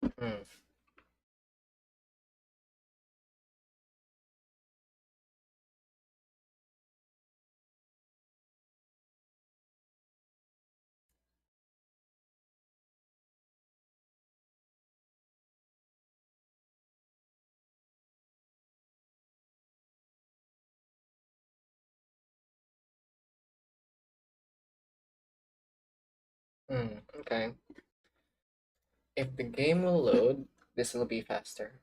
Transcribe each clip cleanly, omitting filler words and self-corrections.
Hmm. Okay. If the game will load, this will be faster.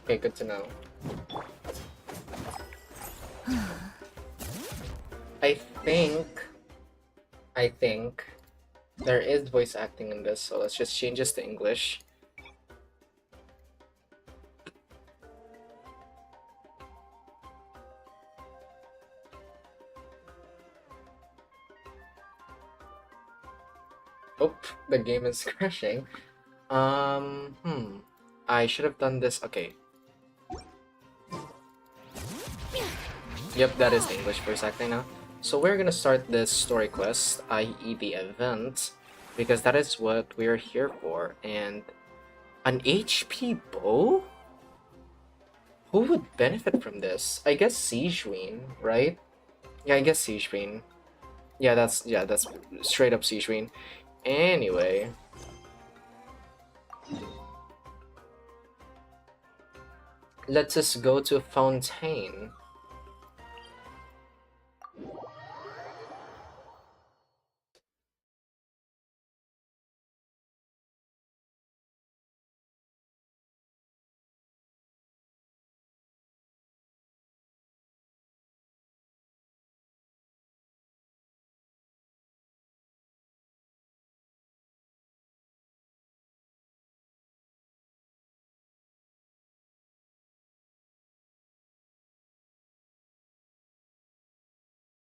Okay, good to know. I think I think there is voice acting in this, so let's just change this to English. Oh, the game is crashing. I should have done this. Okay. Yep, that is the English voice acting now. So we're gonna start this story quest, i.e. the event, because that is what we're here for. And an HP bow? Who would benefit from this? I guess Sijuin, right? Yeah, I guess Sijuin. Yeah, that's straight up Sijuin. Anyway, let's just go to Fontaine.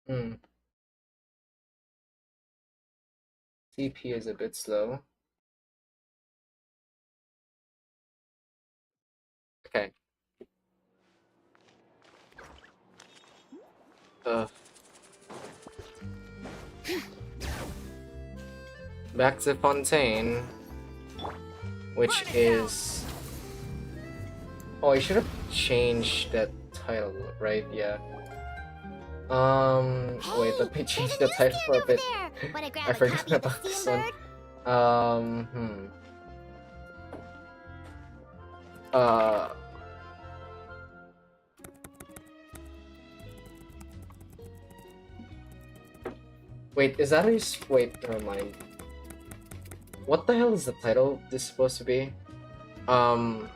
Hmm, TP is a bit slow. Okay. Uh, back to Fontaine, which is... Oh, I should have changed that title, right? Yeah. Wait, let me change the title for a bit. I forgot about this one. Um, hmm. Uh, wait, is that his... Wait, never mind. What the hell is the title this supposed to be? Um,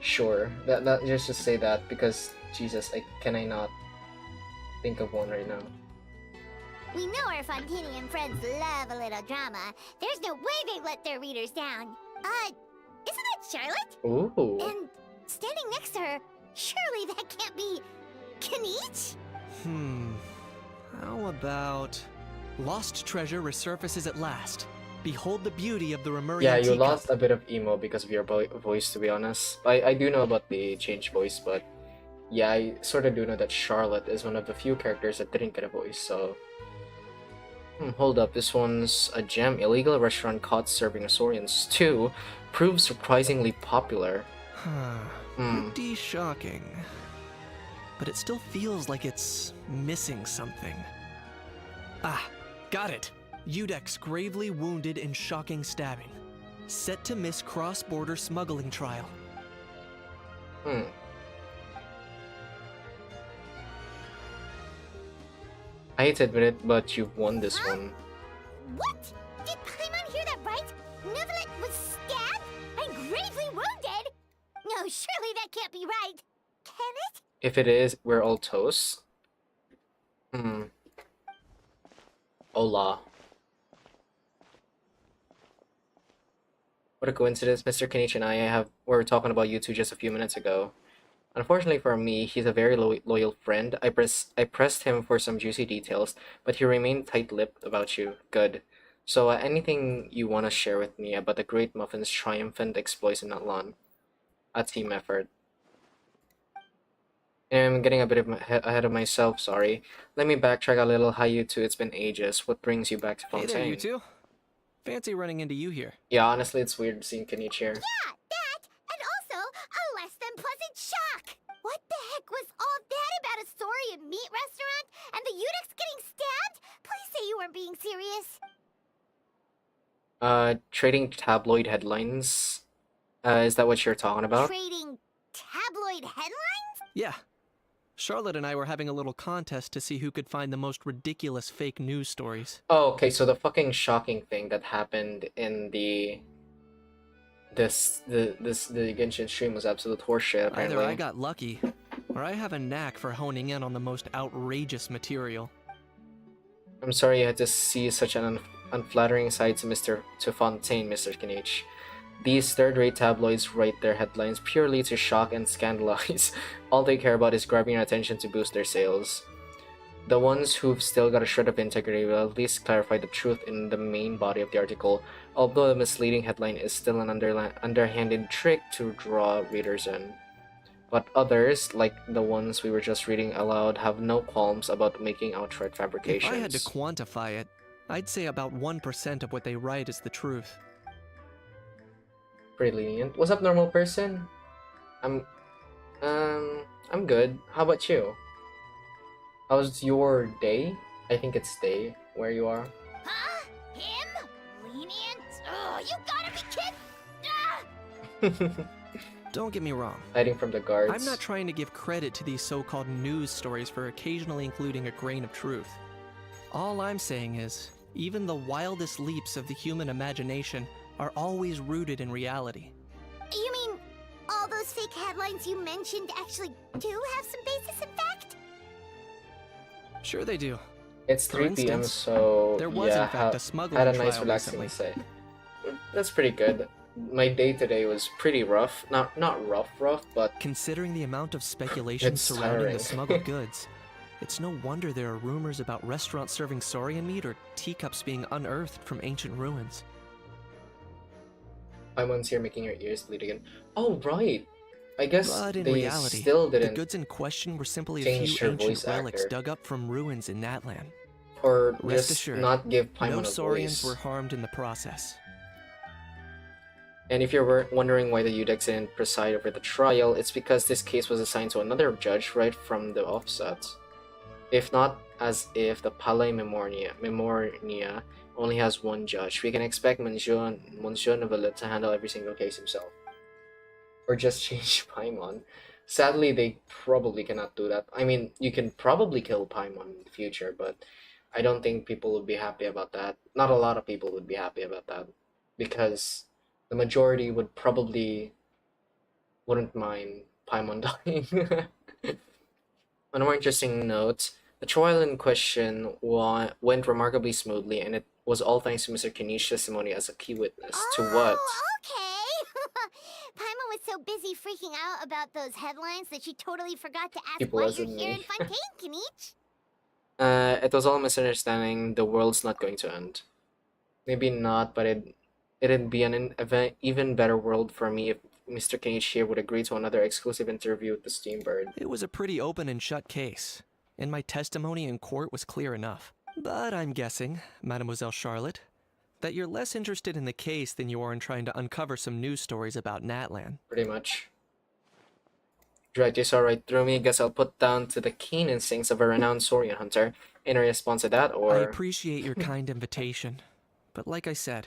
sure. That just say that because Jesus, I not think of one right now. We know our Fontanian friends love a little drama. There's no way they let their readers down. Isn't that Charlotte? Ooh. And standing next to her, surely that can't be Kanich? How about... Lost treasure resurfaces at last. Behold the beauty of the Remurian Yeah, you teacup. lost a bit of emo because of your voice, to be honest. I do know about the changed voice, but yeah, I sort of do know that Charlotte is one of the few characters that didn't get a voice, so... hold up, this one's a gem. Illegal restaurant caught serving Asaurian stew proves surprisingly popular. Pretty shocking. But it still feels like it's missing something. Ah, got it. Udex gravely wounded in shocking stabbing. Set to miss cross-border smuggling trial. I hate to admit it, but you've won this one. What? Did Paimon hear that right? Nevelet was stabbed and gravely wounded? No, surely that can't be right. Can it? If it is, we're all toast. Hola. What a coincidence. Mr. Kenichi and I were talking about you two just a few minutes ago. Unfortunately for me, he's a very loyal friend. I pressed him for some juicy details, but he remained tight-lipped about you. Good. So, anything you want to share with me about the Great Muffin's triumphant exploits in Atlan? A team effort. I'm getting a bit ahead of myself, sorry. Let me backtrack a little. Hi, you two. It's been ages. What brings you back to Hey there, you Fontaine? two. Fancy running into you here. Yeah, honestly, it's weird seeing Kenichi here. Yeah, that, and also a less than pleasant shock. What the heck was all that about a Saurian meat restaurant and the Udix getting stabbed? Please say you weren't being serious. Trading tabloid headlines. Is that what you're talking about? Trading tabloid headlines? Yeah. Charlotte and I were having a little contest to see who could find the most ridiculous fake news stories. Oh, okay, so the fucking shocking thing that happened in the Genshin stream was absolute horseshit, apparently. Either I got lucky, or I have a knack for honing in on the most outrageous material. I'm sorry you had to see such an unflattering side to Fontaine, Mr. Kenichi. These third-rate tabloids write their headlines purely to shock and scandalize. All they care about is grabbing your attention to boost their sales. The ones who've still got a shred of integrity will at least clarify the truth in the main body of the article, although the misleading headline is still an underhanded trick to draw readers in. But others, like the ones we were just reading aloud, have no qualms about making outright fabrications. If I had to quantify it, I'd say about 1% of what they write is the truth. Pretty lenient. What's up, normal person? I'm good. How about you? How's your day? I think it's day where you are. Huh? Him? Lenient? Oh, you gotta be kidding! Ah! Don't get me wrong. Hiding from the guards. I'm not trying to give credit to these so-called news stories for occasionally including a grain of truth. All I'm saying is, even the wildest leaps of the human imagination are always rooted in reality. You mean all those fake headlines you mentioned actually do have some basis in fact? Sure they do. It's For 3 p.m. instance, so there was yeah, in fact a smuggling had a nice trial relaxing recently. say. That's pretty good. My day today was pretty rough. Not rough, but Considering the amount of speculation It's surrounding tiring. the smuggled goods, it's no wonder there are rumors about restaurants serving saurian meat or teacups being unearthed from ancient ruins. Paimon's here making your ears bleed again. Oh right. I guess But in they reality, still the didn't, goods in question were simply a change few their ancient voice relics actor. dug up from ruins in Natlan. or Rest just assured, not give No Paimon a saurians voice. were harmed in the process. And if you're wondering why the Udex didn't preside over the trial, it's because this case was assigned to another judge right from the offset. If not as if the Palais Memornia only has one judge, we can expect Monsieur Nevelet to handle every single case himself. Or just change Paimon. Sadly, they probably cannot do that. I mean, you can probably kill Paimon in the future, but I don't think people would be happy about that. Not a lot of people would be happy about that. Because the majority wouldn't mind Paimon dying. On a more interesting note, the trial in question went remarkably smoothly, and it was all thanks to Mr. Kenichi's testimony as a key witness. To what? Okay. Paimon was so busy freaking out about those headlines that she totally forgot to ask It why you're wasn't here me. in Fontaine, Kinich. It was all a misunderstanding. The world's not going to end. Maybe not, but it'd be an even better world for me if Mr. Kenichi here would agree to another exclusive interview with the Steambird. It was a pretty open and shut case, and my testimony in court was clear enough. But I'm guessing, Mademoiselle Charlotte, that you're less interested in the case than you are in trying to uncover some news stories about Natlan. Pretty much. Dragged you saw right through me. Guess I'll put down to the keen instincts of a renowned saurian hunter. Any response to that, I or appreciate your kind invitation, but like I said,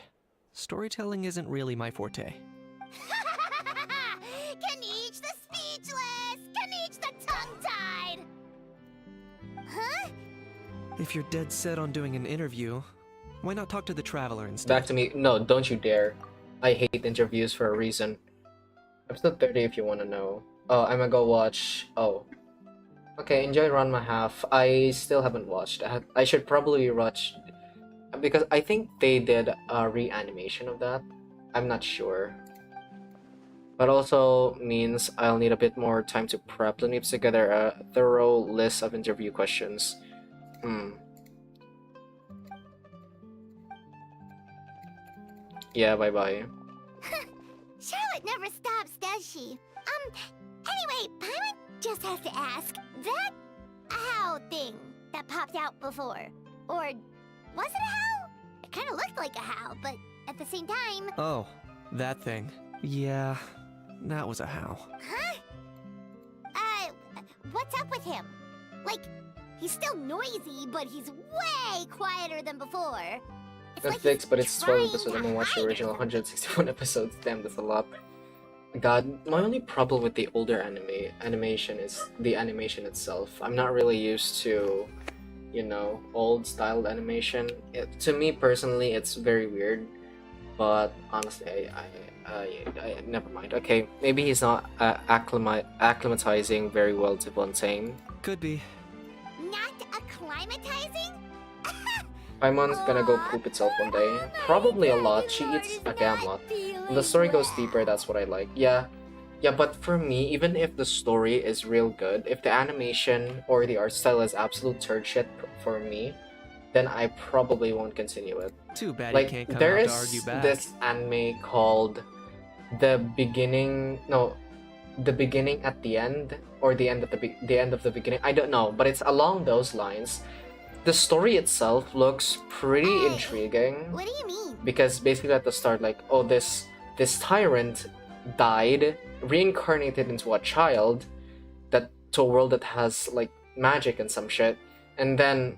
storytelling isn't really my forte. Kinich the speechless! Kinich the tongue-tied! Huh? If you're dead set on doing an interview, why not talk to the Traveler instead? back to me? No, don't you dare. I hate interviews for a reason. Episode 30 if you want to know. Oh, I'm gonna go watch. Oh. Okay, enjoy Ranma Half. I still haven't watched. I should probably watch because I think they did a reanimation of that. I'm not sure. But also means I'll need a bit more time to prep. Let me put together a thorough list of interview questions. Yeah, bye-bye. Charlotte never stops, does she? Anyway, Paimon just has to ask, that owl thing that popped out before, or was it a howl? It kind of looked like a howl, but at the same time... Oh, that thing. Yeah, that was a howl. Huh? What's up with him? Like, he's still noisy, but he's way quieter than before. It's like Netflix, he's but it's 12 trying episodes. I to haven't watched the hide or original something. 161 episodes. Damn, that's a lot. God, my only problem with the older animation is the animation itself. I'm not really used to, you know, old styled animation. To me personally, it's very weird. But honestly, I never mind. Okay, maybe he's not acclimatizing very well to Fontaine. Could be. Not acclimatizing? Paimon's gonna go poop itself one day. Probably a lot. She eats a damn lot. When the story goes deeper, that's what I like. Yeah, but for me, even if the story is real good, if the animation or the art style is absolute turd shit for me, then I probably won't continue it. Too bad Like, you can't come there out to is argue back. this anime called The Beginning. No, The Beginning at the End, or the end of the end of the beginning. I don't know, but it's along those lines. The story itself looks pretty Hey, intriguing What do you mean? because basically at the start, like, oh, this tyrant died, reincarnated into a child, that to a world that has like magic and some shit, and then,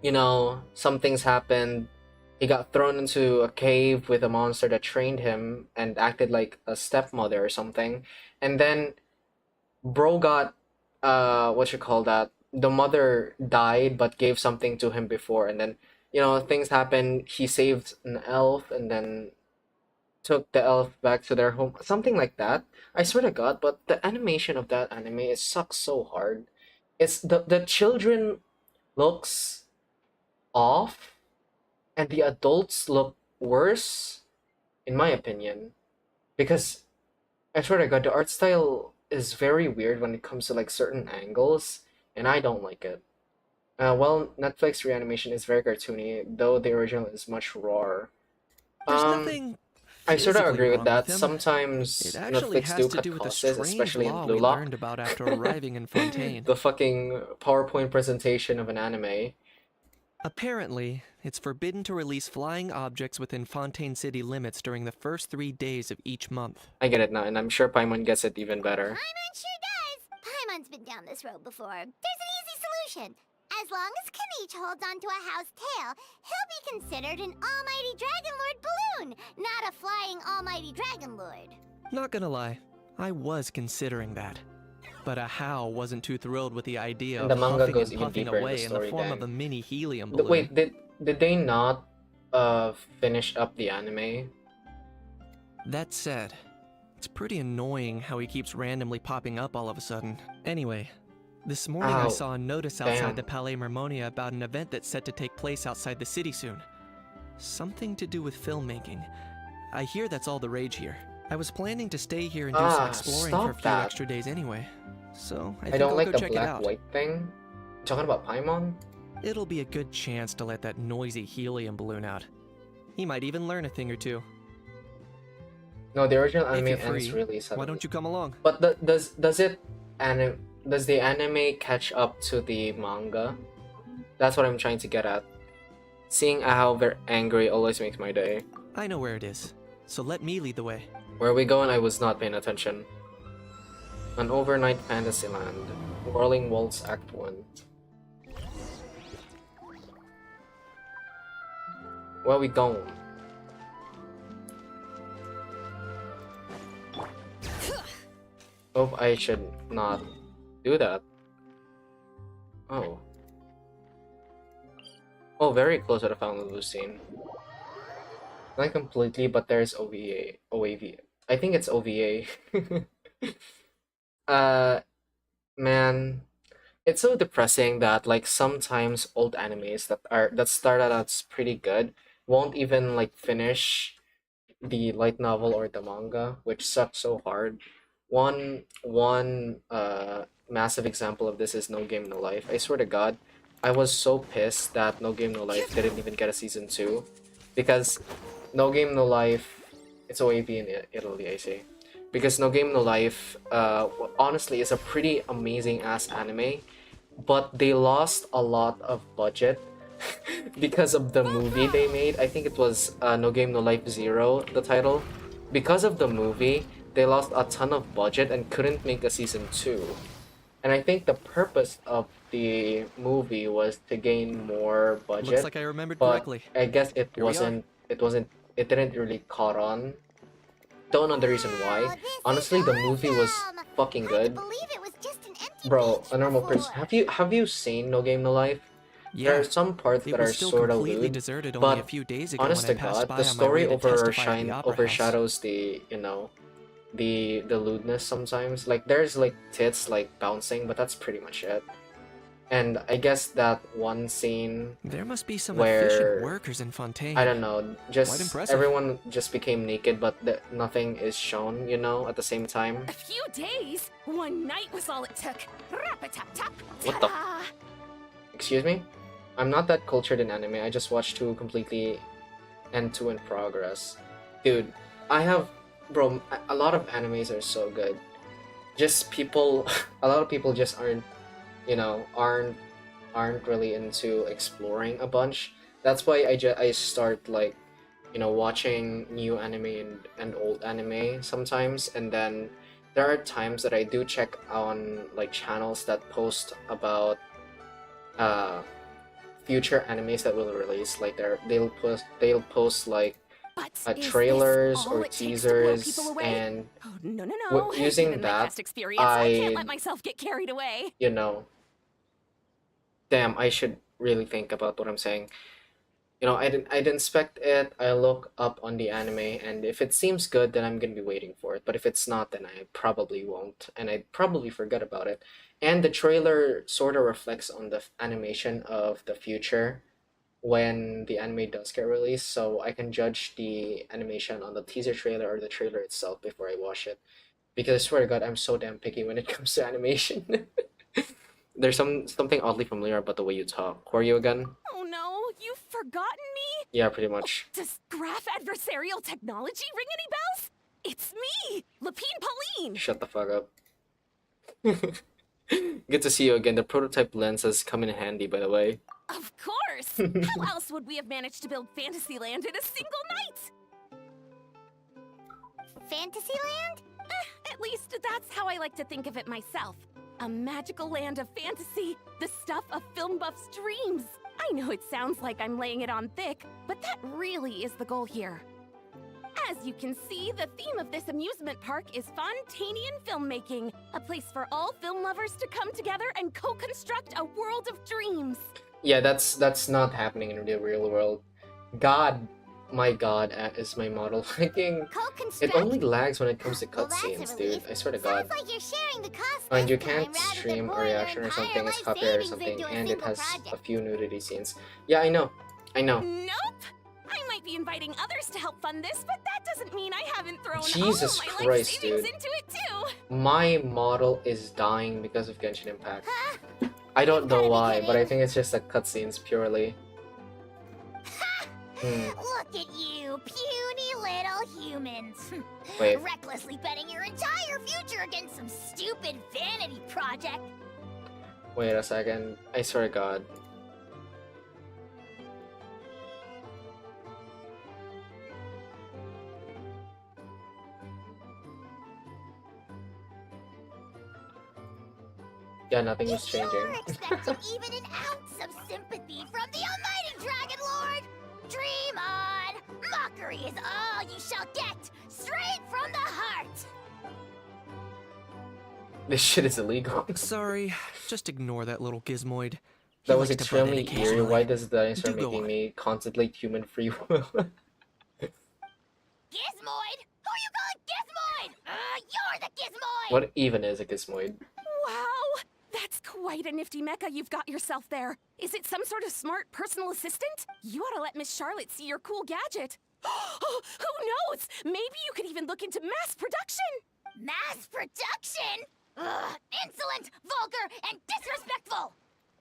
you know, some things happened. He got thrown into a cave with a monster that trained him and acted like a stepmother or something, and then bro got what you call that, the mother died but gave something to him before, and then, you know, things happened. He saved an elf and then took the elf back to their home, something like that. I swear to God, but the animation of that anime, it sucks so hard. It's the children looks off and the adults look worse, in my opinion, because I swear to God, the art style is very weird when it comes to like certain angles, and I don't like it. Well, Netflix reanimation is very cartoony, though the original is much rawer. There's Um, nothing I sort of physically agree with wrong with that. him. It Sometimes actually Netflix has do to cut do with a costs, strange especially in law Blue we Lock. learned about after arriving in Fontaine. The fucking PowerPoint presentation of an anime. Apparently, it's forbidden to release flying objects within Fontaine City limits during the first 3 days of each month. I get it now, and I'm sure Paimon gets it even better. Paimon sure does. Paimon's been down this road before. There's an easy solution. As long as Kanich holds onto a house tail, he'll be considered an almighty Dragon Lord balloon, not a flying almighty Dragon Lord. Not gonna lie, I was considering that. But Ahau wasn't too thrilled with the idea And of the manga huffing goes and even puffing deeper in the away in the story, form gang. of a mini helium balloon. Wait, did they not finish up the anime? That said, it's pretty annoying how he keeps randomly popping up all of a sudden. Anyway, this morning I Ow, saw a notice outside damn. the Palais Mermonia about an event that's set to take place outside the city soon. Something to do with filmmaking. I hear that's all the rage here. I was planning to stay here and do some exploring for a stop few that. extra days anyway. So I I think don't I'll like go the check it out. black-white thing. Talking about Paimon? It'll be a good chance to let that noisy helium balloon out. He might even learn a thing or two. No, the original If anime you're ends free, really suddenly. why don't you come along? But does the anime catch up to the manga? That's what I'm trying to get at. Seeing how they're angry always makes my day. I know where it is, so let me lead the way. Where are we going? I was not paying attention. An overnight fantasy land. Whirling Waltz Act 1. Where are we going? Hope I should not do that. Oh. Oh, very close to the Fountain of Lucine. Not completely, but there's OVA. OAV. I think it's OVA. Man, it's so depressing that like sometimes old animes that started out pretty good won't even like finish the light novel or the manga, which sucked so hard. One massive example of this is No Game No Life. I swear to God, I was so pissed that No Game No Life didn't even get a season 2, because No Game No Life, it's OAV in Italy, I say. Because No Game No Life, honestly, is a pretty amazing ass anime, but they lost a lot of budget because of the movie they made. I think it was No Game No Life Zero, the title. Because of the movie, they lost a ton of budget and couldn't make a season 2. And I think the purpose of the movie was to gain more Looks budget, like I remembered but correctly. I guess it didn't really caught on. Don't know the reason why. Wow, this Honestly, is the movie was awesome! fucking Hard to good. believe it was just an empty Bro, beach a normal person. before. Have you seen No Game No Life? There Yeah, are some parts it that was are still sort of completely lewd, deserted only a but few days ago honest when to I passed God, by the on my way story to testify at the opera house. overshadows the, you know, the lewdness sometimes. Like there's like tits like bouncing, but that's pretty much it. And I guess that one scene There must be some where, efficient workers in Fontaine. I don't know, Quite just impressive. everyone just became naked, but nothing is shown, you know, at the same time. A few days? One night was all it took. Rap-a-tap-tap. What the Ta-da! Excuse me? I'm not that cultured in anime. I just watched two completely and two in progress. Dude, I have, bro, a lot of animes are so good. Just people, a lot of people just aren't, you know, aren't really into exploring a bunch. That's why I start like, you know, watching new anime and old anime sometimes, and then there are times that I do check on like channels that post about uh future animes that will release. Like they'll post like But is this trailers all or it takes to blow teasers, people away? and Oh, no. using Given my that, past experience, I can't I let myself get carried away. you know, damn, I should really think about what I'm saying. You know, I'd inspect it, I look up on the anime, and if it seems good, then I'm gonna be waiting for it. But if it's not, then I probably won't, and I'd probably forget about it. And the trailer sort of reflects on the animation of the future when the anime does get released, so I can judge the animation on the teaser trailer or the trailer itself before I watch it. Because I swear to God, I'm so damn picky when it comes to animation. There's something oddly familiar about the way you talk. Who are you again? Oh no, you've forgotten me? Yeah, pretty much. Does graph adversarial technology ring any bells? It's me, Lapine Pauline. Shut the fuck up. Good to see you again. The prototype lens has come in handy, by the way. Of course. How else would we have managed to build Fantasyland in a single night? Fantasyland? At least that's how I like to think of it myself. A magical land of fantasy, the stuff of film buffs' dreams. I know it sounds like I'm laying it on thick, but that really is the goal here. As you can see, the theme of this amusement park is Fontanian filmmaking, a place for all film lovers to come together and co-construct a world of dreams. Yeah, that's not happening in the real world. God, my God, is my model lagging. It Co-construct? only lags when it comes to Well, that's a cutscenes, relief. dude. I swear to God. Sounds like you're sharing the cost And you this time can't rather than stream a pouring your reaction or entire something, it's life copyright or savings something, into a and it single has project. a few nudity scenes. Yeah, I know. I know. Nope! I might be inviting others to help fund this, but that doesn't mean I haven't thrown Jesus all my life Christ, savings dude. into it too. My model is dying because of Genshin Impact. Huh? I don't You know gotta be why, but I kidding. think it's just the cutscenes purely. Hmm. Look at you, puny little humans. Wait. Recklessly betting your entire future against some stupid vanity project. Wait a second. I swear to God. Yeah, nothing is You're changing. expecting even an ounce of sympathy from the almighty Dragon Lord? Dream on! Mockery is all you shall get, straight from the heart! This shit is illegal. Sorry, just ignore that little gizmoid. He That was likes to butt in extremely eerie. occasionally. Why does the dinosaur Do go making on. me contemplate human free will? Gizmoid? Who you calling Gizmoid? You're the Gizmoid! What even is a gizmoid? Wow! That's quite a nifty mecha you've got yourself there. Is it some sort of smart personal assistant? You ought to let Miss Charlotte see your cool gadget. Who knows? Maybe you could even look into mass production. Mass production? Ugh, insolent, vulgar, and disrespectful!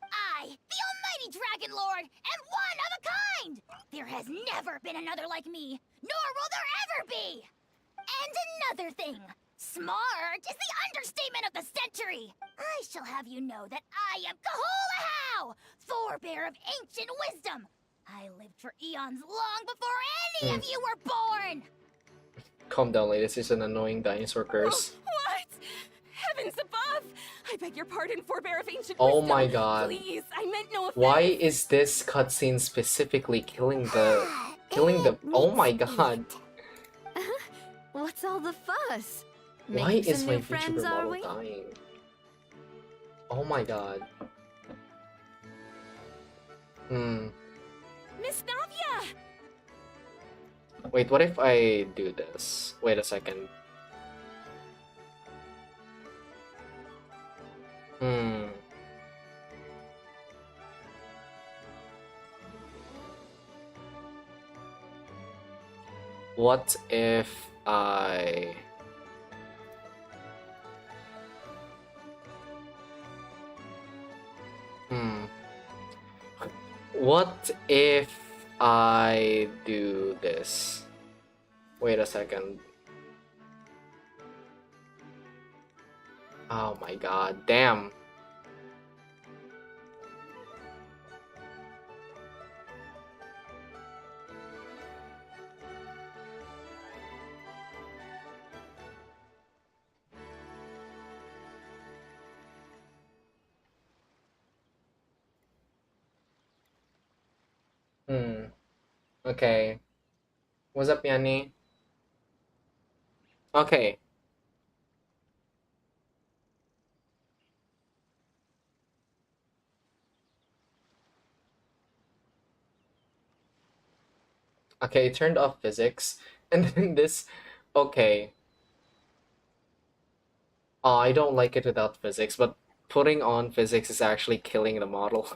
I, the almighty Dragon Lord, am one of a kind! There has never been another like me, nor will there ever be! And another thing, smart is the understatement of the century! I shall have you know that I am Kaholahau, forebear of ancient wisdom! I lived for eons long before any of you were born! Calm down, lady. This is an annoying dinosaur curse. What? Heavens above! I beg your pardon, forebear of ancient Oh wisdom. my god. Please, I meant no offense. Why is this cutscene specifically killing the... Oh my god. What's all the fuss? Why Making is some my new friends, VTuber are model we? dying? Oh my god. Miss Navia! Wait, what if I do this? Wait a second. What if I... What if I do this? Wait a second. Oh my god, damn. Okay. What's up, Yanni? Okay. Okay, turned off physics. And then this... Okay. Oh, I don't like it without physics, but putting on physics is actually killing the model.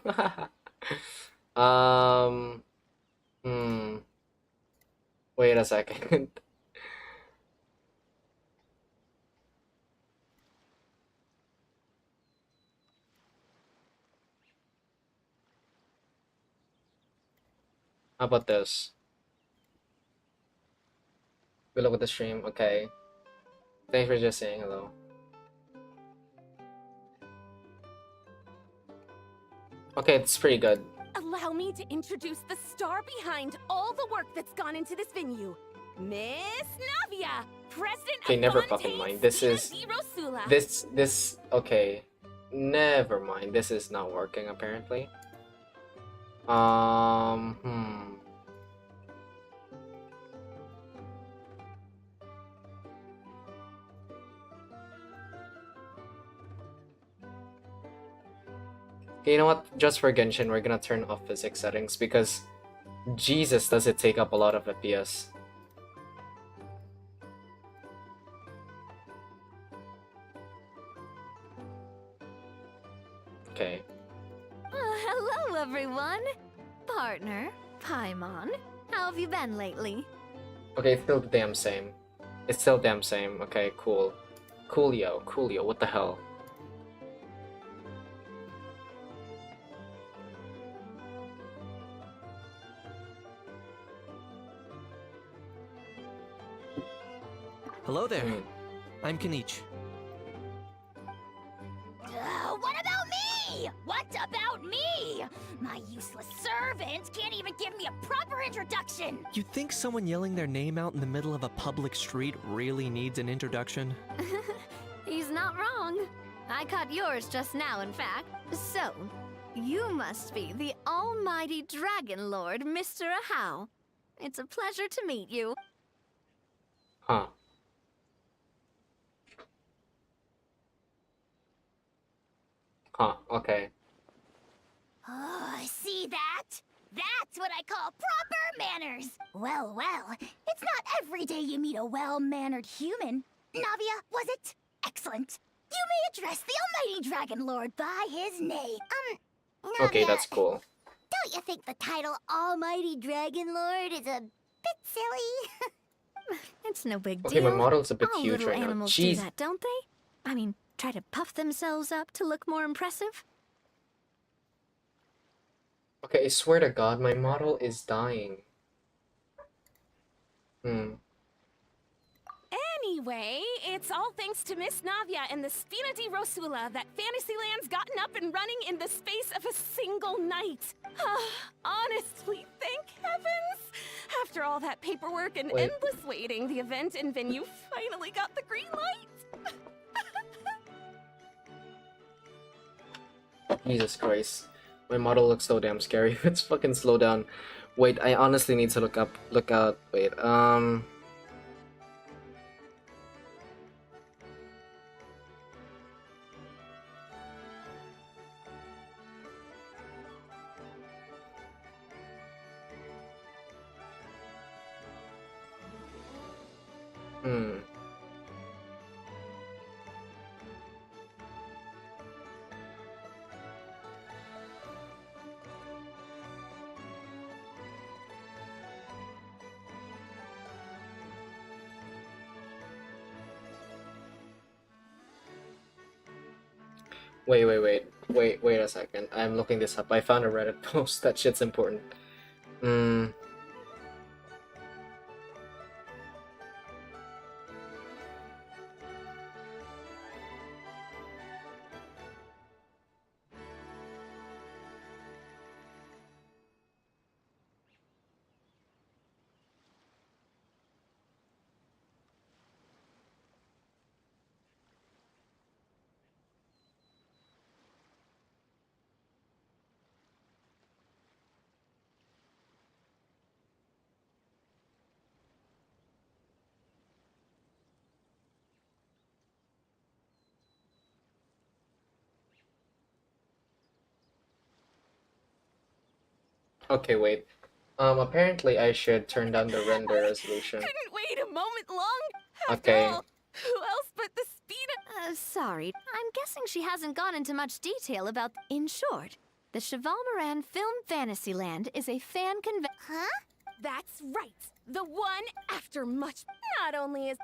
Wait a second. How about this? Good luck with the stream. Okay. Thanks for just saying hello. Okay, it's pretty good. Allow me to introduce the star behind all the work that's gone into this venue. Miss Navia, president Okay, of never Fontaine fucking mind. This Stina is... di Rosula. This... Okay. Never mind. This is not working, apparently. Okay, you know what? Just for Genshin, we're gonna turn off physics settings because Jesus, does it take up a lot of FPS. Okay. Hello, everyone. Partner, Paimon, how have you been lately? Okay, it's still the damn same. It's still damn same. Okay, cool. Coolio, Coolio, what the hell? Hello there. I'm Kanich. What about me? What about me? My useless servant can't even give me a proper introduction. You think someone yelling their name out in the middle of a public street really needs an introduction? He's not wrong. I caught yours just now, in fact. So, you must be the almighty Dragon Lord, Mr. Ahau. It's a pleasure to meet you. Huh. Huh, okay. Oh, see that? That's what I call proper manners. Well, it's not every day you meet a well-mannered human. Navia, was it? Excellent. You may address the almighty Dragon Lord by his name. Navia, Okay, that's cool. don't you think the title Almighty Dragon Lord is a bit silly? It's no big Okay, deal. my model's a bit All huge little right now. animals do Jeez. that, don't they? I mean, try to puff themselves up to look more impressive. Okay, I swear to God, my model is dying. Anyway, it's all thanks to Miss Navia and the Spina di Rosula that Fantasyland's gotten up and running in the space of a single night. Honestly, thank heavens! After all that paperwork and Wait. endless waiting, the event and venue finally got the green light. Jesus Christ. My model looks so damn scary. It's fucking slow down. Wait, I honestly need to look out. Wait, Wait a second. I'm looking this up. I found a Reddit post. That shit's important. Okay, wait. Apparently I should turn down the render resolution. Couldn't wait a moment long. After Okay. all, who else but the Spina? Sorry, I'm guessing she hasn't gone into much detail about. In short, the Cheval Moran Film Fantasyland is a fan convention. Huh? That's right. The one after much. Not only is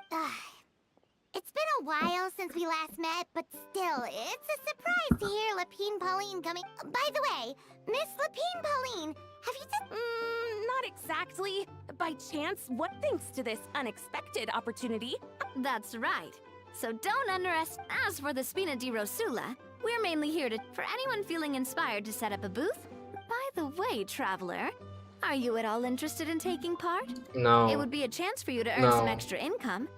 It's been a while since we last met, but still, it's a surprise to hear Lapine Pauline coming. By the way, Miss Lapine Pauline, have you just... not exactly. By chance, what thanks to this unexpected opportunity? That's right. So don't underestimate. As for the Spina di Rosula, we're mainly here to. For anyone feeling inspired to set up a booth. By the way, traveler, are you at all interested in taking part? No. It would be a chance for you to earn No. some extra income.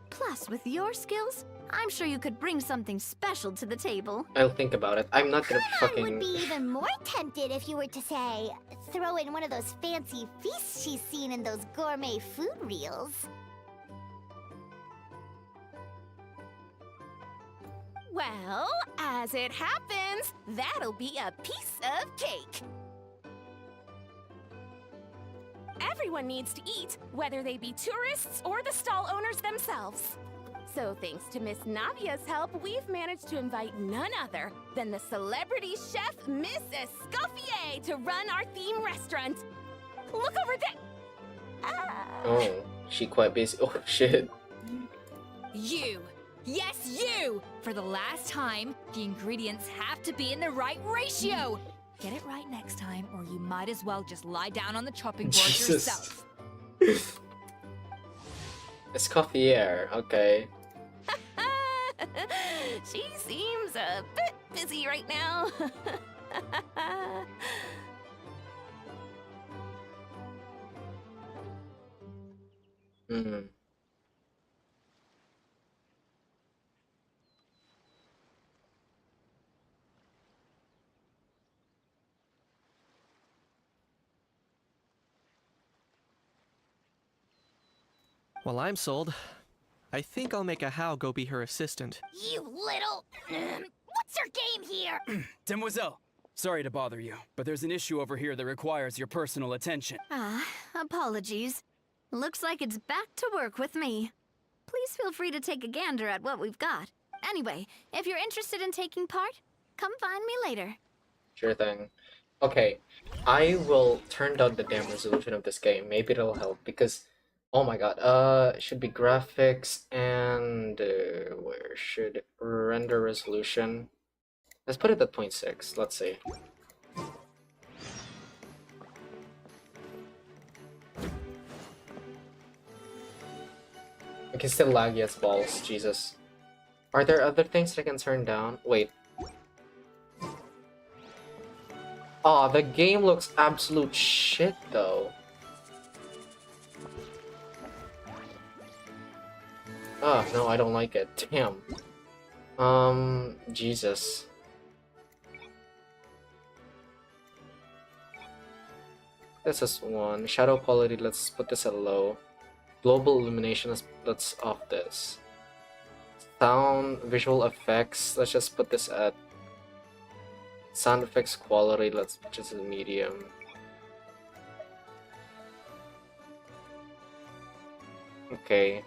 Plus, with your skills, I'm sure you could bring something special to the table. I'll think about it. I'm not gonna Paimon would fucking... be even more tempted if you were to say, throw in one of those fancy feasts she's seen in those gourmet food reels. Well, as it happens, that'll be a piece of cake. Everyone needs to eat, whether they be tourists or the stall owners themselves. So thanks to Miss Navia's help, we've managed to invite none other than the celebrity chef, Miss Escoffier, to run our theme restaurant. Look over there! Oh, she quite busy. Oh, shit. You! Yes, you! For the last time, the ingredients have to be in the right ratio! Get it right next time, or you might as well just lie down on the chopping board Jesus. yourself. Escoffier, okay. She seems a bit busy right now. Hmm. Well, I'm sold. I think I'll make a How go be her assistant. You little... What's your game here? Demoiselle, sorry to bother you, but there's an issue over here that requires your personal attention. Apologies. Looks like it's back to work with me. Please feel free to take a gander at what we've got. Anyway, if you're interested in taking part, come find me later. Sure thing. Okay, I will turn down the damn resolution of this game. Maybe it'll help, because Oh my god. Should be graphics and where should render resolution? Let's put it at 0.6. Let's see. I can still laggy as balls. Jesus. Are there other things that I can turn down? Wait. Oh, the game looks absolute shit though. Oh, no, I don't like it. Damn. Jesus. This is one. Shadow quality, let's put this at low. Global illumination, let's off this. Sound, visual effects, let's just put this at sound effects quality, let's put this at medium. Okay.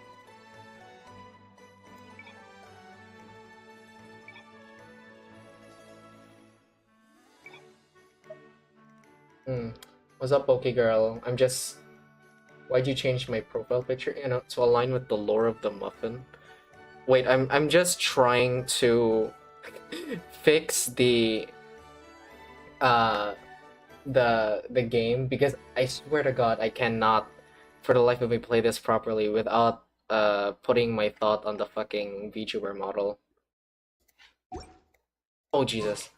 What's up, Poke Girl? I'm just... Why'd you change my profile picture? You know, to align with the lore of the muffin. Wait, I'm just trying to fix uh the game because I swear to God I cannot for the life of me play this properly without putting my thought on the fucking VTuber model. Oh Jesus.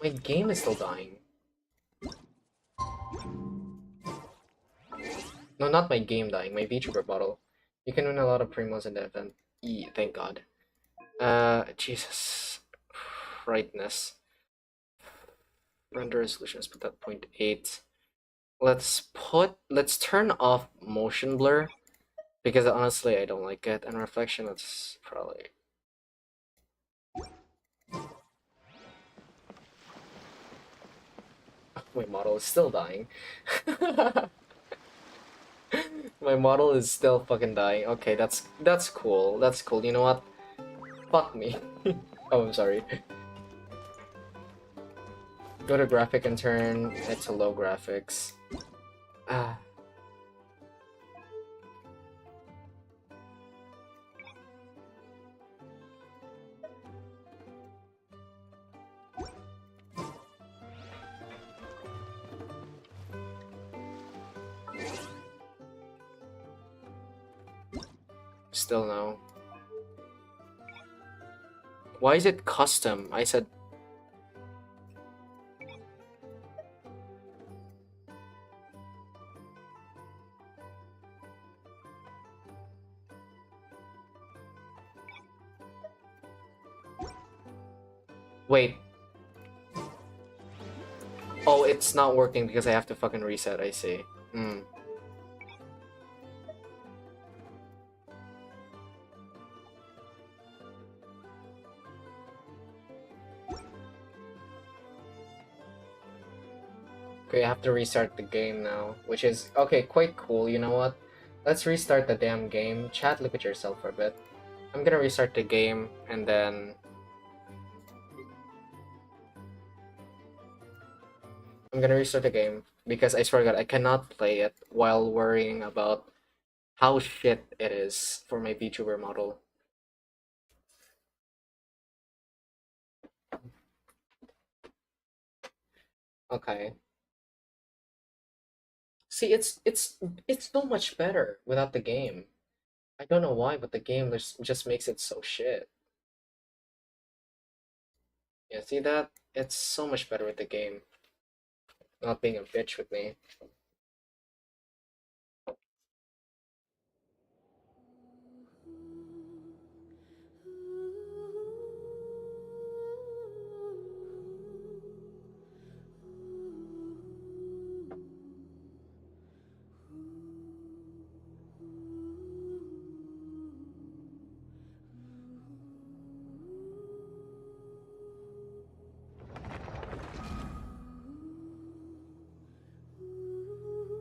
My game is still dying. No, not my game dying, my VTuber model. You can win a lot of primos in the event. Thank God. Jesus. Brightness. Render resolution, let's put that 0.8. Let's turn off motion blur because honestly I don't like it, and reflection, let's probably... My model is still dying. My model is still fucking dying. Okay, that's cool. That's cool. You know what? Fuck me. Oh, I'm sorry. Go to graphic and turn it to low graphics. Ah. Still no. Why is it custom? I said... Wait. Oh, it's not working because I have to fucking reset, I see. Hmm. Okay, I have to restart the game now, which is, okay, quite cool. You know what? Let's restart the damn game. Chat, look at yourself for a bit. I'm gonna restart the game, and then... I'm gonna restart the game, because I swear to God, I cannot play it while worrying about how shit it is for my VTuber model. Okay. See, it's so much better without the game. I don't know why, but the game just makes it so shit. Yeah, see that? It's so much better with the game. Not being a bitch with me.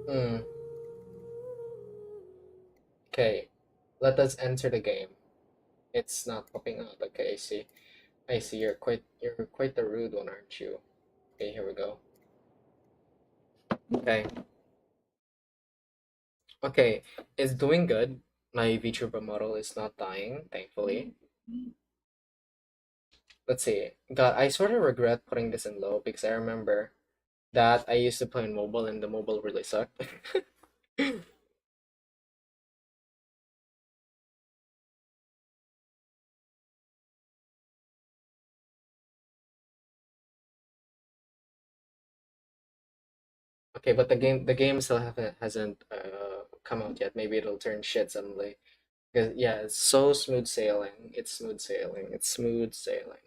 Hmm. Okay. Let us enter the game. It's not popping out. Okay, I see. I see you're quite the rude one, aren't you? Okay, here we go. Okay. Okay, it's doing good. My VTuber model is not dying, thankfully. Let's see. God, I sort of regret putting this in low because I remember that I used to play on mobile and the mobile really sucked. Okay, but the game still hasn't come out yet. Maybe it'll turn shit suddenly. 'Cause, yeah, it's so smooth sailing. It's smooth sailing. It's smooth sailing.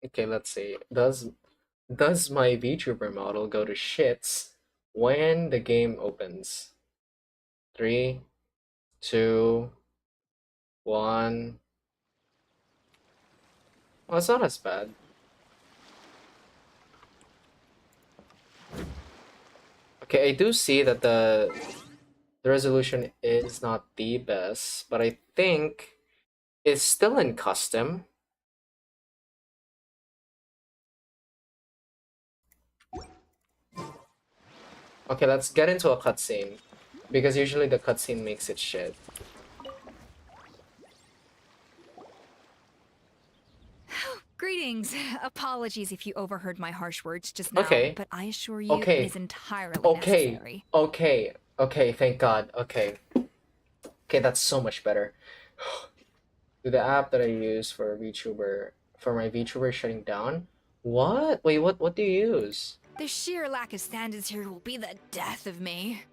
Okay, let's see. Does my VTuber model go to shits when the game opens? Three, two, one. Well, it's not as bad. Okay, I do see that the resolution is not the best, but I think it's still in custom. Okay, let's get into a cutscene because usually the cutscene makes it shit. Greetings. Apologies if you overheard my harsh words just now, Okay, but I assure you it okay, is entirely okay, necessary. okay, thank God. Okay, that's so much better. The app that I use for my VTuber shutting down. What? Wait, what do you use? The sheer lack of standards here will be the death of me.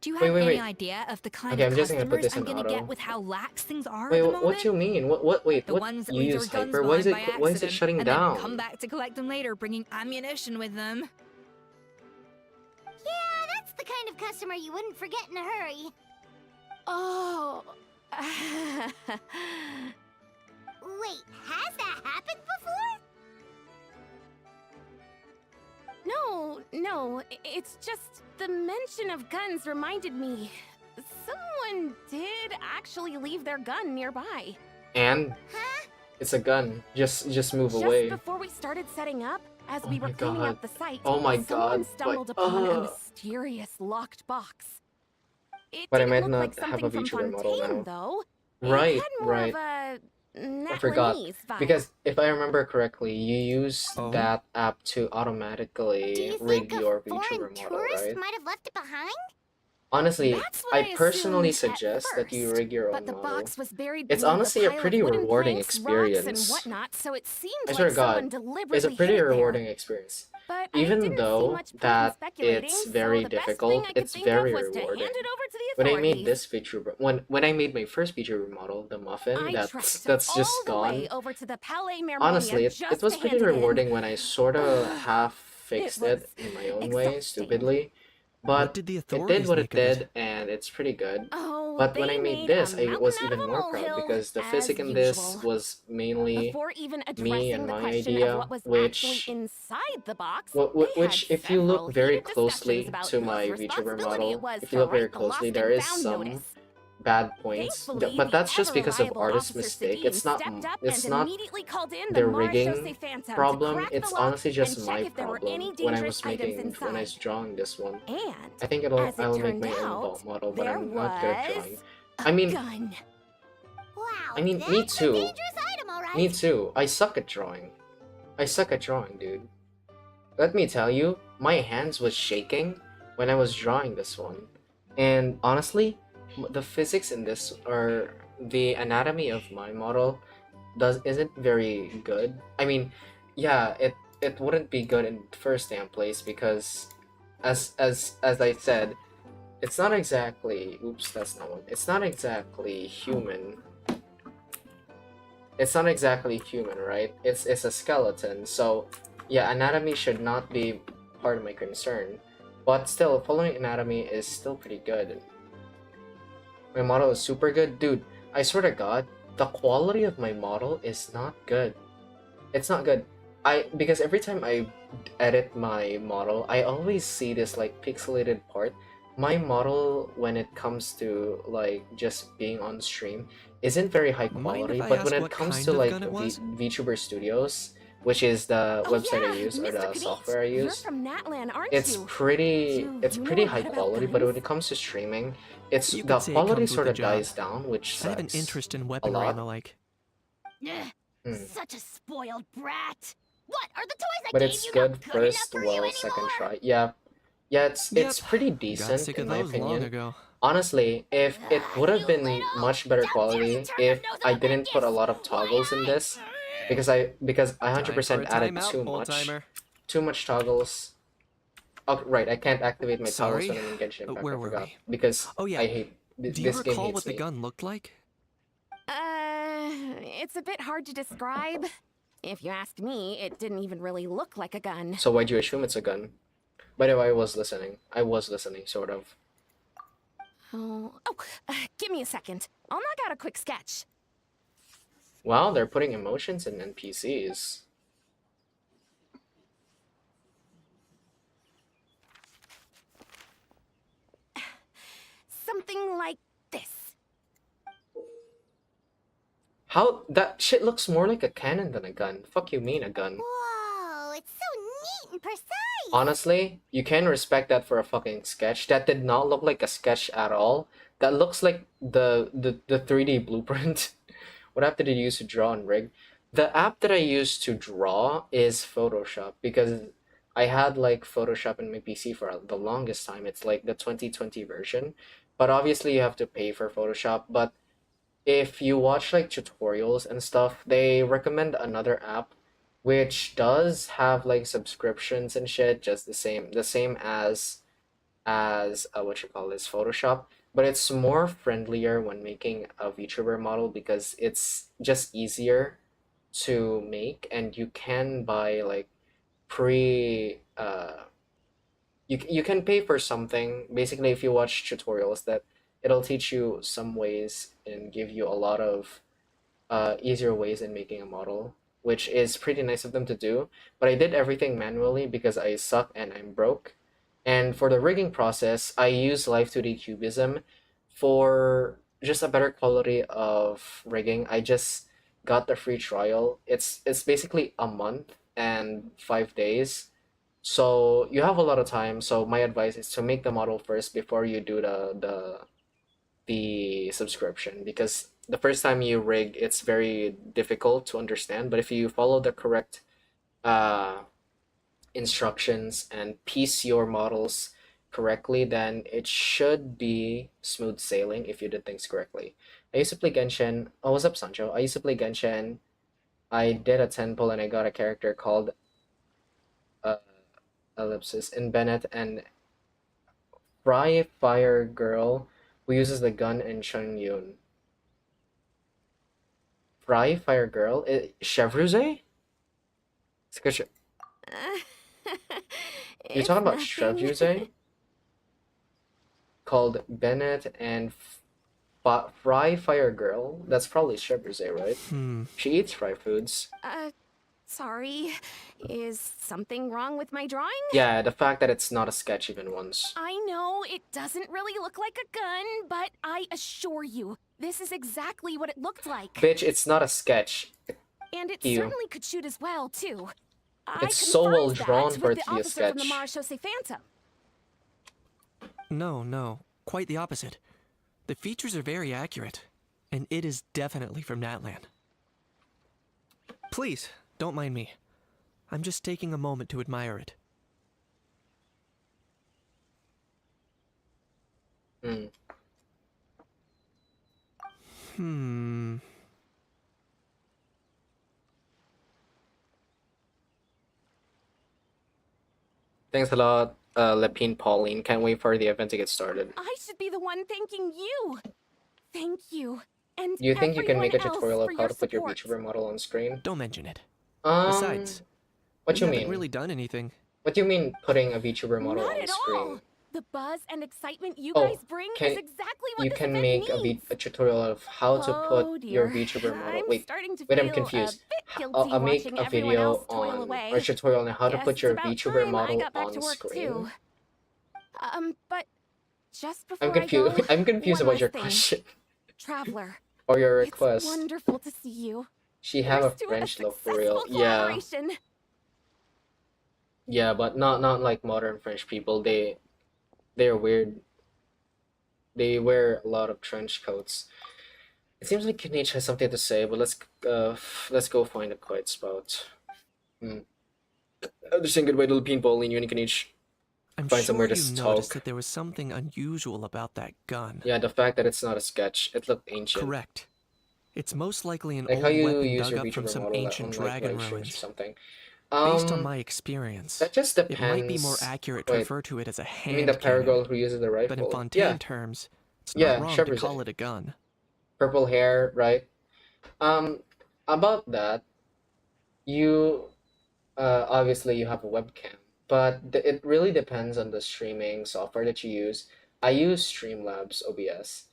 Do you Wait, have wait, any wait. idea of the kind Okay, of I'm just gonna put customers this I'm in gonna get auto. with how lax things are Wait, at the what do moment? you mean? Wait, The what? ones that You leave use their guns Hyper? Why is behind by it accident shutting and then down? come back to collect them later bringing ammunition with them. Yeah, that's the kind of customer you wouldn't forget in a hurry. Oh. Wait, has that happened before? No, it's just the mention of guns reminded me. Someone did actually leave their gun nearby. And Huh? it's a gun. Just move Just away. before we started setting up, as Oh we were my cleaning God. out the site, Oh my someone God. stumbled But upon a mysterious locked box. It but I didn't might look like not have a something from VTuber model Fontaine, now. though. It Right, had more of right. a I forgot. Natlanese vibe. Because if I remember correctly, you use Oh? that app to Do automatically you rig think a your foreign VTuber model, tourist right? might have left it behind? Honestly, That's what I I personally assumed at suggest that you first. rig your But own the model. box was buried It's beneath a honestly a pile of pretty wooden rewarding planks, rocks, and experience. whatnot, so it I seemed swear like to God, someone it's a deliberately pretty hid it there. rewarding experience. But I Even didn't see though much point in that speculating, it's so very the best thing difficult, I could it's think of very was to hand rewarding. it over to the When I authorities. made this VTuber, when I made my first VTuber model, the muffin, I that's trekked all just the way gone. over to the Palais Mermonia Honestly, it just was to pretty hand it in. rewarding when I sort of half It fixed was it in my own way, exhausting. stupidly. What But did the it did authorities what it make of it? did, and it's pretty good. Oh, But when I they made made this, a I mountain was out of even a more proud molehill, because the as physics in this usual. was mainly Before even me addressing and the my question of idea, what was actually which inside the box, they had which if you look several very heated discussions closely about to my whose VTuber responsibility it model, was if you to look very write the closely, lost there and is found some notice. bad points, Thankfully, but the that's just because of ever-reliable artist Officer mistake. Sabine stepped up and It's not immediately called in the the Marechaussee rigging Phantom to problem. crack It's the lock honestly and just check my if there were problem any when I dangerous was items when I inside. was drawing this one. And, I think as it I'll make turned my own out, model, but there I'm not good at was drawing. a I mean, gun. Wow, I mean, me that's a too. dangerous item, alright. Me too. I suck at drawing. I suck at drawing, dude. Let me tell you, my hands was shaking when I was drawing this one. And honestly, the physics in this or the anatomy of my model isn't very good. I mean, yeah, it wouldn't be good in first damn place because as I said, it's not exactly oops, that's not one. It's not exactly human. It's not exactly human, right? It's a skeleton. So Yeah, anatomy should not be part of my concern. But still, following anatomy is still pretty good. My model is super good. Dude, I swear to God, the quality of my model is not good. It's not good. Because every time I edit my model, I always see this like pixelated part. My model, when it comes to like just being on stream, isn't very high Mind quality. if I But when ask it what comes kind to of like gun it was? VTuber Studios, which is the Oh website I yeah, use or Mr. the Kadit, software I you're use, from Natlan, aren't it's you? pretty Do it's you know pretty a high lot about quality. But when guns? it comes to streaming, it's You the could say it quality comes with sort the of job. dies down, which I have an sucks interest in a weaponry and lot. the like. Ugh, Hmm. such a spoiled brat. What, are the toys I But gave it's you good not good enough first, for you well, second anymore? try. Yeah, yeah, it's Yep. pretty Got decent sick in of my those long opinion. ago. Honestly, if it would You have been little... much better How dare you quality turn if your nose I up at my didn't put a gifts? lot of Why toggles in this, because I Time for 100% a added timeout, old timer. too much toggles. Oh, right, I can't activate my toggles when Sorry. I'm in Genshin Impact. I Where were forgot we? because Oh yeah. I hate Do you this game recall hates what the me. gun looked like? It's a bit hard to describe. If you ask me, it didn't even really look like a gun. So why'd you assume it's a gun? By the way, I was listening. Sort of. Give me a second. I'll knock out a quick sketch. Wow, they're putting emotions in NPCs. Something like this. How that shit looks more like a cannon than a gun. Fuck you mean a gun? Whoa, it's so neat and precise. Honestly, you can respect that for a fucking sketch. That did not look like a sketch at all. That looks like the 3D blueprint. What app did you use to draw and rig? The app that I use to draw is Photoshop because I had like Photoshop in my PC for the longest time. It's like the 2020 version. But obviously you have to pay for Photoshop. But if you watch like tutorials and stuff, they recommend another app which does have like subscriptions and shit, just the same as what you call this Photoshop, but it's more friendlier when making a VTuber model because it's just easier to make, and you can buy like pre you can pay for something basically if you watch tutorials that it'll teach you some ways and give you a lot of easier ways in making a model, which is pretty nice of them to do. But I did everything manually because I suck and I'm broke. And for the rigging process, I use Live 2D Cubism for just a better quality of rigging. I just got the free trial. It's basically a month and 5 days. So you have a lot of time. So my advice is to make the model first before you do the subscription, because the first time you rig it's very difficult to understand, but if you follow the correct uh, instructions and piece your models correctly, then it should be smooth sailing if you did things correctly. I used to play Genshin. Oh, what's up, Sancho? I used to play Genshin. I did a 10 pull and I got a character called uh, Ellipsis in Bennett, and Fry Fire Girl who uses the gun in Chun Yun. Fry Fire Girl? Chevrolet? You're It's talking about nothing. Chevrolet? Called Bennett and Fry Fire Girl? That's probably Chevrolet, right? She eats fry foods. Sorry. Is something wrong with my drawing? Yeah, the fact that it's not a sketch even once. I know it doesn't really look like a gun, but I assure you, this is exactly what it looked like. Bitch, it's not a sketch. And it You. certainly could shoot as well, too. It's so well drawn that for with it the to be a officer from the sketch. Marechaussee Phantom. No. Quite the opposite. The features are very accurate, and it is definitely from Natlan. Please, don't mind me. I'm just taking a moment to admire it. Thanks a lot, Lepine Pauline. Can't wait for the event to get started. I should be the one thanking you. Thank you. And Do you think you can make a everyone else tutorial of for how your to put your support. VTuber model on screen? Don't mention it. Um, Besides, What We you haven't mean? really done anything. What do you mean putting a VTuber model Not on at screen? all. The buzz and excitement you Oh, guys bring can- is exactly what You this can event make needs. a tutorial of how to Oh put your dear. VTuber model. I'm Wait, starting to wait, I'm feel confused. a bit guilty I'll make watching a everyone else video toil on away. or tutorial on how to Guess put your it's about VTuber time I model got back on to work screen. too. But just I'm before I go, confused. I'm confused one about your last thing. question Traveler, or your it's request. wonderful to see you. She have a Here's to French love for successful real. Yeah, collaboration. yeah, but not like modern French people. They're weird. They wear a lot of trench coats. It seems like Kinich has something to say, but let's go find a quiet spot. Understand goodbye, little pinball in Unikinich. I'm Find sure somewhere to you noticed talk. that there was something unusual about that gun. Yeah, the fact that it's not a sketch, it looked ancient. Correct. It's most likely an Like old how you weapon use dug your up from VTuber some model ancient on like dragon live streams or ruins. something. Based on my experience, That just it depends. might be more accurate to Wait, refer to it as a you hand mean the cannon. Paragirl who uses the But in rifle? Fontaine Yeah, terms, it's yeah, not wrong to Shepard's call it a gun. purple hair, right? Um, about that, you obviously you have a webcam, but it really depends on the streaming software that you use. I use Streamlabs OBS.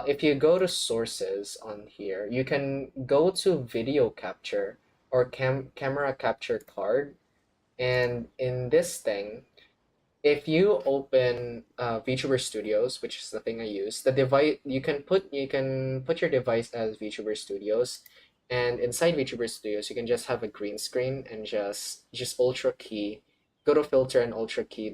If you go to sources on here, you can go to video capture or camera capture card, and in this thing, if you open VTuber Studios, which is the thing I use, the device you can put your device as VTuber Studios, and inside VTuber Studios you can just have a green screen and just ultra key, go to filter and ultra key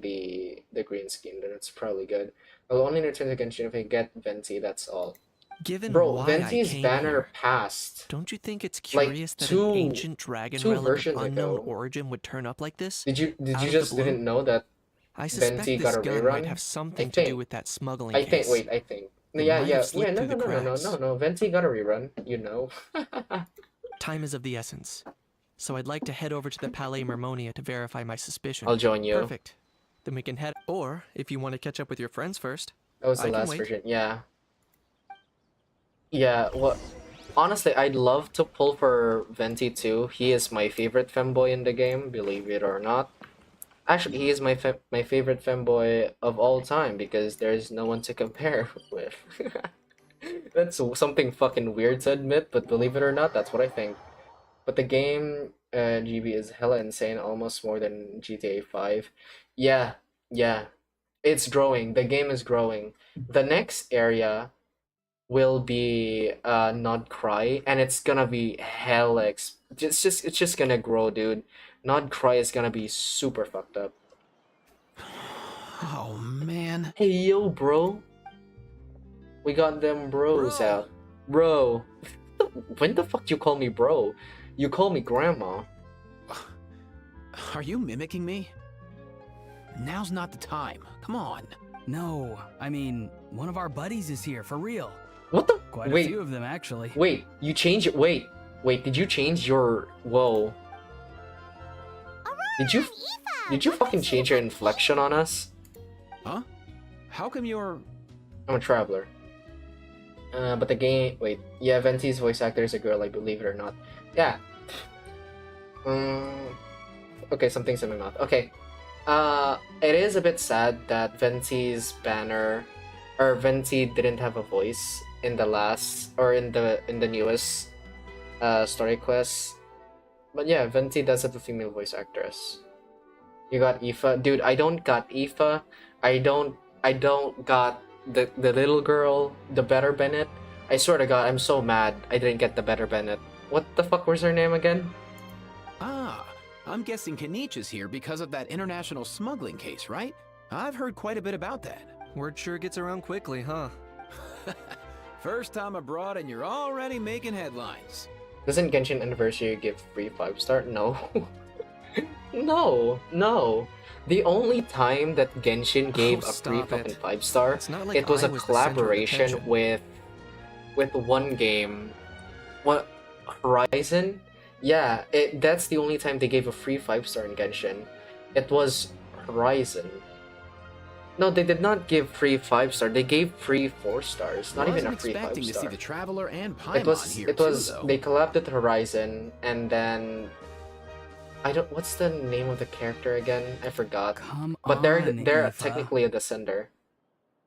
the green screen. Then it's probably good. I'll only return to Genshin if I get Venti. That's all. Given Bro, why Venti's I came banner here, passed don't you think it's like curious that two an ancient dragon two relic of versions unknown ago. origin would turn up like this? Did you Out of the just blue? didn't know that I suspect Venti this got a gun might rerun? have something I to do think. with that smuggling I case. think. Wait. I think. No, It yeah. might Yeah. have Yeah. slipped No. through No. the No. No. No. cracks. No. No. Venti got a rerun. You know. Time is of the essence. So I'd like to head over to the Palais Mermonia to verify my suspicion. I'll join you. Perfect. Then we can head. Or, if you want to catch up with your friends first. That was the I can last wait. version. Yeah. Yeah. Well, honestly, I'd love to pull for Venti too. He is my favorite femboy in the game, believe it or not. Actually, he is my favorite femboy of all time because there's no one to compare with. That's something fucking weird to admit, but believe it or not, that's what I think. But the game, GB is hella insane, almost more than GTA 5. Yeah, yeah. It's growing. The game is growing. The next area will be Not Cry, and it's gonna be hella it's just gonna grow, dude. Not Cry is gonna be super fucked up. Oh man. Hey yo, bro. We got them bros Bro. out. Bro. When the fuck you call me bro? You call me grandma. Are you mimicking me? Now's not the time. Come on. No, I mean, one of our buddies is here, for real. What the? Quite a Wait, few of them, actually. wait. You change it. Wait, did you change your? Whoa. Did you? Aoife, Did you what fucking makes change your inflection on us? Huh? How come you're... I'm a traveler. But the game. Wait. Yeah, Venti's voice actor is a girl. I believe it or not. Yeah. Okay, something's in my mouth. Okay. It is a bit sad that Venti's banner, or Venti didn't have a voice in the last, or in the newest, story quest. But yeah, Venti does have a female voice actress. You got Aoife, dude. I don't got Aoife. I don't got the little girl, the Better Bennett. I swear to God, I'm so mad I didn't get the Better Bennett. What the fuck was her name again? Ah, I'm guessing Kanich is here because of that international smuggling case, right? I've heard quite a bit about that. Word sure gets around quickly, huh? First time abroad and you're already making headlines. Doesn't Genshin Anniversary give free 5-star? No. No. The only time that Genshin gave a free stop fucking it. 5-star, It's not like it was I a was the center of collaboration attention. with one game. What, Horizon? Yeah, that's the only time they gave a free 5-star in Genshin. It was Horizon. No, they did not give free 5-star. They gave free 4 stars. Not even a free expecting to see 5-star. the Traveler and Paimon It was here it was too, though. they collabed with Horizon, and then I don't. What's the name of the character again? I forgot. Come But on, they're Eva. technically a descender.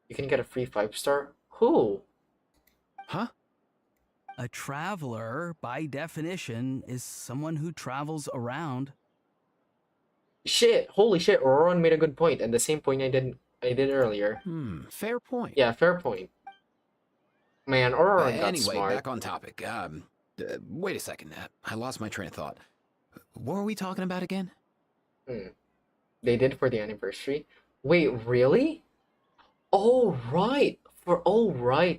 You can get a free 5-star. Who? Huh? A traveler, by definition, is someone who travels around. Shit! Holy shit! Auroran made a good point, and the same point I did earlier. Fair point. Yeah, fair point. Man, Auroran got Anyway, smart. back on topic. Wait a second. I lost my train of thought. What were we talking about again? They did for the anniversary. Wait, really? Oh right.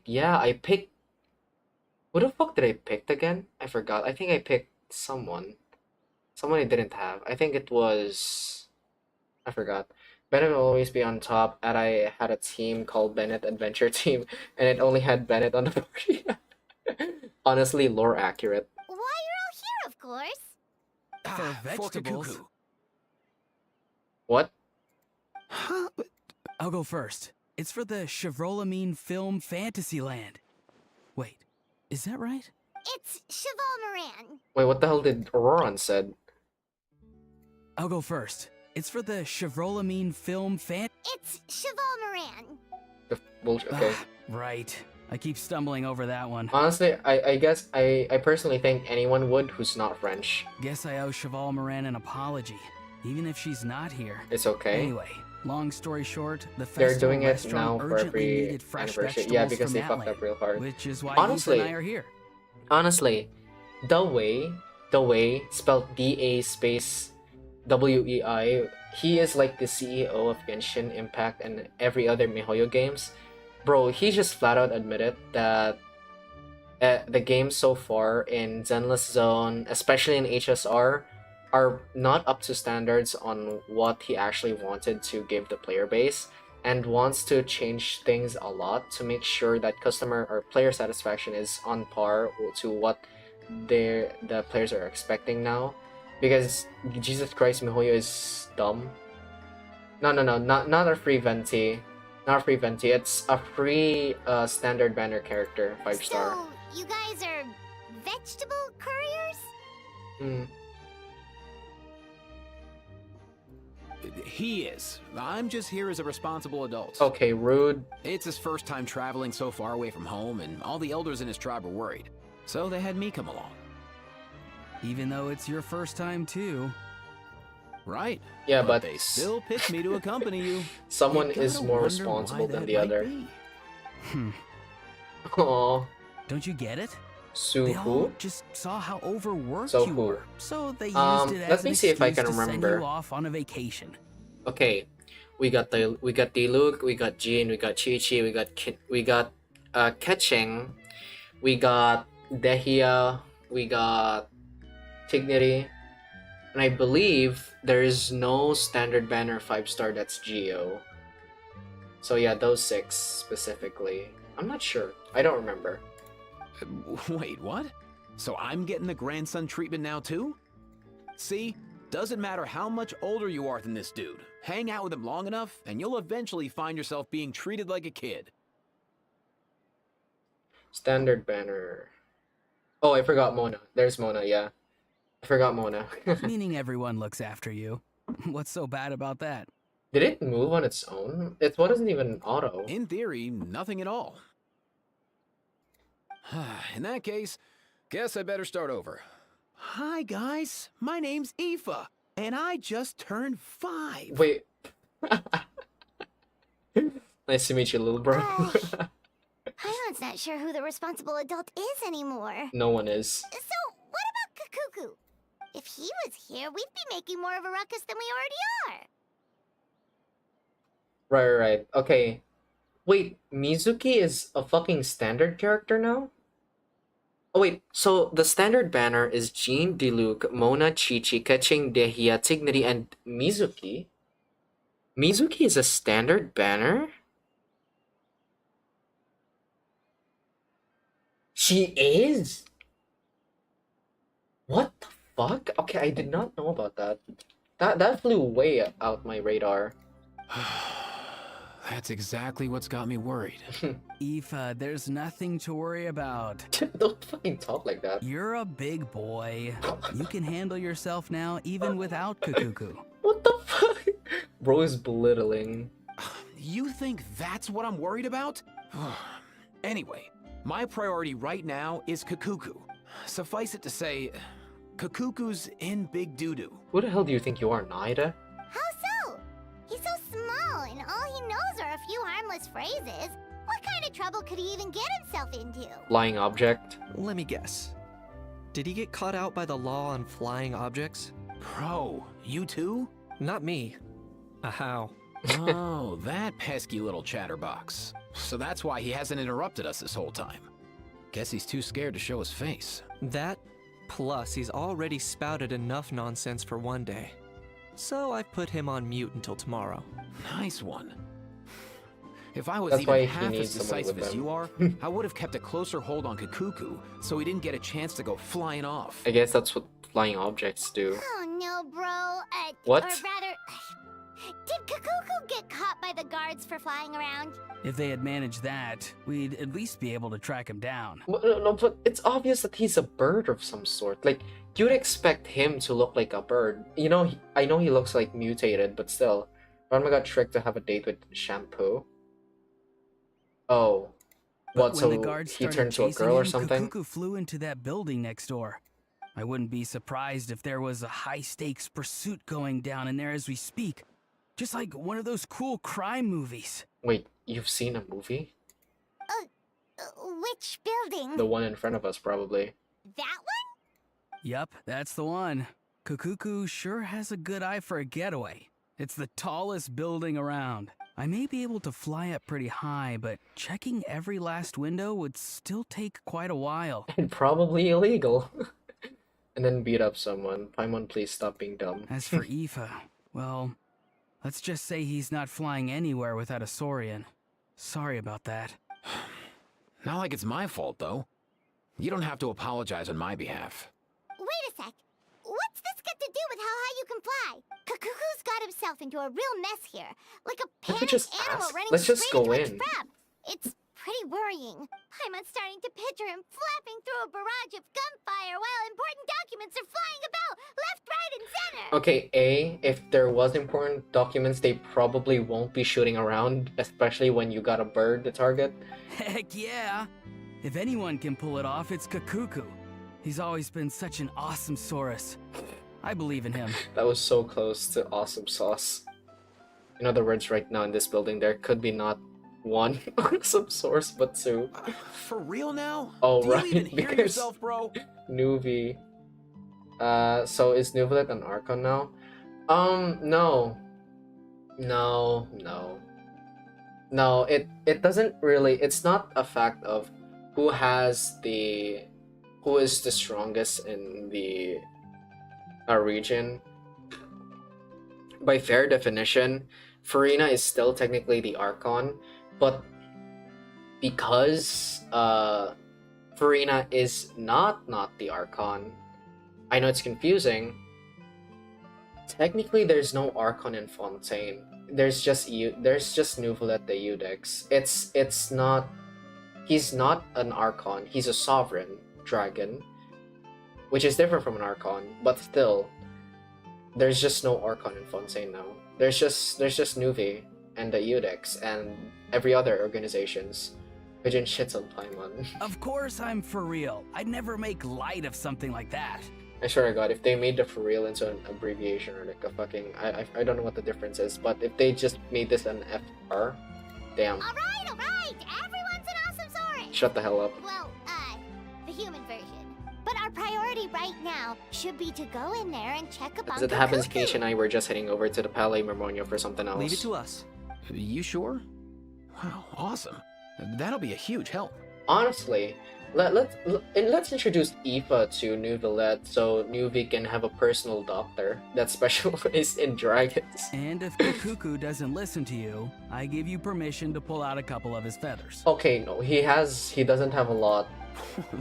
Yeah, I picked. Who the fuck did I pick again? I forgot. I think I picked someone. Someone I didn't have. I think it was. I forgot. Bennett will always be on top, and I had a team called Bennett Adventure Team, and it only had Bennett on the party. Honestly, lore accurate. Why, you're all here, of course. For Fork a vegetables. cuckoo. What? Huh? I'll go first. It's for the Chevrolamine Film Fantasyland. Wait, is that right? It's Cheval Moran. Wait, what the hell did Auroran said? I'll go first. It's for the Chevrolamine Film It's Cheval Moran. The bullshit. Okay. Right. I keep stumbling over that one. Honestly, I guess I personally think anyone would who's not French. Guess I owe Cheval Moran an apology, even if she's not here. It's okay. Anyway, long story short, the They're festival doing it restaurant now for urgently every needed fresh anniversary. vegetables Yeah, because from they that fucked land, up real hard. which is why Honestly, Ethan and I are here. Honestly, the way spelled DA space WEI, he is like the CEO of Genshin Impact and every other MiHoYo games. Bro, he just flat out admitted that the games so far in Zenless Zone, especially in HSR, are not up to standards on what he actually wanted to give the player base, and wants to change things a lot to make sure that customer or player satisfaction is on par to what the players are expecting now. Because Jesus Christ, MiHoYo is dumb. No, not a free venti. Not a free venti. It's a free standard banner character, 5-star. So, you guys are vegetable couriers? Hmm. He is. I'm just here as a responsible adult. Okay, rude. It's his first time traveling so far away from home, and all the elders in his tribe were worried. So they had me come along. Even though it's your first time too. Right. Yeah, but they still picked me to accompany you. someone You is gotta more wonder responsible why than that the might other. be. Hmm. Aww. Don't you get it? Sue They all who? just saw how overworked So you who? were, so they used it as Let an me see if I excuse can to send remember. you off on a vacation. Okay, we got Diluc, we got Jean, we got Chi-Chi, we got Ketching, we got Dehia, we got Tignity, and I believe there is no standard banner 5-star that's Geo. So yeah, those 6 specifically. I'm not sure. I don't remember. Wait, what? So I'm getting the grandson treatment now too? See? Doesn't matter how much older you are than this dude. Hang out with him long enough, and you'll eventually find yourself being treated like a kid. Standard banner. Oh, I forgot Mona. There's Mona, yeah. I forgot Mona. Meaning everyone looks after you. What's so bad about that? Did it move on its own? It wasn't even auto. In theory, nothing at all. In that case, guess I better start over. Hi guys, my name's Aoife, and I just turned 5. Wait. Nice to meet you, little bro. Paimon's not sure who the responsible adult is anymore. No one is. So, what about Kakuku? If he was here, we'd be making more of a ruckus than we already are. Right. Okay. Wait, Mizuki is a fucking standard character now? Oh wait, so the standard banner is Jean, Diluc, Mona, Chi-Chi, Ketching, Dehia, Tignity, and Mizuki? Mizuki is a standard banner? She is? What the fuck? Okay, I did not know about that. That flew way out my radar. That's exactly what's got me worried. Aoife, there's nothing to worry about. Don't fucking talk like that. You're a big boy. You can handle yourself now even without Kakuku. What the fuck? Bro is belittling. You think that's what I'm worried about? Anyway, my priority right now is Kakuku. Suffice it to say, Kakuku's in big doo-doo. Who the hell do you think you are, Naida? How so? He's so small, and all he knows are a few harmless phrases. What kind of trouble could he even get himself into? Flying object? Let me guess. Did he get caught out by the law on flying objects? Bro, you too? Not me. How? Oh, that pesky little chatterbox. So that's why he hasn't interrupted us this whole time. Guess he's too scared to show his face. That, plus he's already spouted enough nonsense for one day. So I've put him on mute until tomorrow. Nice one. If I was That's why even he half needs as someone decisive with as him. you are, I would have kept a closer hold on Kakuku so he didn't get a chance to go flying off. I guess that's what flying objects do. Oh no, bro. What? Or rather, did Kakuku get caught by the guards for flying around? If they had managed that, we'd at least be able to track him down. No, but it's obvious that he's a bird of some sort. Like, you'd expect him to look like a bird. You know, I know he looks like mutated, but still. Ranma got tricked to have a date with Shampoo. Oh. But What, when so the guards he started turned to a chasing girl or him, something? Kakuku flew into that building next door. I wouldn't be surprised if there was a high-stakes pursuit going down in there as we speak. Just like one of those cool crime movies. Wait, you've seen a movie? Which building? The one in front of us, probably. That one? Yup, that's the one. Kakuku sure has a good eye for a getaway. It's the tallest building around. I may be able to fly up pretty high, but checking every last window would still take quite a while. And probably illegal. And then beat up someone. Paimon, please stop being dumb. As for Aoife, well, let's just say he's not flying anywhere without a Saurian. Sorry about that. Not like it's my fault, though. You don't have to apologize on my behalf. Wait a sec. What's this got to do with how high you can fly? Kakuku's got himself into a real mess here. Like a Let me panicked just animal ask. running Let's just straight go into a in. trap. It's pretty worrying. I'm starting to picture him flapping through a barrage of gunfire while important documents are flying about left, right, and center. Okay, A, if there was important documents, they probably won't be shooting around, especially when you got a bird to target. Heck yeah! If anyone can pull it off, it's Kakuku. He's always been such an awesome Saurus. I believe in him. That was so close to awesome sauce. In other words, right now in this building, there could be not one awesome source, but two. For real now? Oh, Do you right, even hear because- yourself, bro? Nuvi. So is Nuvalet an Archon now? No. No, it doesn't really, it's not a fact of who is the strongest in the region. By fair definition, Farina is still technically the Archon, but because Farina is not the Archon, I know it's confusing. Technically, there's no Archon in Fontaine. There's just Nuvalet the Eudex. It's not. He's not an Archon. He's a sovereign dragon, which is different from an Archon. But still, there's just no Archon in Fontaine now. There's just Nuvi and the Eudex and every other organizations. Pigeon shits on Paimon. Of course I'm for real. I'd never make light of something like that. I swear to God, if they made the for real into an abbreviation or like a fucking I don't know what the difference is, but if they just made this an FR, damn. All right. Everyone's an awesome Saurus. Shut the hell up. Well, the human version. But our priority right now should be to go in there and check up on As it happens, Kakuku. Keiichi and I were just heading over to the Palais Mermonio for something else. Leave it to us. You sure? Wow, awesome. That'll be a huge help. Honestly, let's introduce Aoife to Nuvalet so Nuvi can have a personal doctor that specializes in dragons. And if Kakuku doesn't listen to you, I give you permission to pull out a couple of his feathers. Okay, no, he doesn't have a lot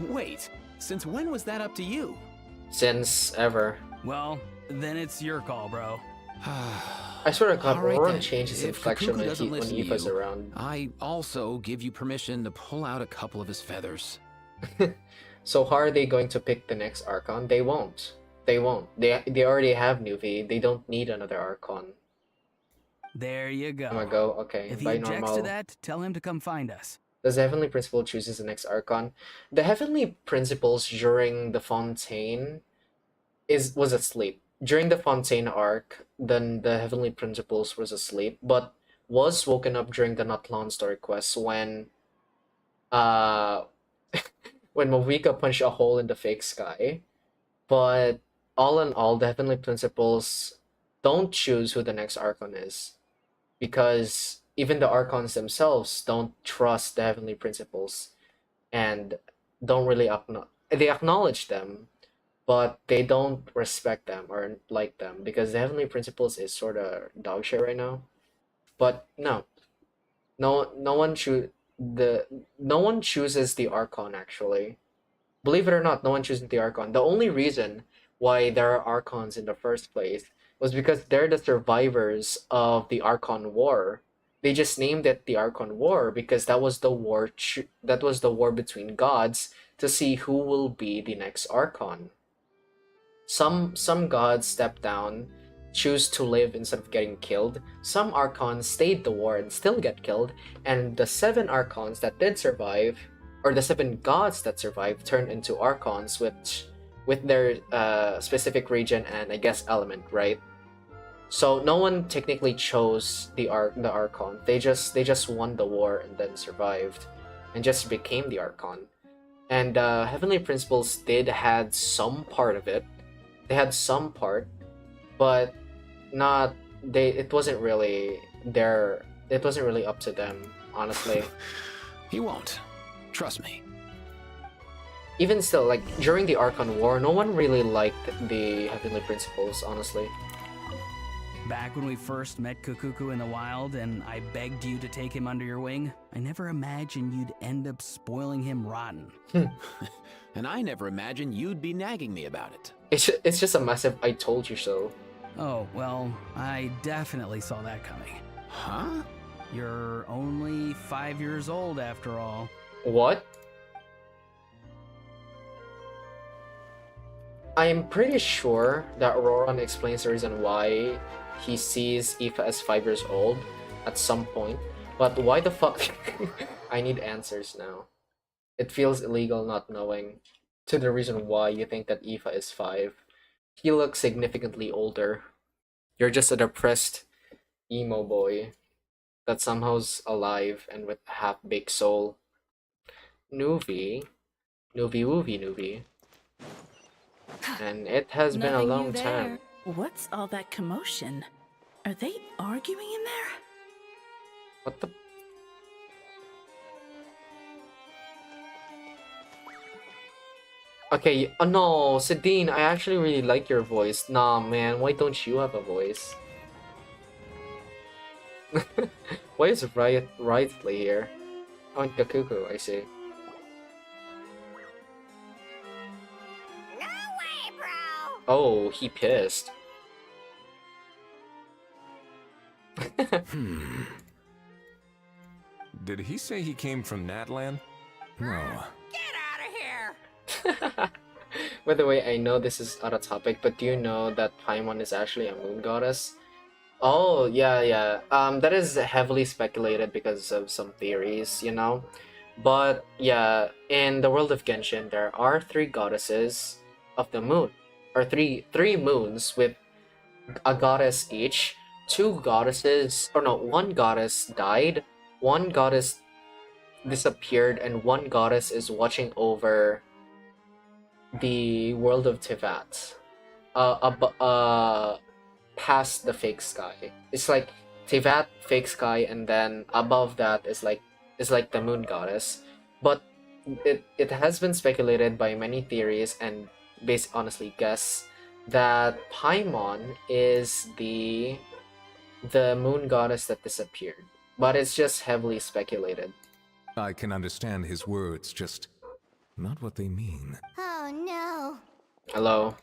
Wait, since when was that up to you? since ever. Well, then it's your call, bro. I swear to God, All right Roran then. changes If inflection Kakuku doesn't when listen to Aoife's you, around. I also give you permission to pull out a couple of his feathers. So how are they going to pick the next Archon? They won't. They won't. They already have Nuvi. They don't need another Archon. There you go. I'm gonna go. Okay, If he by objects to normal. that, tell him to come find us. Does the Heavenly Principle chooses the next Archon? The Heavenly Principles during the Fontaine was asleep. During the Fontaine arc, then the Heavenly Principles was asleep, but was woken up during the Natlan story quest when uh when Mavika punched a hole in the fake sky. But all in all, the Heavenly Principles don't choose who the next Archon is, because even the Archons themselves don't trust the Heavenly Principles and don't really they acknowledge them, but they don't respect them or like them because the Heavenly Principles is sort of dog shit right now. But no one no one chooses the Archon actually. Believe it or not, no one chooses the Archon. The only reason why there are Archons in the first place was because they're the survivors of the Archon War. They just named it the Archon War because that was the war between gods to see who will be the next Archon. Some gods step down, choose to live instead of getting killed. Some Archons stayed the war and still get killed, and the 7 Archons that did survive, or the 7 gods that survived, turned into Archons with their specific region and I guess element, right? So no one technically chose the Archon. They just won the war and then survived, and just became the Archon. And Heavenly Principles did had some part of it. They had some part, but not they. It wasn't really their. It wasn't really up to them, honestly. He won't. Trust me. Even still, like during the Archon War, no one really liked the Heavenly Principles, honestly. Back when we first met Kukuku in the wild and I begged you to take him under your wing, I never imagined you'd end up spoiling him rotten. And I never imagined you'd be nagging me about it. It's just a massive I told you so. Oh, well, I definitely saw that coming. Huh? You're only 5 years old after all. What? I am pretty sure that Roran explains the reason why he sees Aoife as 5 years old at some point, but why the fuck? I need answers now. It feels illegal not knowing to the reason why you think that Aoife is 5. He looks significantly older. You're just a depressed emo boy that somehow's alive and with a half-baked soul. Nuvi. And it has been a Nothing long new there. time. What's all that commotion? Are they arguing in there? What the? Okay, no, Sidine, I actually really like your voice. Nah, man, why don't you have a voice? Why is Rightly here? Oh, and Kakuku, I see. No way, bro! Oh, he pissed. Did he say he came from Natlan? No. Get out of here! By the way, I know this is out of topic, but do you know that Paimon is actually a moon goddess? Oh, yeah. That is heavily speculated because of some theories, you know? But, yeah, in the world of Genshin, there are 3 goddesses of the moon. Or three moons with a goddess each. 2 goddesses, or no, 1 goddess died, 1 goddess disappeared, and 1 goddess is watching over the world of Tivat. Past the fake sky. It's like Tivat, fake sky, and then above that is like the moon goddess. But it has been speculated by many theories and based honestly guess that Paimon is the moon goddess that disappeared. But it's just heavily speculated. I can understand his words, just not what they mean. Oh no. Hello.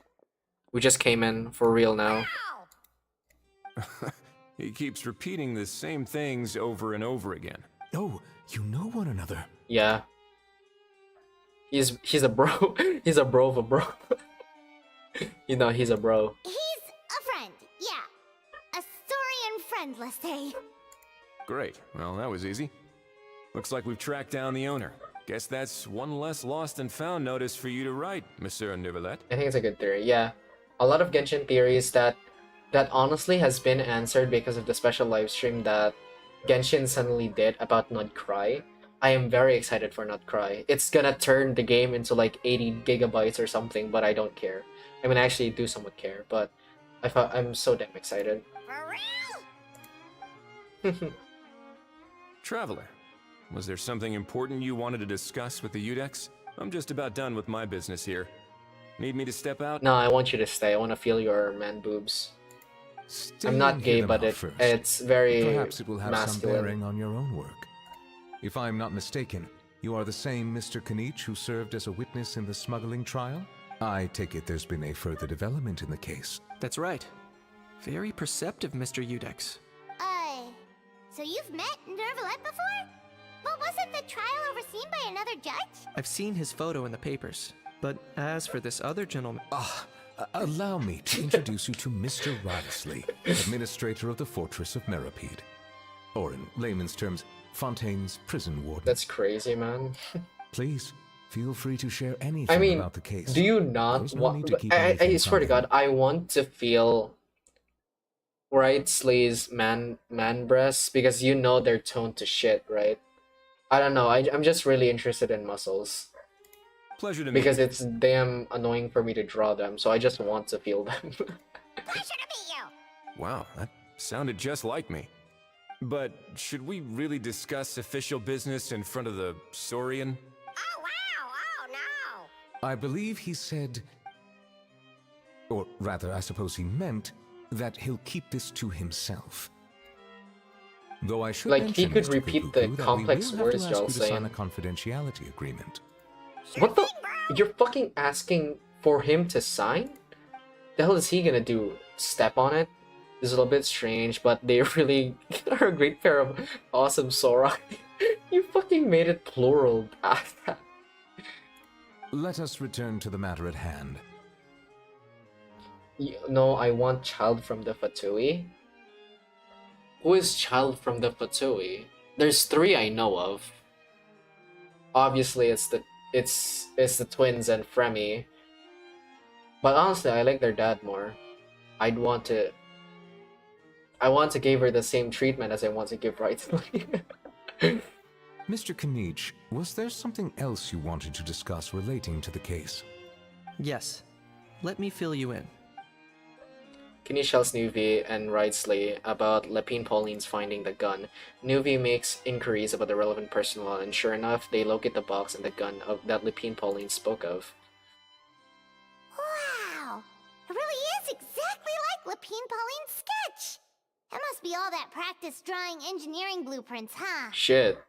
We just came in for real now. He keeps repeating the same things over and over again. Oh, you know one another. Yeah. He's a bro. He's a bro of a bro. You know, he's a bro. He's a friend, yeah. A Saurian friend, let's say. Great. Well, that was easy. Looks like we've tracked down the owner. Guess that's one less lost and found notice for you to write, Monsieur Neuvillette. I think it's a good theory, yeah. A lot of Genshin theories that honestly has been answered because of the special livestream that Genshin suddenly did about Not Cry. I am very excited for Not Cry. It's gonna turn the game into like 80 gigabytes or something, but I don't care. I mean, I actually do somewhat care, but I'm so damn excited. For real? Traveler, was there something important you wanted to discuss with the Udex? I'm just about done with my business here. Need me to step out? No, I want you to stay. I want to feel your man boobs. Stay I'm not and gay, hear them but out first. it's very Perhaps it will have some masculine. bearing on your own work. If I'm not mistaken, you are the same Mr. Kanich who served as a witness in the smuggling trial? I take it there's been a further development in the case. That's right. Very perceptive, Mr. Udex. So you've met Neuvillette before? But wasn't the trial overseen by another judge? I've seen his photo in the papers. But as for this other gentleman... Allow me to introduce you to Mr. Risley, administrator of the Fortress of Meripede. Or in layman's terms, Fontaine's prison warden. That's crazy, man. Please, feel free to share anything I mean, about the case. do you not There's no want... need to keep I anything swear to from God, I want to feel Risley's man breasts because you know they're toned to shit, right? I don't know. I'm just really interested in muscles. Pleasure to meet Because you. it's damn annoying for me to draw them, so I just want to feel them. Pleasure to meet you! Wow, that sounded just like me. But should we really discuss official business in front of the Saurian? Oh, wow! Oh, no! I believe he said, or rather, I suppose he meant, that he'll keep this to himself. Though I should Like, he mention, could Mr. repeat Cuckoo, the that complex we will have words to y'all ask you to sign saying. a confidentiality agreement. What the? You're fucking asking for him to sign? The hell is he gonna do? Step on it? This is a little bit strange, but they really are a great pair of awesome Sora. You fucking made it plural. Let us return to the matter at hand. No, I want Child from the Fatui. Who is Child from the Fatui? There's three I know of. Obviously, it's the twins and Fremi. But honestly, I like their dad more. I want to give her the same treatment as I want to give Rightly. Mr. Kanich, was there something else you wanted to discuss relating to the case? Yes. Let me fill you in. Kinish tells Nuvi and Ridsley about Lepine Pauline's finding the gun. Nuvi makes inquiries about the relevant personnel, and sure enough, they locate the box and the gun that Lepine Pauline spoke of. Wow! It really is exactly like Lepine Pauline's sketch! That must be all that practice drawing engineering blueprints, huh? Shit.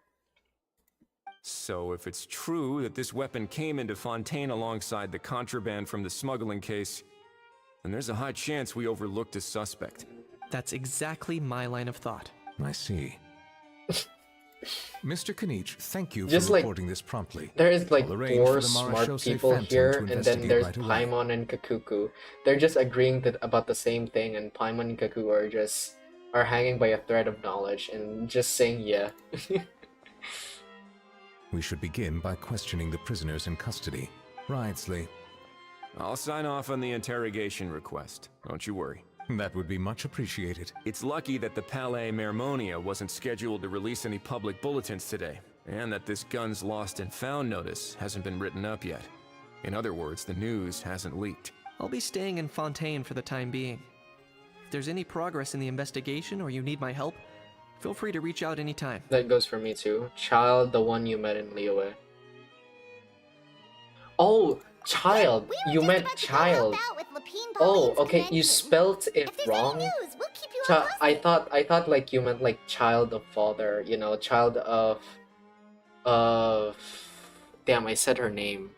So if it's true that this weapon came into Fontaine alongside the contraband from the smuggling case, then there's a high chance we overlooked a suspect. That's exactly my line of thought. I see. Mr. Kanich, thank you Just for like, reporting this promptly. There is like I'll arrange four for the smart Marechaussee people Phantom here, to and then investigate there's right away. Paimon and Kakuku. They're just agreeing about the same thing, and Paimon and Kakuku are hanging by a thread of knowledge and just saying yeah. We should begin by questioning the prisoners in custody. Ridsley. I'll sign off on the interrogation request. Don't you worry. That would be much appreciated. It's lucky that the Palais Mermonia wasn't scheduled to release any public bulletins today, and that this gun's lost and found notice hasn't been written up yet. In other words, the news hasn't leaked. I'll be staying in Fontaine for the time being. If there's any progress in the investigation or you need my help, feel free to reach out anytime. That goes for me too. Child, the one you met in Liyue. Oh, Child! You meant Child. Oh, okay, you spelt it wrong. I thought like you meant like child of father, you know, child of damn, I said her name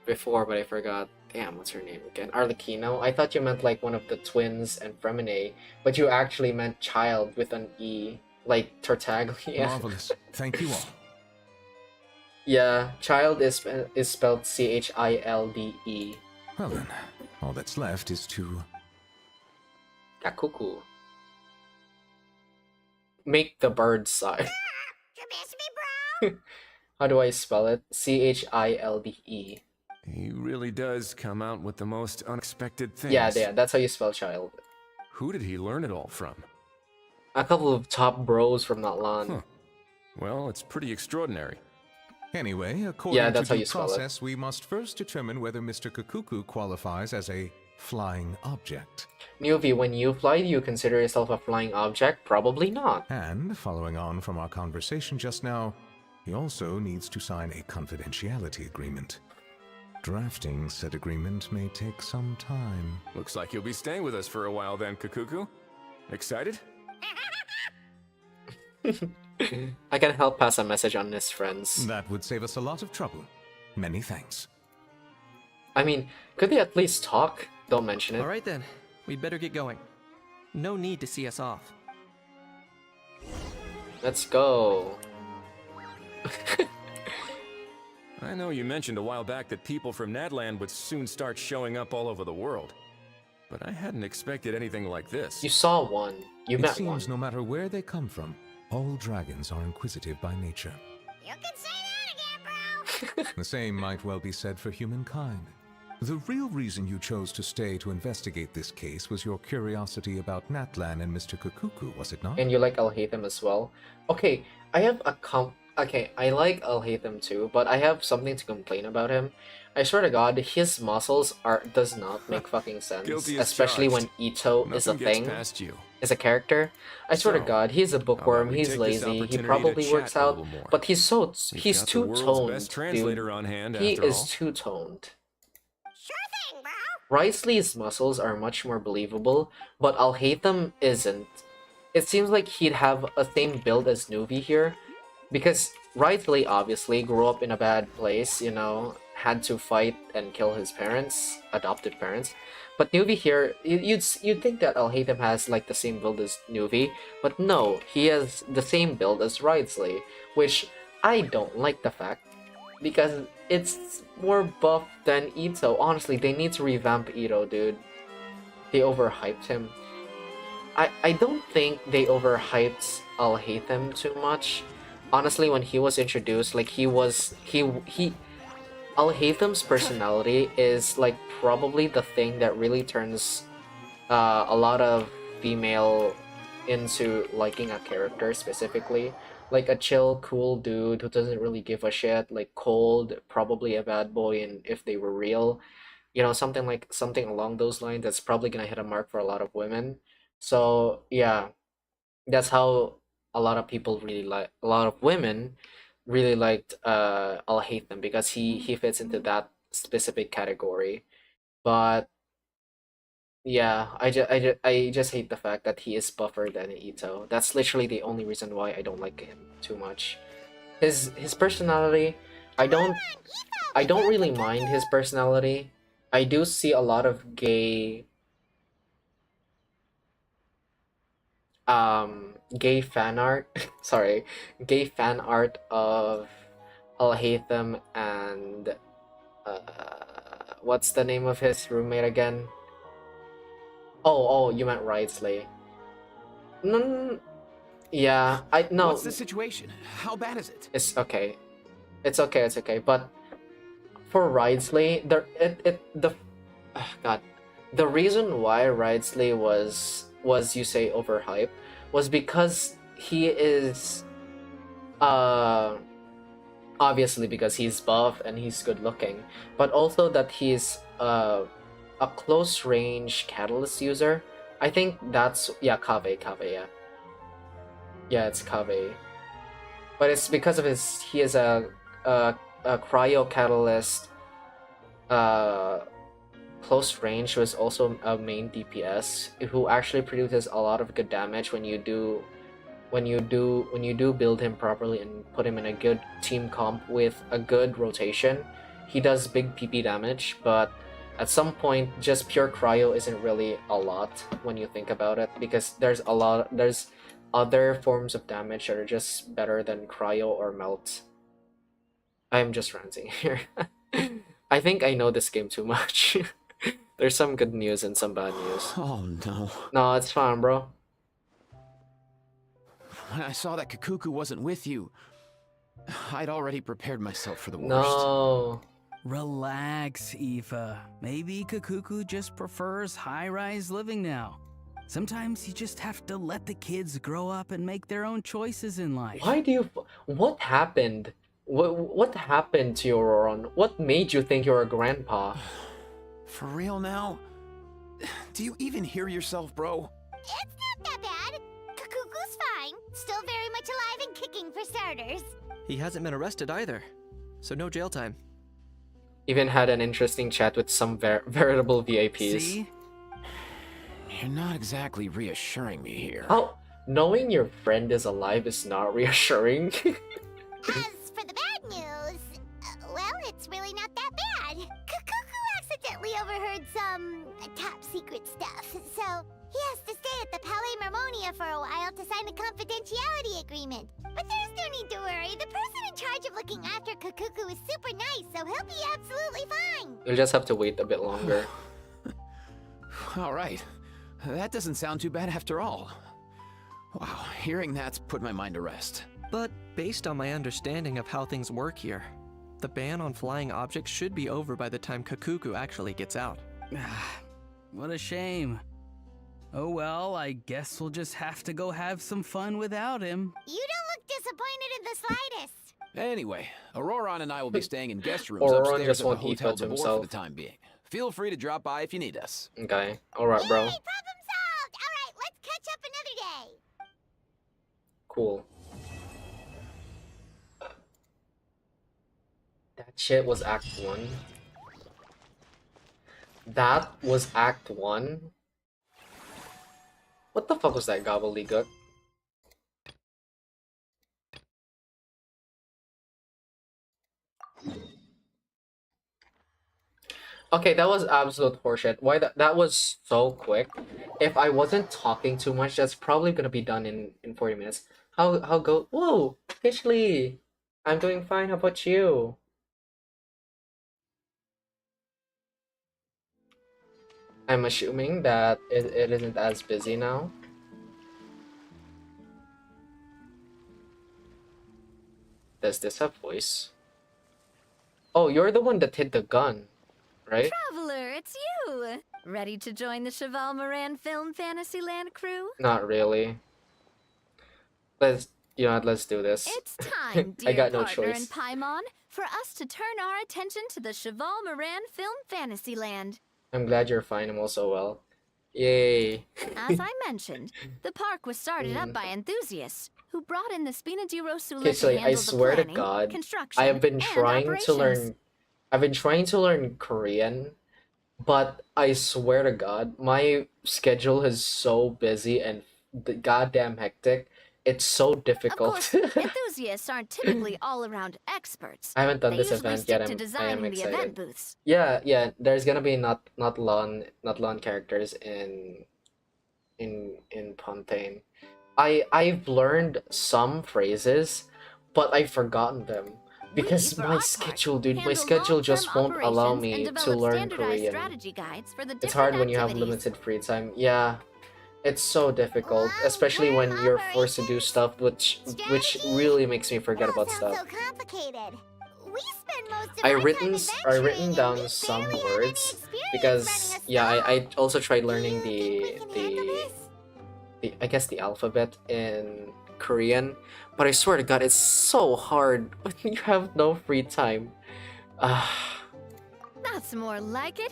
before but I forgot. Damn, what's her name again? Arlecchino? I thought you meant like one of the twins and Fremine, but you actually meant child with an E, like Tartaglia. Marvelous. Thank you all. Yeah, child is spelled Childe. Well then, all that's left is to... Kakuku. Make the bird sign. You miss me, bro? How do I spell it? Childe. He really does come out with the most unexpected things. Yeah, that's how you spell child. Who did he learn it all from? A couple of top bros from that land. Huh. Well, it's pretty extraordinary. Anyway, according Yeah, that's to how due you spell it. process, we must first determine whether Mr. Kakuku qualifies as a flying object. Nuvi, when you fly, do you consider yourself a flying object? Probably not. And, following on from our conversation just now, he also needs to sign a confidentiality agreement. Drafting said agreement may take some time. Looks like you'll be staying with us for a while then, Kakuku. Excited? I can help pass a message on his friends. That would save us a lot of trouble. Many thanks. I mean, could they at least talk? Don't mention it. Alright then, we'd better get going. No need to see us off. Let's go. I know you mentioned a while back that people from Nadland would soon start showing up all over the world. But I hadn't expected anything like this. You saw one. You It met seems one. no matter where they come from, all dragons are inquisitive by nature. You can say that again, bro. The same might well be said for humankind. The real reason you chose to stay to investigate this case was your curiosity about Natlan and Mr. Kakuku, was it not? And you like Alhaitham as well. Okay, I have a Okay, I like Alhaitham too, but I have something to complain about him. I swear to God, his muscles does not make fucking sense, Guilty as especially charged. when Ito is a Nothing gets thing, past you. is a character. I swear to So, God, he's a bookworm, we he's take this lazy, he opportunity to probably chat works a out, little more. but he's You've got the too world's toned, best translator dude. on hand, He after is all. too toned. Sure thing, bro. Wriothesley's muscles are much more believable, but Alhaitham isn't. It seems like he'd have a same build as Nuvi here, because Wriothesley obviously grew up in a bad place, you know, had to fight and kill his parents, adopted parents. But Nuvi here, you'd think that Alhaitham has like the same build as Nuvi, but no, he has the same build as Wriothesley, which I don't like the fact, because it's more buff than Ito. Honestly, they need to revamp Ito, dude. They overhyped him. I don't think they overhyped Alhaitham too much. Honestly, when he was introduced, like Alhaitham's personality is like probably the thing that really turns a lot of female into liking a character specifically. Like a chill, cool dude who doesn't really give a shit, like cold, probably a bad boy, and if they were real, you know, something along those lines that's probably gonna hit a mark for a lot of women. So yeah, that's how a lot of people a lot of women really liked Alhaitham because he fits into that specific category. But yeah, I just hate the fact that he is buffer than Ito. That's literally the only reason why I don't like him too much. His personality, I don't really mind his personality. I do see a lot of gay fan art sorry, gay fan art of Alhaitham and what's the name of his roommate again? Oh, you meant Wriothesley. No, yeah, no. What's the situation? How bad is it? It's okay. It's okay. But for Wriothesley, God, the reason why Wriothesley was you say overhyped was because he is obviously because he's buff and he's good looking, but also that he's a close range catalyst user. I think that's Kave, yeah, it's Kave. But it's because of he is a cryo catalyst close range, who is also a main DPS, who actually produces a lot of good damage when you do build him properly and put him in a good team comp with a good rotation. He does big PP damage, but At some point, just pure cryo isn't really a lot when you think about it, because there's other forms of damage that are just better than cryo or melt. I'm just ranting here. I think I know this game too much. There's some good news and some bad news. Oh no. No, it's fine, bro. When I saw that Kakuku wasn't with you, I'd already prepared myself for the worst. No. Relax, Aoife. Maybe Kakuku just prefers high-rise living now. Sometimes you just have to let the kids grow up and make their own choices in life. Why do you... What happened? What happened to you, Roron? What made you think you're a grandpa? For real now? Do you even hear yourself, bro? It's not that bad. Kakuku's fine. Still very much alive and kicking for starters. He hasn't been arrested either, so no jail time. Even had an interesting chat with some veritable VIPs. See? You're not exactly reassuring me here. Oh, knowing your friend is alive is not reassuring. As for the bad news, well, it's really not that bad. Kakuku accidentally overheard some top secret stuff, so he has to stay at the Palais Mermonia for a while to sign a confidentiality agreement. But there's no need to worry. The person in charge of looking after Kakuku is super nice, so he'll be absolutely fine. You'll just have to wait a bit longer. All right. That doesn't sound too bad after all. Wow, hearing that's put my mind to rest. But based on my understanding of how things work here, the ban on flying objects should be over by the time Kakuku actually gets out. What a shame. Oh well, I guess we'll just have to go have some fun without him. You don't look disappointed in the slightest. Anyway, Auroron and I will be staying in guest rooms Auroron upstairs just at the won't Hotel eat to de Boer himself. for the time being. Feel free to drop by if you need us. Okay, alright, bro. Yay, problem solved! Alright, let's catch up another day. Cool. That shit was Act 1. That was Act 1? What the fuck was that gobbledygook? Okay, that was absolute horseshit. Why that was so quick. If I wasn't talking too much, that's probably gonna be done in 40 minutes. How go? Whoa, Fishley! I'm doing fine. How about you? I'm assuming that it isn't as busy now. Does this have voice? Oh, you're the one that hid the gun, right? Traveler, it's you! Ready to join the Cheval Moran Film Fantasyland crew? Not really. Let's do this. It's time, dear I got no partner choice. in Paimon, for us to turn our attention to the Cheval Moran Film Fantasyland. I'm glad you're fine. I'm also well. Yay. As I mentioned, the park was started up by enthusiasts who brought in the Spina di Rosula Okay, so to handle I the swear to planning, God, construction, I have been and trying to operations. learn. I've been trying to learn Korean, but I swear to God, my schedule is so busy and goddamn hectic. It's so Of difficult. course, enthusiasts aren't typically all-around experts. I haven't done They this usually event stick yet. to I am designing the excited. event booths. Yeah. There's gonna be not lawn characters in Pontaine. I've learned some phrases, but I've forgotten them because for my our part, schedule, dude. My handle schedule just long-term won't allow operations me and to develop learn standardized Korean. strategy guides for the It's hard different when you have activities. limited free time. Yeah, it's so difficult, especially when you're forced to do stuff which really makes me forget about Sounds stuff. so complicated. We spend most of I our written time I adventuring, written and down we some barely have any words experience because running a yeah, store. I also tried Do learning you think we can handle this? the I guess the alphabet in Korean, but I swear to God, it's so hard when you have no free time. That's more like it.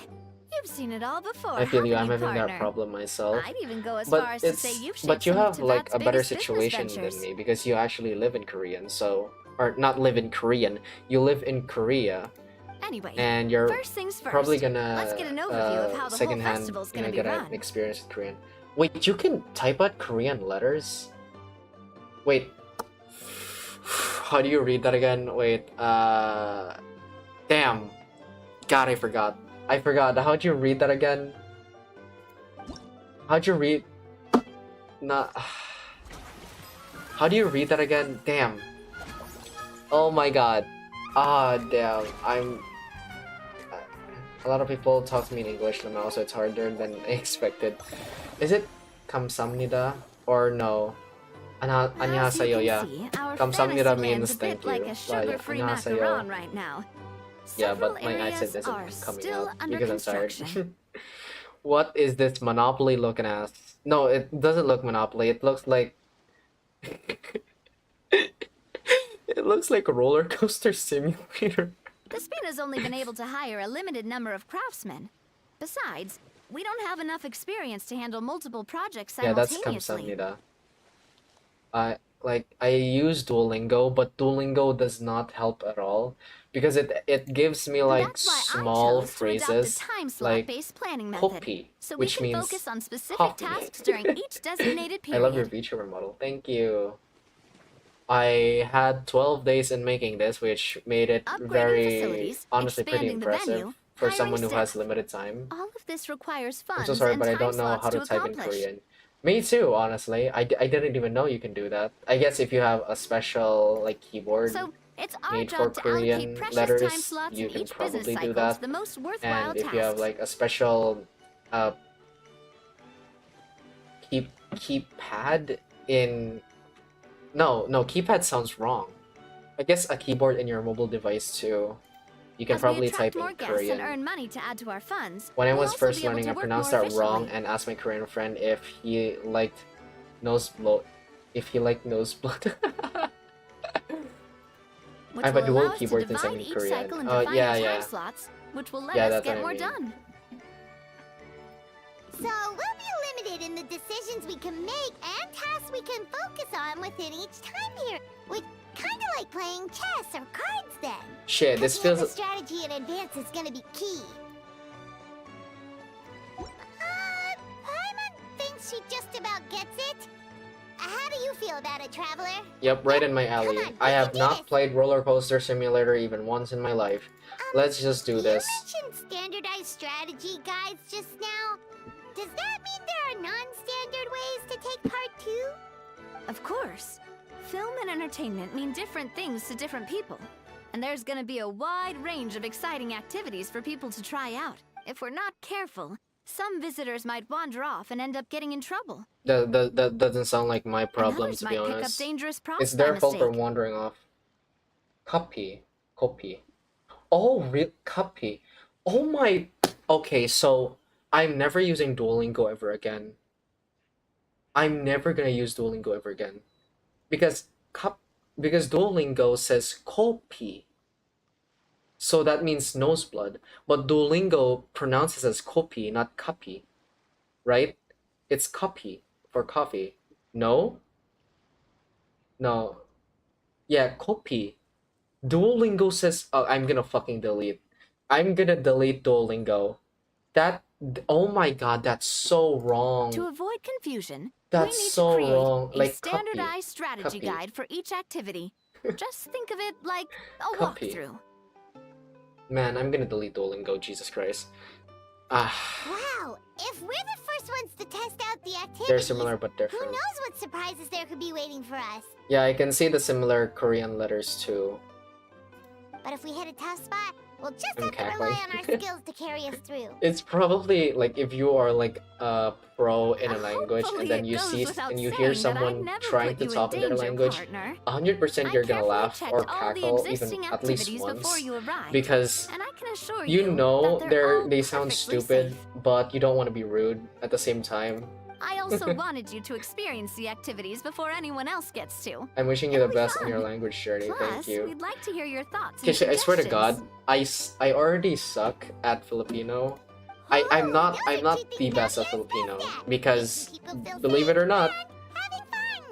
You've seen it all before. I feel you. I'm haven't having partner? that problem myself. I'd even go as But far as to it's say you've shaped but you some of have like Tibet's a better biggest business situation ventures. than me because you actually live in Korean, so or not live in Korean. You live in Korea, Anyway, and you're first things first. probably gonna Let's get an overview of how the whole secondhand, festival's gonna be get run. an experience in Korean. Wait, you can type out Korean letters? Wait, how do you read that again? Wait, damn, God, I forgot. I forgot. How'd you read that again? How'd you read? Not. How do you read that again? Damn. Oh my god. Ah, damn. I'm. A lot of people talk to me in English, Lamau, so it's harder than I expected. Is it kamsamnida or no? Annyeonghaseyo, yeah. Kamsamnida means thank you. Like a sugar-free macaron right now. Yeah, but Several my areas accent isn't are coming still out under because I'm tired. construction. What is this Monopoly looking at? No, it doesn't look Monopoly. It looks like it looks like a roller coaster simulator. The spin has only been able to hire a limited number of craftsmen. Besides, we don't have enough experience to handle multiple projects Yeah, that's simultaneously. kamsamnida. I use Duolingo, but Duolingo does not help at all because it gives me like That's why small I chose phrases to adopt a time like slot-based planning method, copy, so we which can means focus on specific coffee. tasks during each designated I period. love your VTuber model. Thank you. I had 12 days in making this, which made it Upgrading very, facilities, honestly, pretty expanding the impressive venue, for hiring someone who has staff. limited time. All of this requires I'm funds so sorry, and but I time don't know slots how to to type in accomplish. Korean. Me too, honestly. I didn't even know you can do that. I guess if you have a special like keyboard So it's our made for job to allocate Korean precious letters, time slots you in can each business probably do cycle that. to the most worthwhile And if tasks. you have like a special uh keypad in no keypad sounds wrong. I guess a keyboard in your mobile device too. You can As we probably attract type more in guests Korean. and earn money to add to our funds, When I we'll was also first be able learning, to I work pronounced more that wrong efficiently. and asked my Korean friend if he liked nose blow, if he liked nose blood. Which I have a will dual allow us to keyboard since divide I'm in each Korean. cycle into final Yeah, time yeah. slots, which will let Yeah, us that's get what I more mean. done. So we'll be limited in the decisions we can make and tasks we can focus on within each time period. We kind of like playing chess or cards then. Shit, this Cooking up feels. a strategy in advance is gonna be key. Paimon thinks she just about gets it. How do you feel about it, Traveler? Yep, right in my alley. Come on, I we have can do not this. played Roller Coaster Simulator even once in my life. Let's just do this. You mentioned standardized strategy guides just now. Does that mean there are non-standard ways to take part too? Of course. Film and entertainment mean different things to different people. And there's gonna be a wide range of exciting activities for people to try out. If we're not careful, some visitors might wander off and end up getting in trouble. That doesn't sound like my problem, Others to be might pick up honest. dangerous props It's their by fault for mistake. wandering off. Copy. Oh, real copy. Oh my. Okay, so I'm never using Duolingo ever again. I'm never gonna use Duolingo ever again, because because Duolingo says copy. So that means noseblood, but Duolingo pronounces as copy, not copy, right? It's copy for coffee. No? No. Yeah, copy. Duolingo says, oh, I'm gonna fucking delete. I'm gonna delete Duolingo. Oh my god, that's so wrong. To avoid confusion, That's we need so to create wrong. a Like, standardized strategy copy. guide for each activity. Just think of it like a Copy. walkthrough. Man, I'm gonna delete Duolingo, Jesus Christ. Ah, Wow, if we're the first ones to test out the activities, they're similar but who different. knows what surprises there could be waiting for us. Yeah, I can see the similar Korean letters too. But if we hit a tough spot, we'll just I'm have to rely on our cackling. skills to carry us through. It's probably like if you are like a pro in a language and Hopefully then it you goes see without and you hear saying that I'd someone never trying put to you in talk in their danger, language, partner. 100% I you're gonna carefully laugh checked or all the cackle even existing at least activities once, before you arrived, because and I can assure you know that they're all they sound perfectly stupid, safe. but you don't want to be rude at the same time. I also wanted you to experience the activities before anyone else gets to. I'm wishing you the It'll be best on your fun. language journey. Plus, Thank you. we'd like to hear your thoughts and Kishi, I swear to God, suggestions. I already suck at Filipino. I'm not the best at Filipino because, believe it or not,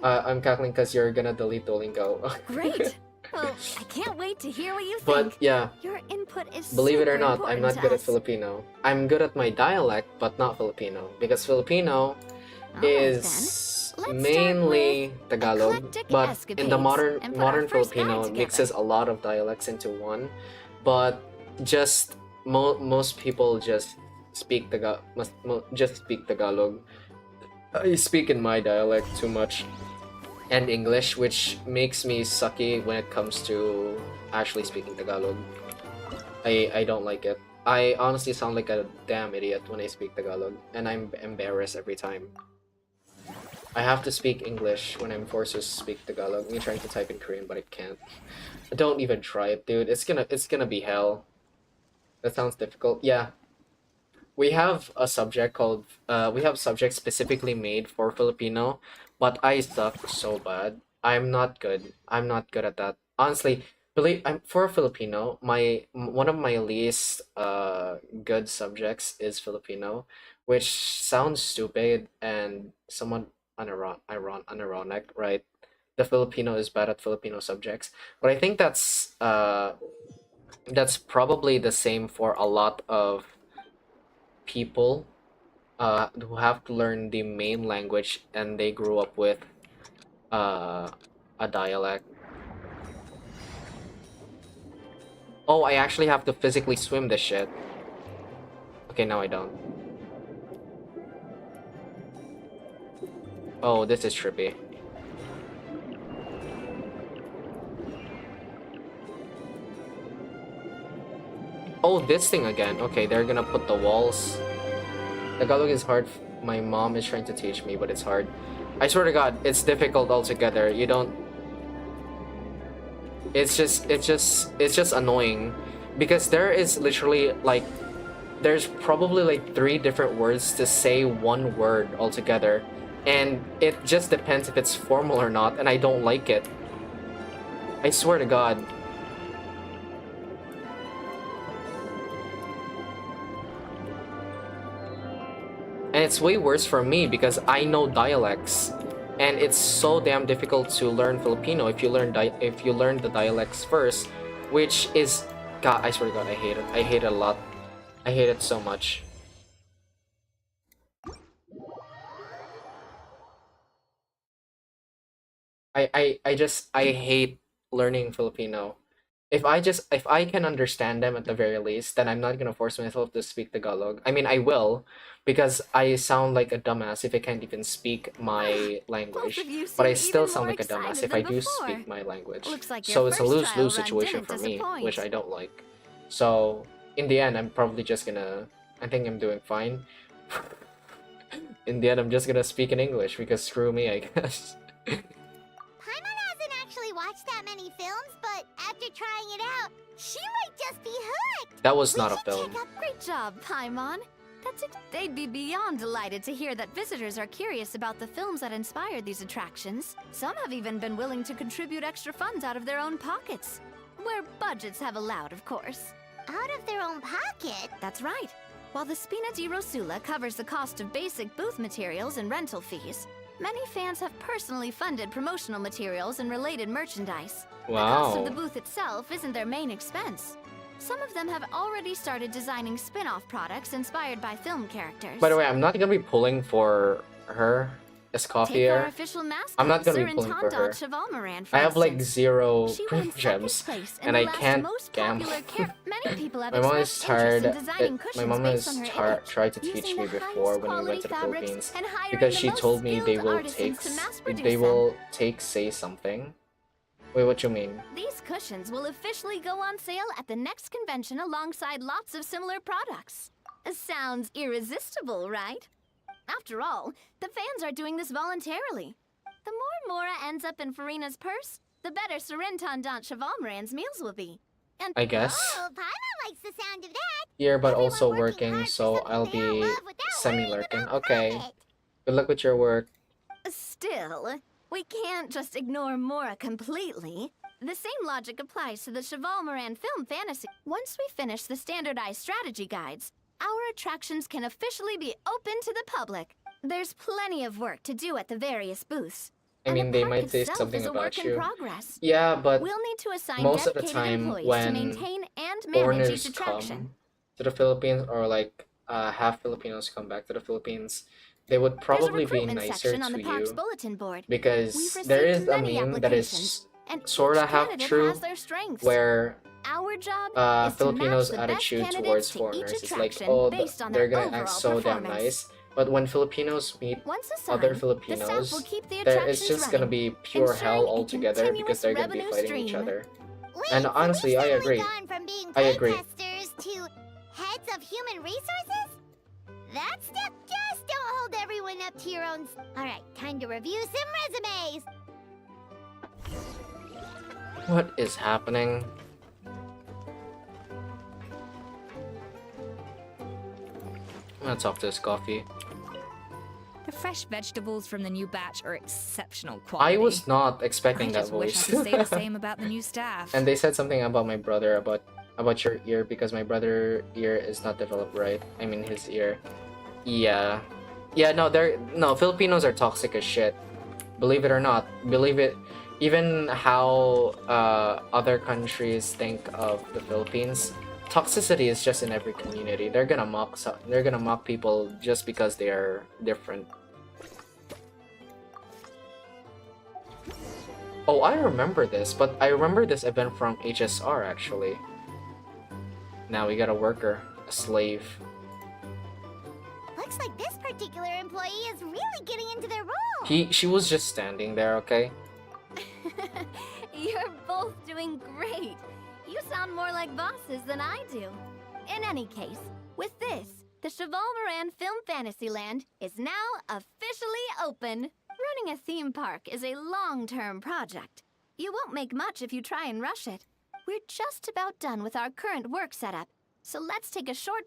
I'm cackling because you're gonna delete Duolingo. Great. Well, I can't wait to hear what you think. But yeah, Your input is believe it or super not, I'm important not to good at us. Filipino. I'm good at my dialect, but not Filipino because Filipino Alright is then. Let's mainly Tagalog, eclectic but in the escapades and put our modern first guide Filipino together. mixes a lot of dialects into one. But just most people just speak just speak Tagalog. I speak in my dialect too much and English, which makes me sucky when it comes to actually speaking Tagalog. I don't like it. I honestly sound like a damn idiot when I speak Tagalog, and I'm embarrassed every time. I have to speak English when I'm forced to speak Tagalog. I'm trying to type in Korean, but I can't. Don't even try it, dude. It's gonna be hell. That sounds difficult. Yeah. We have a subject called we have subjects specifically made for Filipino, but I suck so bad. I'm not good. I'm not good at that. Honestly, believe I'm for Filipino, one of my least good subjects is Filipino, which sounds stupid and somewhat unironic, right? The Filipino is bad at Filipino subjects, but I think that's probably the same for a lot of people who have to learn the main language and they grew up with a dialect. Oh, I actually have to physically swim this shit. Okay, now I don't. Oh, this is trippy. Oh, this thing again. Okay, they're gonna put the walls. Tagalog is hard. My mom is trying to teach me, but it's hard. I swear to God, it's difficult altogether. You don't. It's just annoying, because there is literally like, there's probably like 3 different words to say one word altogether, and it just depends if it's formal or not, and I don't like it. I swear to God. And it's way worse for me because I know dialects, and it's so damn difficult to learn Filipino if you learn the dialects first, which is, God, I swear to God, I hate it. I hate it a lot. I hate it so much. I hate learning Filipino. If I can understand them at the very least, then I'm not gonna force myself to speak Tagalog. I mean, I will, because I sound like a dumbass if I can't even speak my language. But I still sound like a dumbass if I do speak my language. So it's a lose-lose situation for me, which I don't like. So in the end, I'm probably just gonna. I think I'm doing fine. In the end, I'm just gonna speak in English because screw me, I guess. Paimon hasn't actually watched that many films, but after trying it out, she might just be hooked. That was not a film. Great job, Paimon. They'd be beyond delighted to hear that visitors are curious about the films that inspired these attractions. Some have even been willing to contribute extra funds out of their own pockets. Where budgets have allowed, of course. Out of their own pocket? That's right. While the Spina di Rosula covers the cost of basic booth materials and rental fees, many fans have personally funded promotional materials and related merchandise. Wow. The cost of the booth itself isn't their main expense. Some of them have already started designing spin-off products inspired by film characters. By the way, I'm not gonna be pulling for her as coffee here. I'm not gonna be pulling for her. I have like 0 premium gems, and I can't gamble. My mom is tired. My mom has tried to teach me before when we went to the Philippines, because she told me they will take say something. Wait, what you mean? These cushions will officially go on sale at the next convention alongside lots of similar products. Sounds irresistible, right? After all, the fans are doing this voluntarily. The more Mora ends up in Farina's purse, the better Surintendant Chevalmoran's meals will be. And I guess. Oh, Paimon likes the sound of that. Here, but also working, so I'll be semi-lurking. Okay. Good luck with your work. Still, we can't just ignore Mora completely. The same logic applies to the Chevalmoran film fantasy. Once we finish the standardized strategy guides, our attractions can officially be open to the public. There's plenty of work to do at the various booths. I mean, they might say something about you. Yeah, but we'll need to assign most of the time when foreigners come to the Philippines, or like half Filipinos come back to the Philippines, they would probably be nicer to you, because there is a meme that is sort of half true, where our job is to match Filipinos' the best attitude candidates towards to foreigners each is like, attraction oh, based on they're their gonna act overall so damn performance. nice. But when Filipinos meet Once other assigned, the staff will Filipinos, keep the it's attractions just gonna running, be pure hell ensuring a altogether because continuous they're gonna be revenue fighting each stream. other. Wait, And so honestly, we've I suddenly agree. gone from being I agree. playtesters to heads of human resources? That step just don't hold everyone up to your own. All right, time to review some resumes. What is happening? I'm gonna talk to this coffee. The fresh vegetables from the new batch are exceptional quality. I was not expecting I that just wish I voice. could say the same about the new staff. And they said something about my brother, about your ear, because my brother ear is not developed right. I mean his ear. Yeah. Yeah, no, Filipinos are toxic as shit. Believe it or not. Believe it. Even how other countries think of the Philippines, toxicity is just in every community. They're gonna mock people just because they are different. Oh, I remember this, but I remember this event from HSR actually. Now we got a worker, a slave. Looks like this particular employee is really getting into their role. She was just standing there, okay? You're both doing great. You sound more like bosses than I do. In any case, with this, the Cheval Moran Film Fantasyland is now officially open. Running a theme park is a long-term project. You won't make much if you try and rush it. We're just about done with our current work setup, so let's take a short...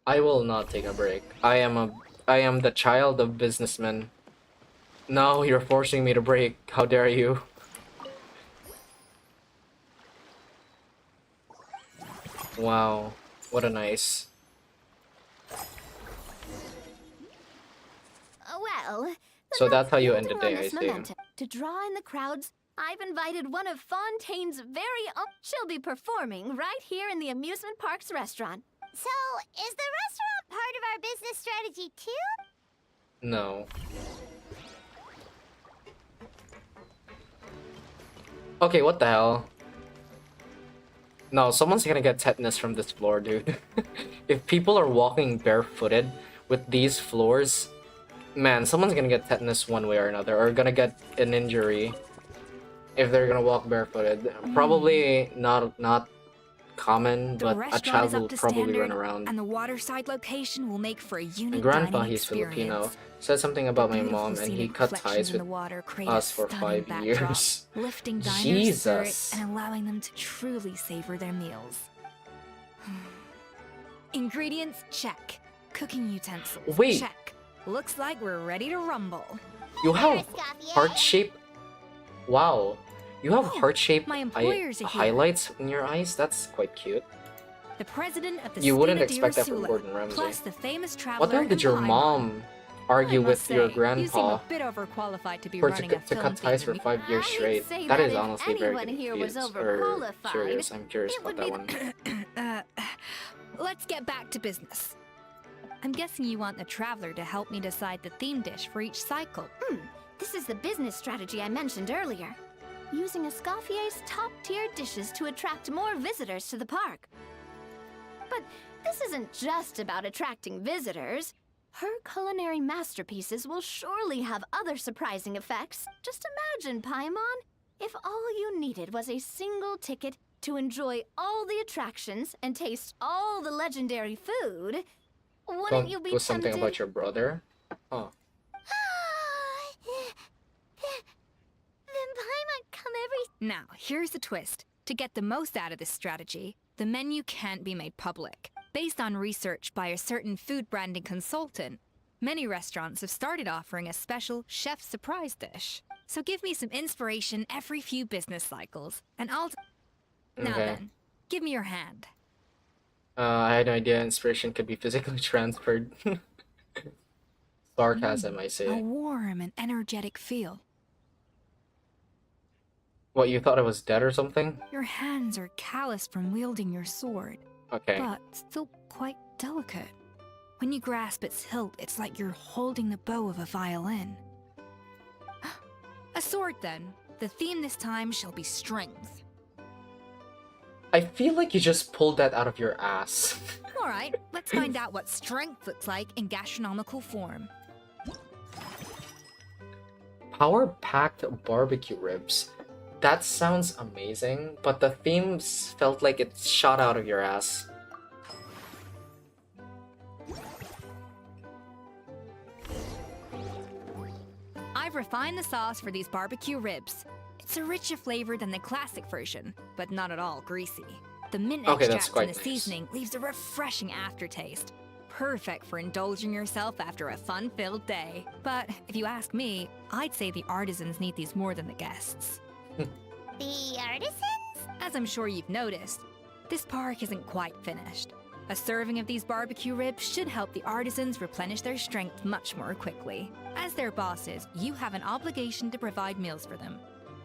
I will not take a break. I am the child of businessmen. No, you're forcing me to break. How dare you? Wow, what a nice. Well... So that's how you end the building day, on I this see. momentum, to draw in the crowds, I've invited one of Fontaine's very own... She'll be performing right here in the amusement park's restaurant. So, is the restaurant part of our business strategy too? No. Okay, what the hell? No, someone's gonna get tetanus from this floor, dude. If people are walking barefooted with these floors, man, someone's gonna get tetanus one way or another, or gonna get an injury if they're gonna walk barefooted. Probably not common, The but a restaurant child is up will to probably run standard, around. and the waterside location will make for a My unique grandpa, dining he's experience. Filipino, said something about my Beautiful mom, and he scenic cut reflections ties in with the water create us a for stunning 5 backdrop, years. lifting diners' Jesus. spirits and allowing them to truly savor their meals. Ingredients, check. Cooking utensils, Wait. check. Looks like we're ready to rumble. You have heart-shaped... Wow. You have Oh, heart-shaped my employers are here. highlights in your eyes? That's quite cute. The president of the You wouldn't Spina expect that from Sula, Gordon Ramsay. plus the famous traveler What the hell did and your Paimon. mom argue I with must your say, grandpa You seem a bit overqualified to be for running a to film cut ties for theater. 5 years I'd straight? say That is if honestly very anyone here was confused or overqualified, curious. I'm curious it about would that be one. Let's get back to business. I'm guessing you want the traveler to help me decide the theme dish for each cycle. This is the business strategy I mentioned earlier. Using Escoffier's top-tier dishes to attract more visitors to the park. But this isn't just about attracting visitors. Her culinary masterpieces will surely have other surprising effects. Just imagine, Paimon, if all you needed was a single ticket to enjoy all the attractions and taste all the legendary food. Wouldn't you be Was something tempted? about your brother? Oh. Then Paimon come every... Now, here's the twist. To get the most out of this strategy, the menu can't be made public. Based on research by a certain food branding consultant, many restaurants have started offering a special chef surprise dish. So give me some inspiration every few business cycles, and I'll... Now Okay. then, give me your hand. I had no idea inspiration could be physically transferred. Sarcasm, I A say. warm and energetic feel. What, you thought I was dead or something? Your hands are calloused from wielding your sword, Okay. but still quite delicate. When you grasp its hilt, it's like you're holding the bow of a violin. A sword, then. The theme this time shall be strength. I feel like you just pulled that out of your ass. Alright, let's find out what strength looks like in gastronomical form. Power-packed barbecue ribs. That sounds amazing, but the themes felt like it shot out of your ass. I've refined the sauce for these barbecue ribs. It's a richer flavor than the classic version, but not at all greasy. The mint Okay, that's extract quite in the nice. seasoning leaves a refreshing aftertaste. Perfect for indulging yourself after a fun-filled day. But if you ask me, I'd say the artisans need these more than the guests. The artisans? As I'm sure you've noticed, this park isn't quite finished. A serving of these barbecue ribs should help the artisans replenish their strength much more quickly. As their bosses, you have an obligation to provide meals for them.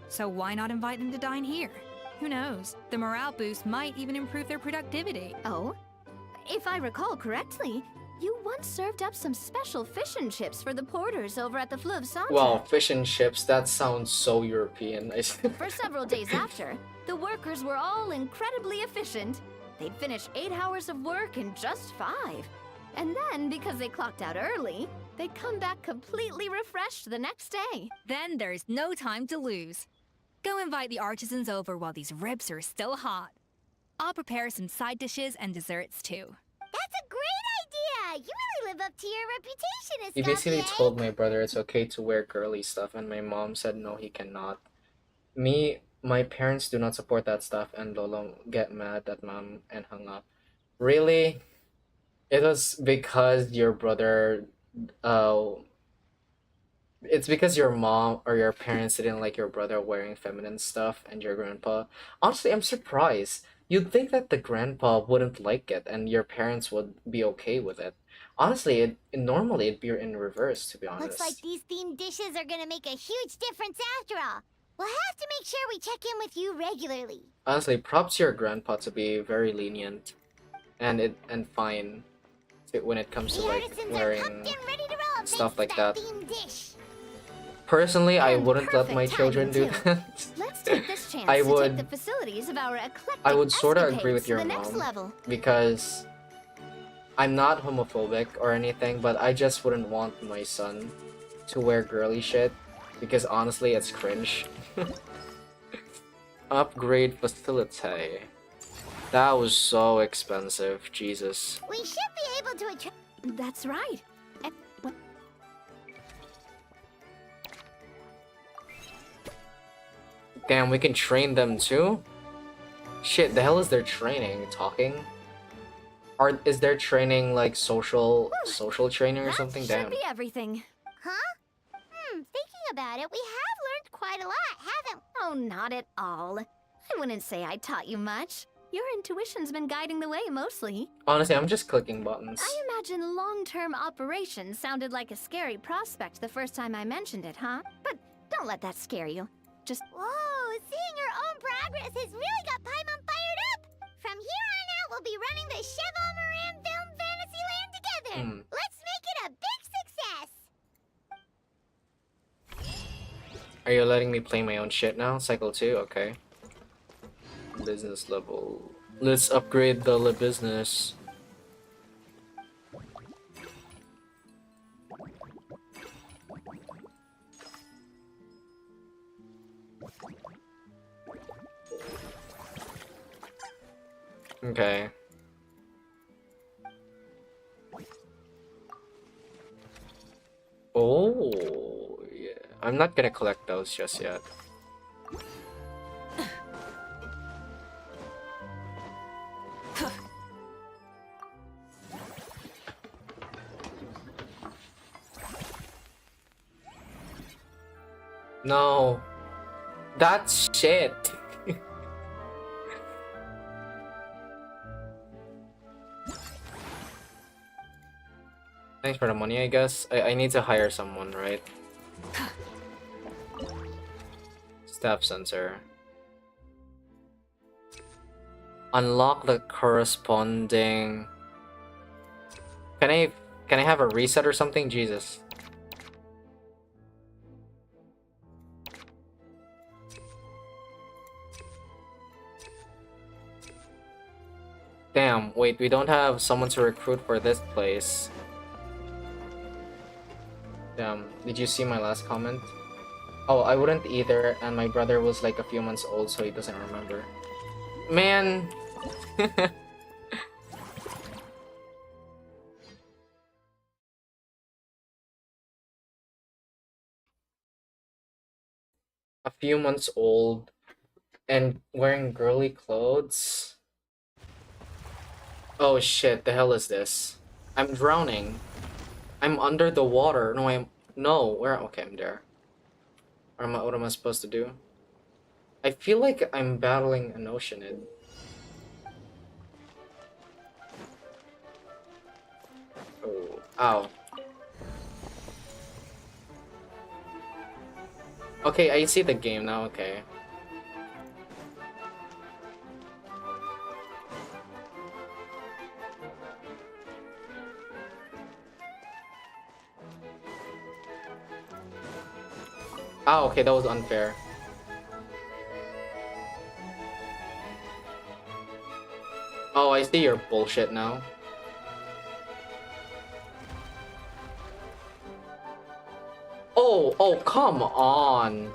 So why not invite them to dine here? Who knows? The morale boost might even improve their productivity. Oh? If I recall correctly, you once served up some special fish and chips for the porters over at the Fleuve Centre. Wow, fish and chips, that sounds so European. For several days after, the workers were all incredibly efficient. They'd finish 8 hours of work in just 5. And then, because they clocked out early, they'd come back completely refreshed the next day. Then there's no time to lose. Go invite the artisans over while these ribs are still hot. I'll prepare some side dishes and desserts too. That's a great idea! You really live up to your reputation as He basically Stouty. told my brother it's okay to wear girly stuff, and my mom said no, he cannot. My parents do not support that stuff, and Lolo get mad at mom and hung up. Really? It was because your brother, it's because your mom or your parents didn't like your brother wearing feminine stuff and your grandpa. Honestly, I'm surprised. You'd think that the grandpa wouldn't like it and your parents would be okay with it. Honestly, normally it'd be in reverse, to be honest. Looks like these themed dishes are gonna make a huge difference after all. We'll have to make sure we check in with you regularly. Honestly, props to your grandpa to be very lenient and fine when it comes to The like artisans are wearing pumped and ready to roll stuff like thanks that. to themed dish. Personally, I And wouldn't let my perfect children do timing, too. that. Let's take this chance I to would- take the facilities of our eclectic I would sort of agree escapades with your to the next mom level. because I'm not homophobic or anything, but I just wouldn't want my son to wear girly shit because honestly, it's cringe. Upgrade facility. That was so expensive, Jesus. We should be able to attract. That's right. Damn, we can train them too? Shit, the hell is their training? Talking? Or is their training like social training or That something? should Damn. be everything. Huh? Thinking about it, we have learned quite a lot, haven't we? Oh, not at all. I wouldn't say I taught you much. Your intuition's been guiding the way mostly. Honestly, I'm just clicking buttons. I imagine long-term operations sounded like a scary prospect the first time I mentioned it, huh? But don't let that scare you. Just Whoa, seeing your own progress has really got Paimon fired up! From here on out, we'll be running the Cheval Moran Film Fantasyland together! Let's make it a big success! Are you letting me play my own shit now? Cycle 2? Okay. Business level. Let's upgrade the business. Okay. Oh, yeah. I'm not gonna collect those just yet. No. That's shit. Thanks for the money, I guess. I need to hire someone, right? Staff sensor. Unlock the corresponding... Can I have a reset or something? Jesus. Damn, wait, we don't have someone to recruit for this place. Damn, did you see my last comment? Oh, I wouldn't either, and my brother was like a few months old, so he doesn't remember. Man! A few months old and wearing girly clothes. Oh shit, the hell is this? I'm drowning. I'm under the water. No, where? Okay, I'm there. What am I supposed to do? I feel like I'm battling an oceanid. Oh, ow. Okay, I see the game now, okay. Oh, okay, that was unfair. Oh, I see your bullshit now. Oh, come on.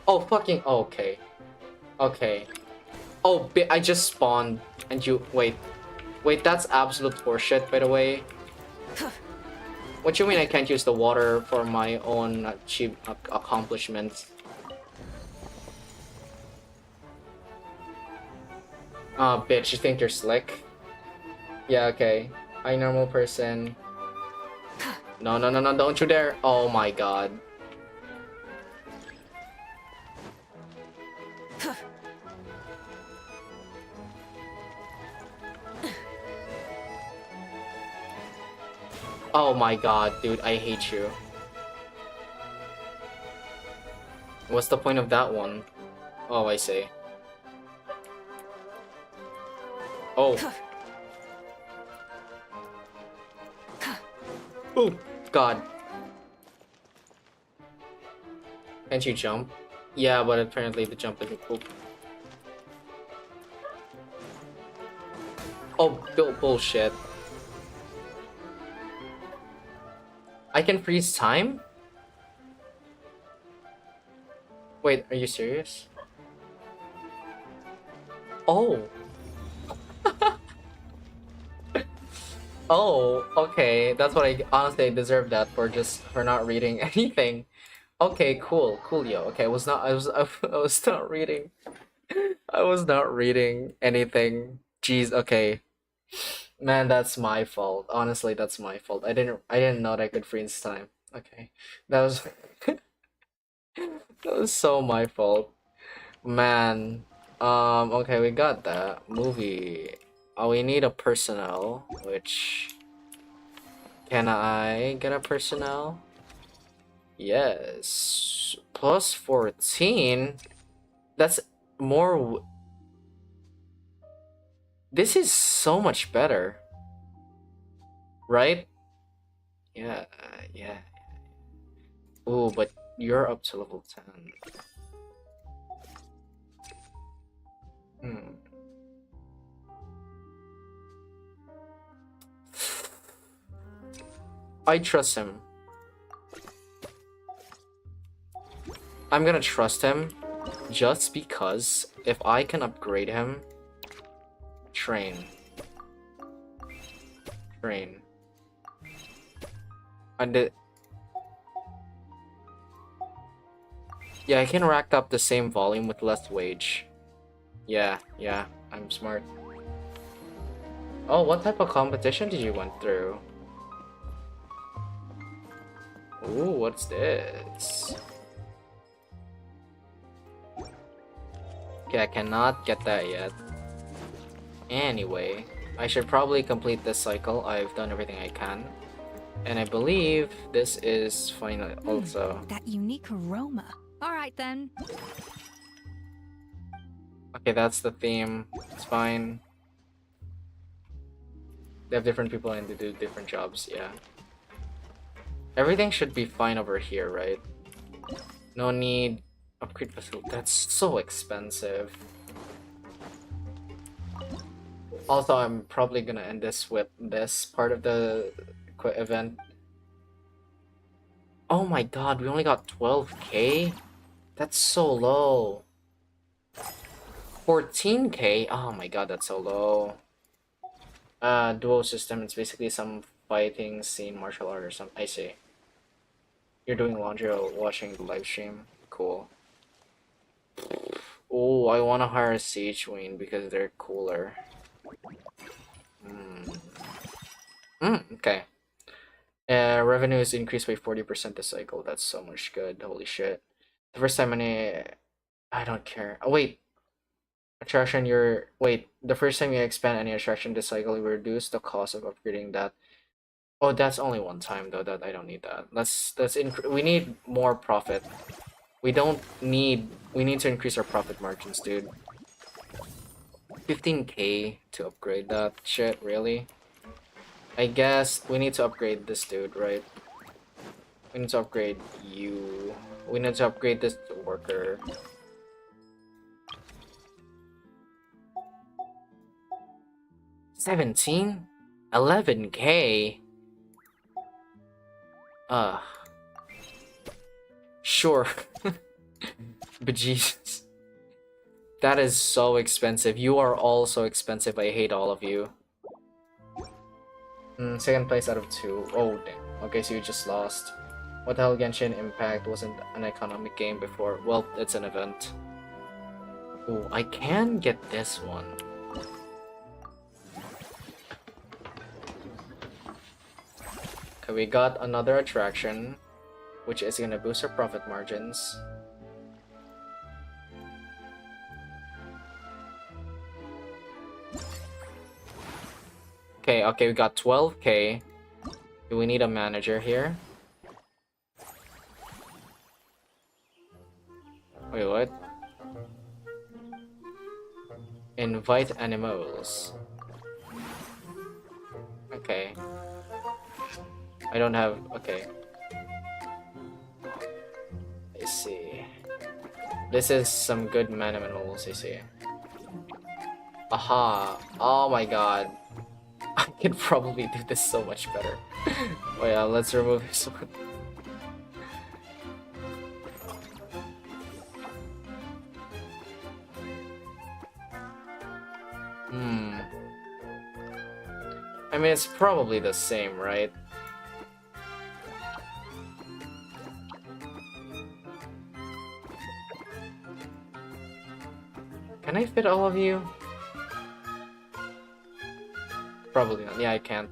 Oh, fucking, okay. Okay. Oh, I just spawned, and you, wait, that's absolute horseshit, by the way. What you mean I can't use the water for my own cheap accomplishments? Oh, bitch, you think you're slick? Yeah, okay. Hi, normal person. No, don't you dare. Oh my god. Oh my god, dude, I hate you. What's the point of that one? Oh, I see. Oh. Oh, god. Can't you jump? Yeah, but apparently the jump isn't cool. Oh, bullshit. I can freeze time? Wait, are you serious? Oh. Oh, okay. That's what I honestly deserve that for not reading anything. Okay, coolio. Okay, I was not reading. I was not reading anything. Jeez, okay. Man, that's my fault. Honestly, that's my fault. I didn't know that I could freeze time. Okay. That was that was so my fault. Man. Okay, we got that. Movie. Oh, we need a personnel, which can I get a personnel? Yes. Plus 14. That's more. This is so much better. Right? Yeah, yeah. Ooh, but you're up to level 10. Hmm. I trust him. I'm gonna trust him just because if I can upgrade him, train. Yeah, I can rack up the same volume with less wage. Yeah, I'm smart. Oh, what type of competition did you went through? Ooh, what's this? Okay, I cannot get that yet. Anyway, I should probably complete this cycle. I've done everything I can. And I believe this is final also. That unique aroma. Alright then. Okay, that's the theme. It's fine. They have different people and they do different jobs, yeah. Everything should be fine over here, right? No need upgrade facility. That's so expensive. Also, I'm probably gonna end this with this part of the event. Oh my god, we only got 12k? That's so low. 14k? Oh my god, that's so low. Duo system, it's basically some fighting scene, martial art or something. I see. You're doing laundry while watching the live stream? Cool. Oh, I want to hire a Siege Wing because they're cooler. Okay. Revenue is increased by 40% this cycle. That's so much good. Holy shit. The first time I don't care. Oh, wait. Attraction, wait. The first time you expand any attraction this cycle, you reduce the cost of upgrading that. Oh, that's only one time though. That I don't need that. We need more profit. We need to increase our profit margins, dude. 15k to upgrade that shit, really? I guess we need to upgrade this dude, right? We need to upgrade you. We need to upgrade this worker. $17? 11k? Sure. But Jesus. That is so expensive. You are all so expensive. I hate all of you. Second place out of 2. Oh, damn. Okay, so you just lost. What the hell, Genshin Impact wasn't an economic game before? Well, it's an event. Ooh, I can get this one. Okay, we got another attraction, which is gonna boost our profit margins. Okay, we got 12k. Do we need a manager here? Wait, what? Invite animals. Okay. I don't have... okay. I see. This is some good man animals, I see. Aha! Oh my god. I could probably do this so much better. Oh yeah, let's remove this one. I mean, it's probably the same, right? Can I fit all of you? Probably not. Yeah, I can't.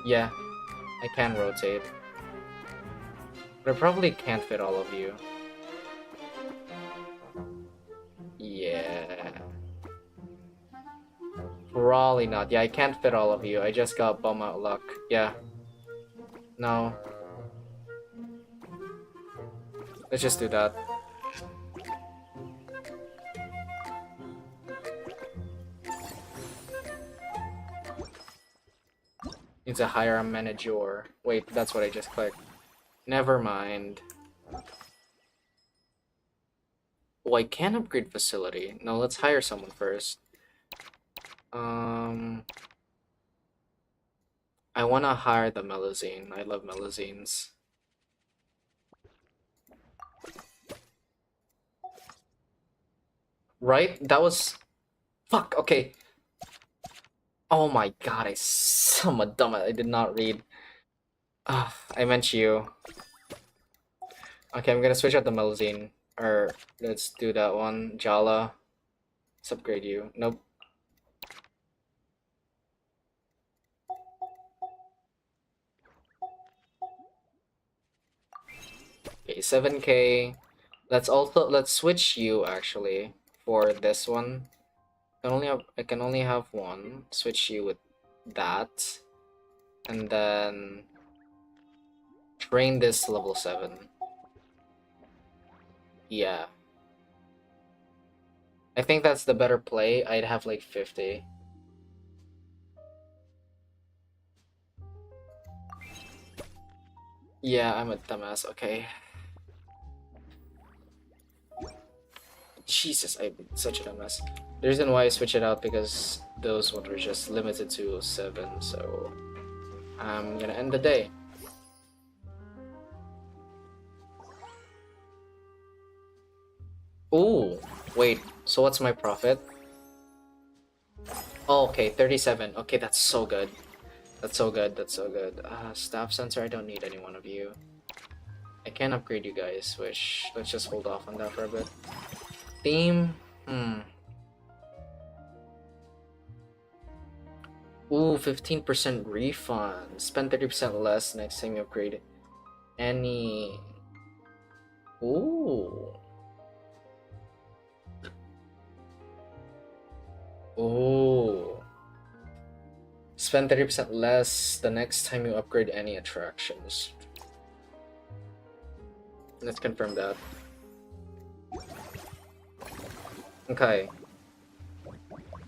Yeah, I can rotate. But I probably can't fit all of you. Yeah. Probably not. Yeah, I can't fit all of you. I just got bum out luck. Yeah. No. Let's just do that. Needs to hire a manager. Wait, that's what I just clicked. Never mind. Oh, I can upgrade facility. No, let's hire someone first. I wanna hire the Melazine. I love Melazines. Right? That was... fuck, okay. Oh my god, I'm a dumb. I did not read. I meant you. Okay, I'm gonna switch out the Melazine. Or, let's do that one. Jala. Let's upgrade you. Nope. Okay, 7k. Let's switch you actually for this one. I can only have one. Switch you with that. And then train this level 7. Yeah. I think that's the better play. I'd have like 50. Yeah, I'm a dumbass. Okay. Jesus, I'm such a dumbass. The reason why I switch it out because those ones were just limited to 7, so I'm gonna end the day. Ooh, wait, so what's my profit? Oh, okay, 37. Okay, that's so good. That's so good, that's so good. Staff sensor, I don't need any one of you. I can upgrade you guys, which, let's just hold off on that for a bit. Theme, Ooh, 15% refund. Spend 30% less next time you upgrade any... Ooh. Ooh. Spend 30% less the next time you upgrade any attractions. Let's confirm that. Okay.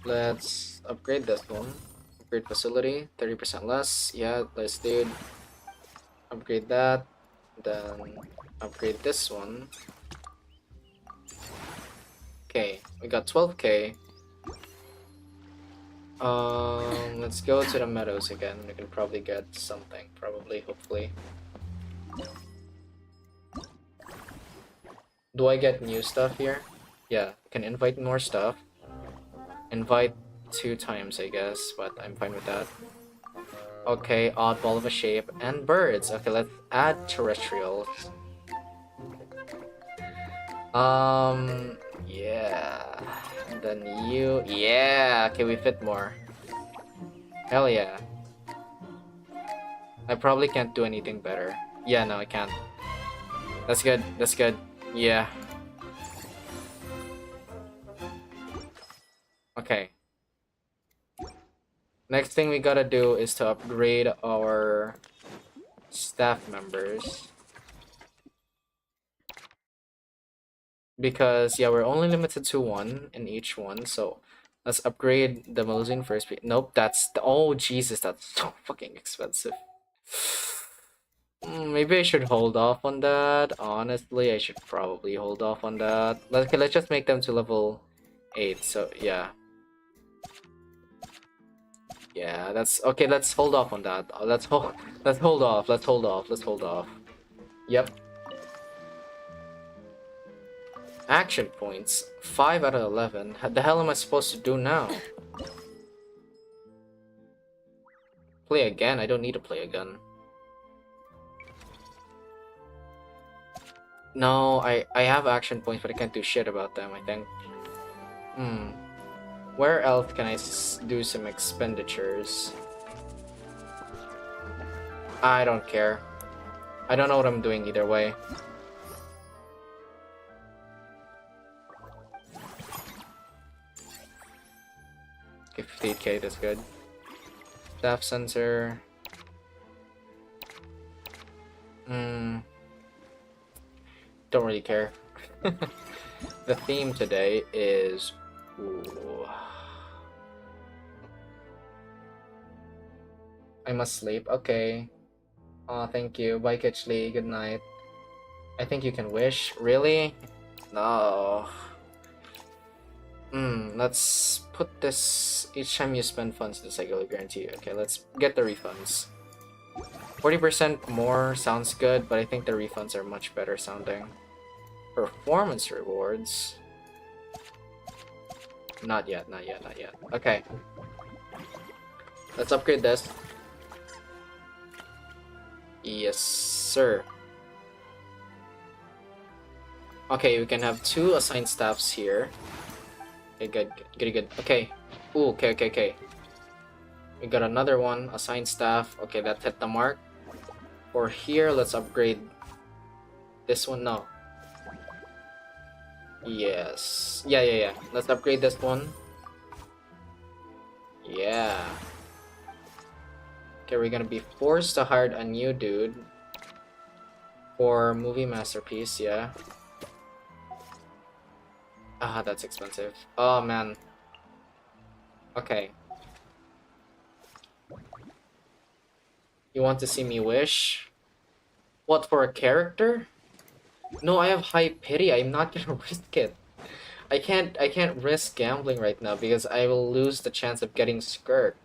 Let's upgrade this one. Upgrade facility, 30% less. Yeah, let's do it. Upgrade that. Then upgrade this one. Okay, we got 12k. Let's go to the meadows again. We can probably get something. Probably, hopefully. Do I get new stuff here? Yeah, can invite more stuff. Invite 2 times, I guess, but I'm fine with that. Okay, oddball of a shape and birds. Okay, let's add terrestrials. Yeah. And then you, yeah. Okay, we fit more. Hell yeah. I probably can't do anything better. Yeah, no, I can't. That's good. That's good. Yeah. Okay. Next thing we gotta do is to upgrade our staff members. Because, yeah, we're only limited to 1 in each one, so let's upgrade the limousine first. Nope, that's the... Oh, Jesus, that's so fucking expensive. Maybe I should hold off on that. Honestly, I should probably hold off on that. Let's just make them to level 8, so yeah. Yeah, that's... Okay, let's hold off on that. Let's hold off, let's hold off. Yep. Action points. 5 out of 11. What the hell am I supposed to do now? Play again? I don't need to play again. No, I have action points, but I can't do shit about them, I think. Where else can I do some expenditures? I don't care. I don't know what I'm doing either way. Okay, 58k, that's good. Staff sensor. Don't really care. The theme today is... Ooh. I must sleep. Okay. Aw, thank you. Bye, Kitchley. Good night. I think you can wish. Really? No. Let's put this... Each time you spend funds, this I will guarantee you. Okay, let's get the refunds. 40% more sounds good, but I think the refunds are much better sounding. Performance rewards. Not yet, not yet, not yet. Okay. Let's upgrade this. Yes, sir. Okay, we can have 2 assigned staffs here. Okay, good, good, good. Okay. Ooh, okay. We got another one, assigned staff. Okay, that hit the mark. For here, let's upgrade this one. No. Yes. Yeah. Let's upgrade this one. Yeah. Okay, we're gonna be forced to hire a new dude for movie masterpiece, yeah. Ah, that's expensive. Oh, man. Okay. You want to see me wish? What, for a character? No, I have high pity. I'm not gonna risk it. I can't risk gambling right now because I will lose the chance of getting Skirk.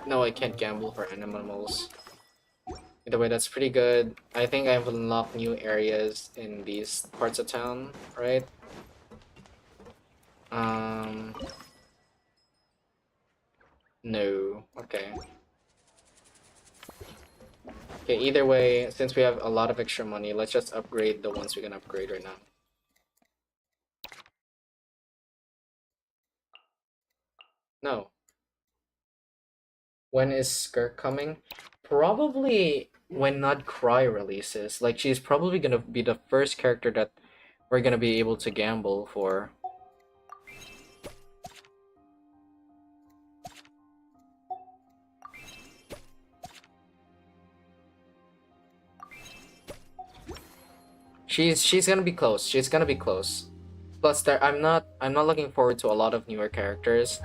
No, I can't gamble for animals. Either way, that's pretty good. I think I've unlocked new areas in these parts of town, right? No. Okay. Okay, either way, since we have a lot of extra money, let's just upgrade the ones we can upgrade right now. No. When is Skirk coming? Probably when Not Cry releases. Like, she's probably gonna be the first character that we're gonna be able to gamble for. She's gonna be close. She's gonna be close. Plus, I'm not looking forward to a lot of newer characters,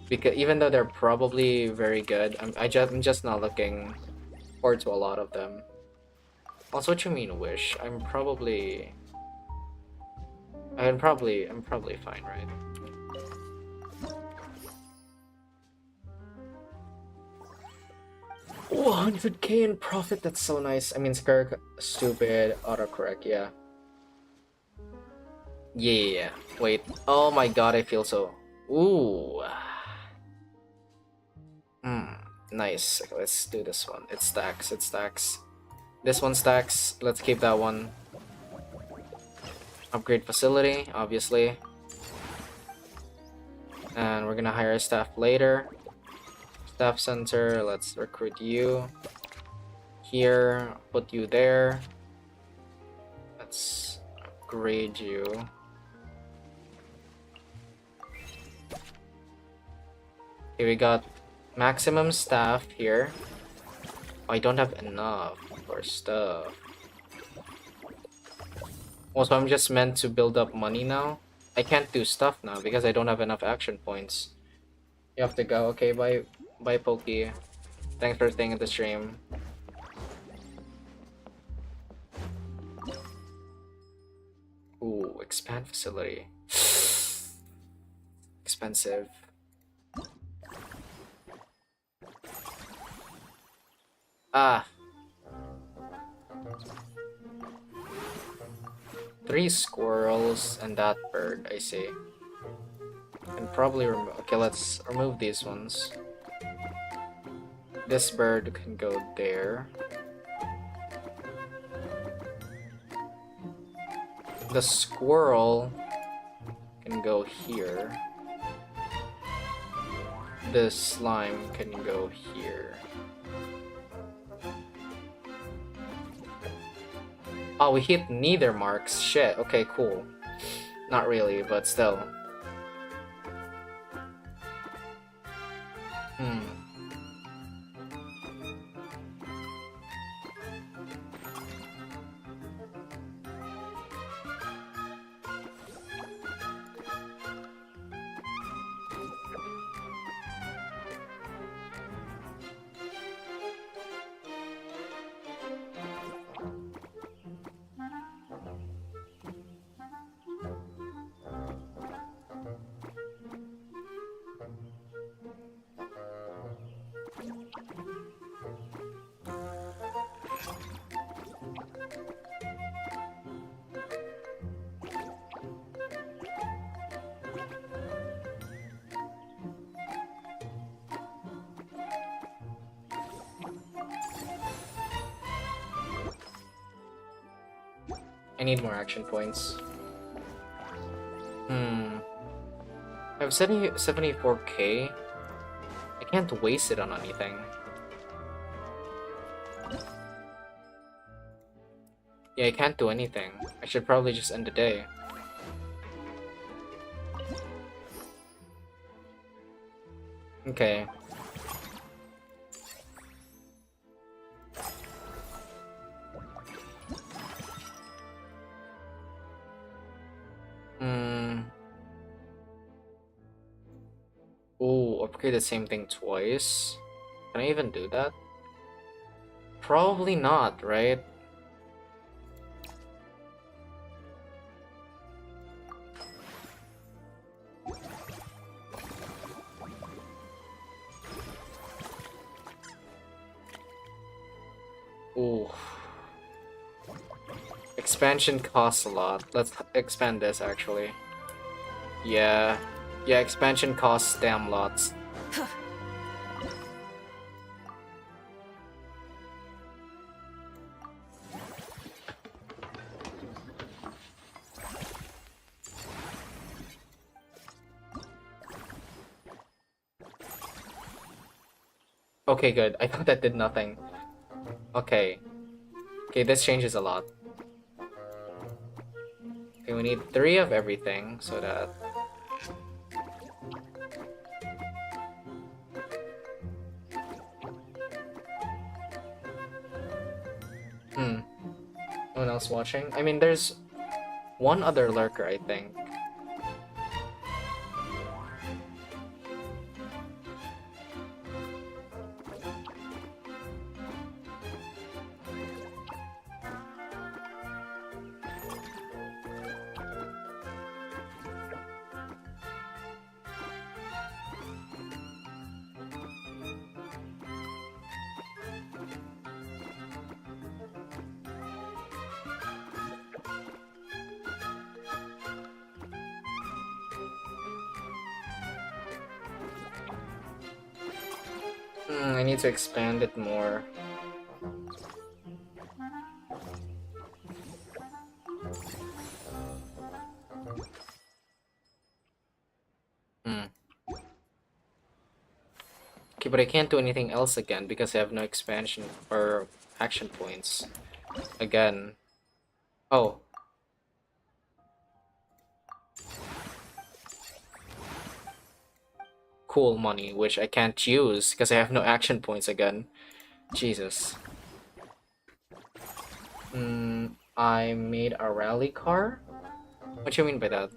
because even though they're probably very good, I'm just not looking forward to a lot of them. Also, what you mean, Wish? I'm probably fine, right? 100k in profit, that's so nice. I mean, Skirk, stupid, autocorrect, yeah. Yeah, wait. Oh my god, I feel so... Ooh. Nice. Okay, let's do this one. It stacks, it stacks. This one stacks, let's keep that one. Upgrade facility, obviously. And we're gonna hire staff later. Staff center, let's recruit you. Here, put you there. Let's upgrade you. Okay, we got maximum staff here. Oh, I don't have enough for stuff. Also, I'm just meant to build up money now. I can't do stuff now because I don't have enough action points. You have to go. Okay, bye Pokey. Thanks for staying at the stream. Ooh, expand facility. Expensive. Ah. 3 squirrels and that bird, I see. And probably okay, let's remove these ones. This bird can go there. The squirrel can go here. The slime can go here. Oh, we hit neither marks. Shit. Okay, cool. Not really, but still. I need more action points. I have 74k. I can't waste it on anything. Yeah, I can't do anything. I should probably just end the day. Okay. Ooh, upgrade the same thing twice? Can I even do that? Probably not, right? Ooh. Expansion costs a lot. Let's expand this actually. Yeah. Yeah, expansion costs damn lots. Okay, good. I thought that did nothing. Okay. Okay, this changes a lot. Okay, we need 3 of everything so that... No one else watching? I mean, there's one other lurker, I think. I need to expand it more. Okay, but I can't do anything else again because I have no expansion or action points. Again. Oh. Cool money, which I can't use because I have no action points again. Jesus. I made a rally car? What do you mean by that?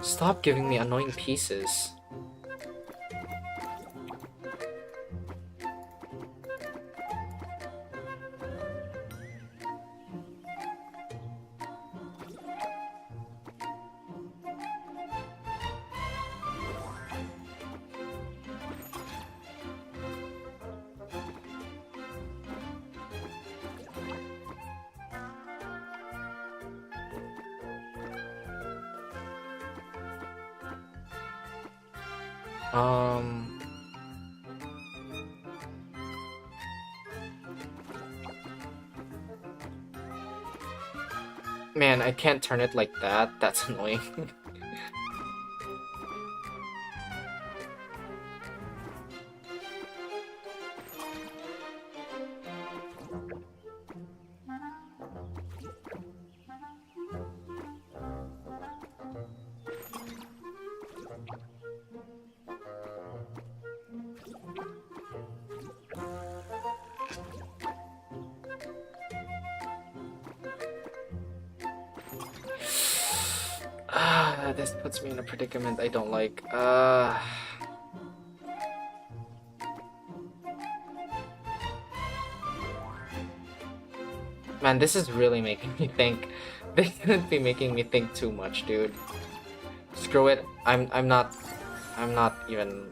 Stop giving me annoying pieces. Man, I can't turn it like that. That's annoying. This puts me in a predicament I don't like. Man, this is really making me think. They shouldn't be making me think too much, dude. Screw it. I'm not even...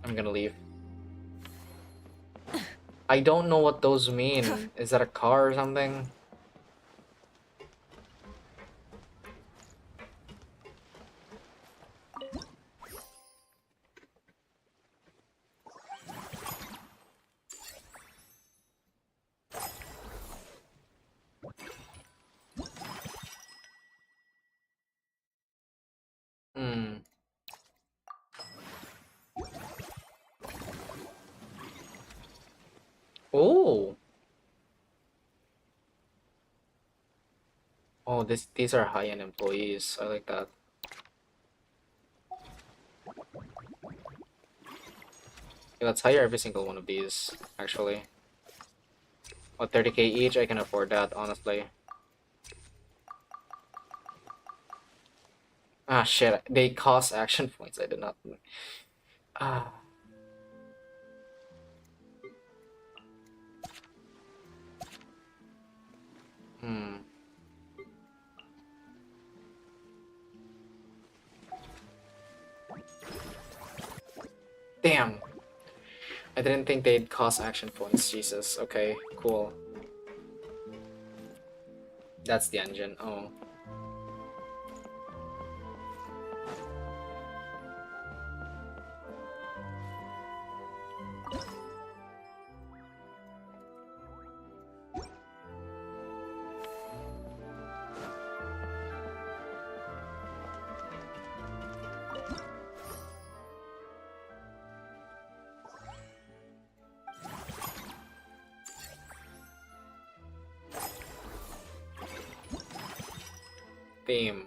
I'm gonna leave. I don't know what those mean. Is that a car or something? Oh. Oh, these are high-end employees. I like that. Okay, let's hire every single one of these, actually. What, 30k each? I can afford that, honestly. Ah, shit. They cost action points. I did not. Ah. Hmm. Damn. I didn't think they'd cost action points. Jesus. Okay, cool. That's the engine. Oh. Theme.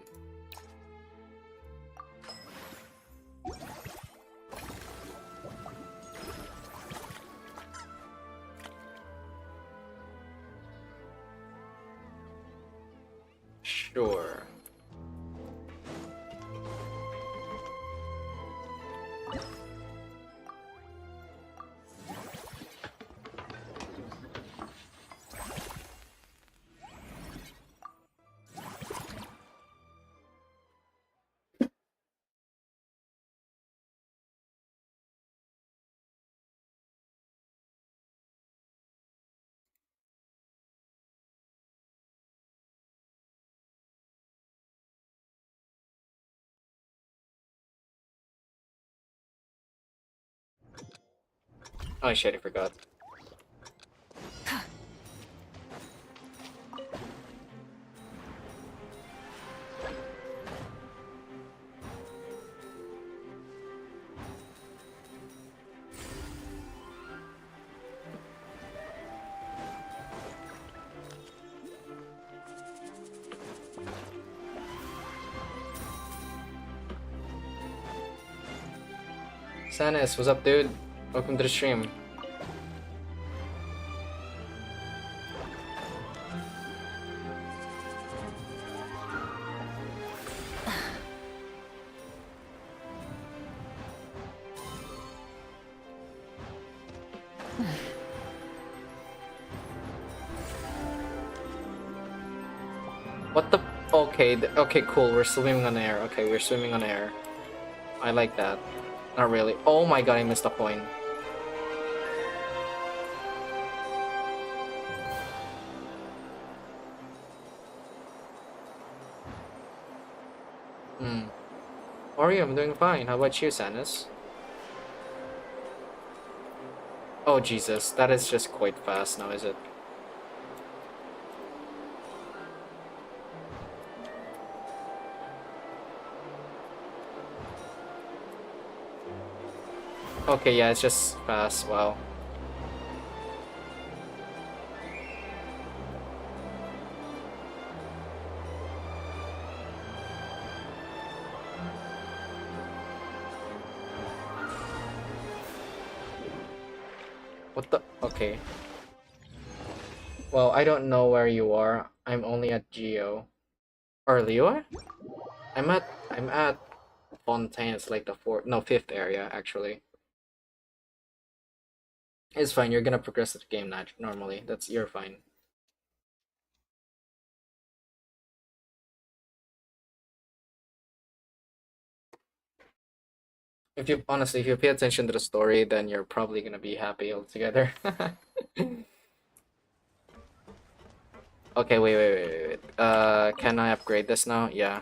Sure. Oh shit, I forgot. Sanis, what's up, dude? Welcome to the stream. What the? Okay, okay, cool. We're swimming on air. Okay, we're swimming on air. I like that. Not really. Oh my god, I missed a coin. Hmm. How are you? I'm doing fine. How about you, Sanis? Oh Jesus, that is just quite fast now, is it? Okay, yeah, it's just fast. Wow. What the? Okay. Well, I don't know where you are. I'm only at Geo. Or Leo? I'm at Fontaine. It's like the fifth area actually. It's fine. You're gonna progress the game normally. You're fine. If you pay attention to the story, then you're probably gonna be happy altogether. Okay, wait. Can I upgrade this now? Yeah.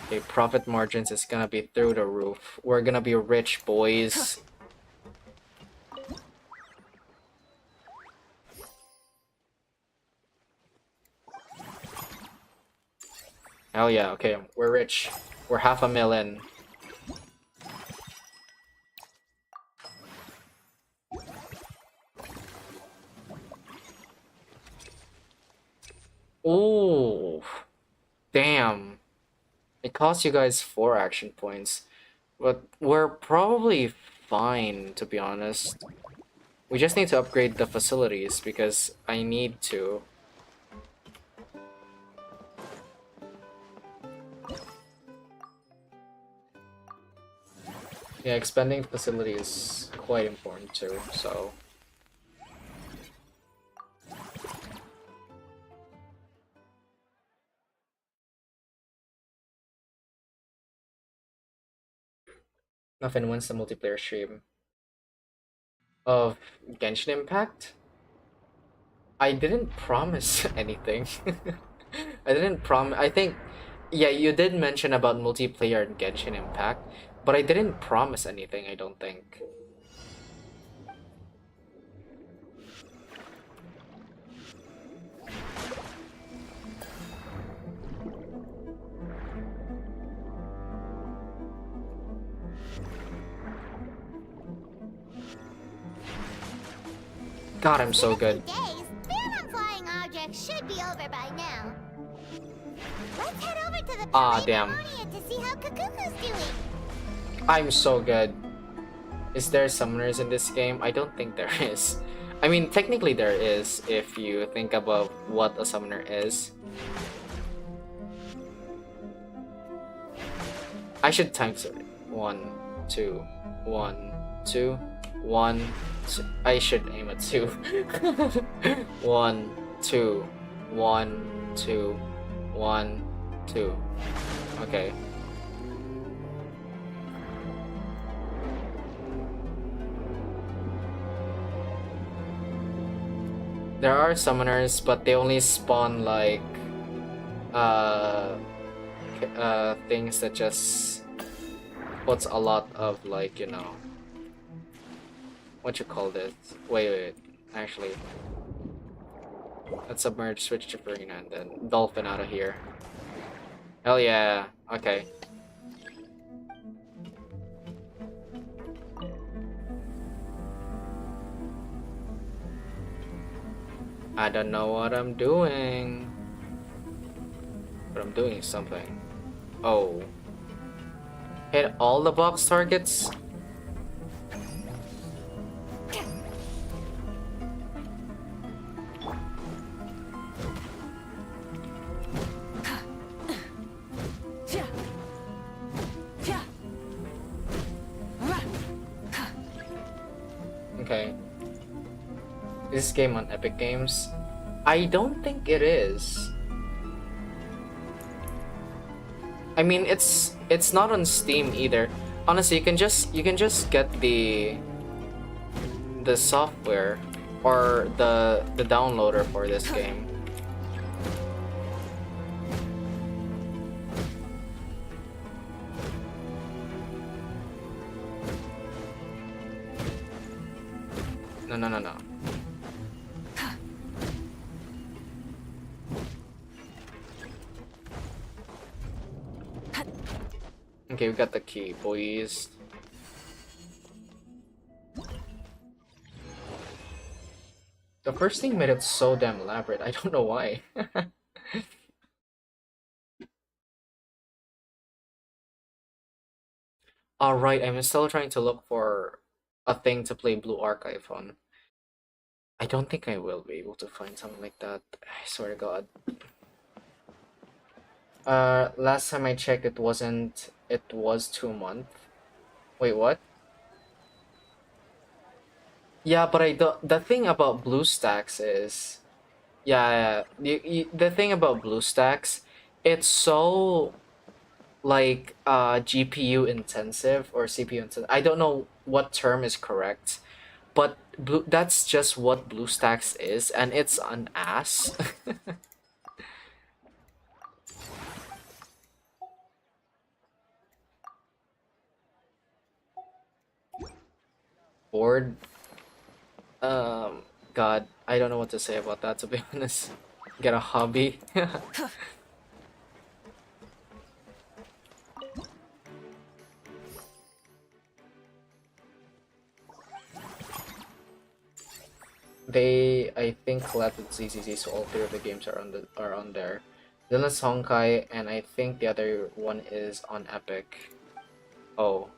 Okay, profit margins is gonna be through the roof. We're gonna be rich, boys. Hell yeah, okay, we're rich. We're $500,000. Ooh, damn. It costs you guys 4 action points. But we're probably fine, to be honest. We just need to upgrade the facilities because I need to. Yeah, expanding the facility is quite important too, so... Nothing wins the multiplayer stream of Genshin Impact? I didn't promise anything. I didn't promise. I think, yeah, you did mention about multiplayer in Genshin Impact, but I didn't promise anything, I don't think. God, I'm so good. Days, ban on flying objects should be over by now. Let's head over to the Damn. to see how Kakuku's doing. I'm so good. Is there summoners in this game? I don't think there is. I mean, technically there is, if you think about what a summoner is. I should times it. 1, 2, 1, 2, 1, 2. I should aim at 2. 1, 2, 1, 2, 1, 2. Okay. There are summoners, but they only spawn like things that just puts a lot of, like, you know, what you call this? Wait, actually, let's submerge, switch to Farina, and then dolphin out of here. Hell yeah. Okay. I don't know what I'm doing, but I'm doing something. Oh. Hit all the box targets? Okay. Is this game on Epic Games? I don't think it is. I mean, it's not on Steam either. Honestly, you can just get the software or the downloader for this game. No. Okay, we got the key, boys. The first thing made it so damn elaborate. I don't know why. Alright, I'm still trying to look for a thing to play Blue Archive on. I don't think I will be able to find something like that. I swear to God. Last time I checked, it wasn't. It was 2 months. Wait, what? Yeah, but the thing about BlueStacks is, yeah, the thing about BlueStacks, it's so like GPU intensive or CPU intensive. I don't know what term is correct, but that's just what BlueStacks is, and it's an ass. Bored. God, I don't know what to say about that, to be honest. Get a hobby. They, I think, collected ZZZ, so all 3 of the games are on there. Dylan's Honkai, and I think the other one is on Epic. Oh.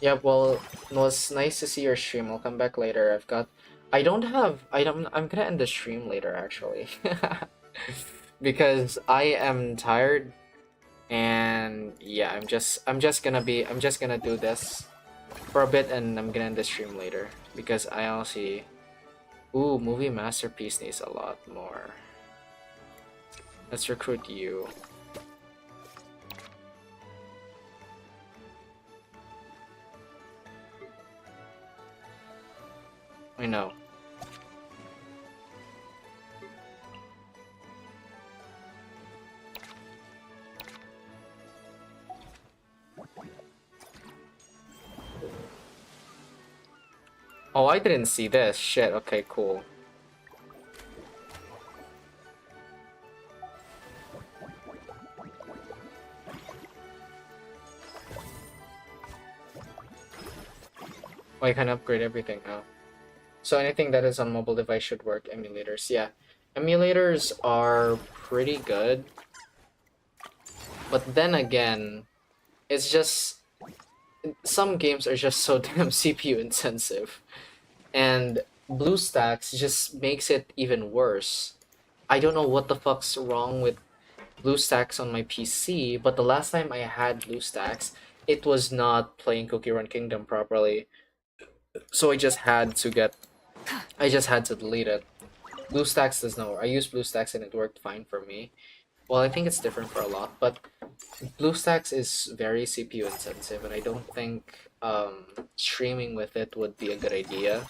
Yeah, well, it was nice to see your stream. I'll come back later. I'm gonna end the stream later, actually. Because I am tired, And yeah, I'm just gonna do this for a bit, and I'm gonna end the stream later because I honestly, ooh, movie masterpiece needs a lot more. Let's recruit you. I know. Oh, I didn't see this. Shit, okay, cool. Oh, I can upgrade everything now. So anything that is on mobile device should work. Emulators, yeah. Emulators are pretty good. But then again, it's just... some games are just so damn CPU intensive. And BlueStacks just makes it even worse. I don't know what the fuck's wrong with BlueStacks on my PC, but the last time I had BlueStacks, it was not playing Cookie Run Kingdom properly. So I just had to delete it. BlueStacks does not work. I used BlueStacks and it worked fine for me. Well, I think it's different for a lot, but BlueStacks is very CPU intensive, and I don't think streaming with it would be a good idea.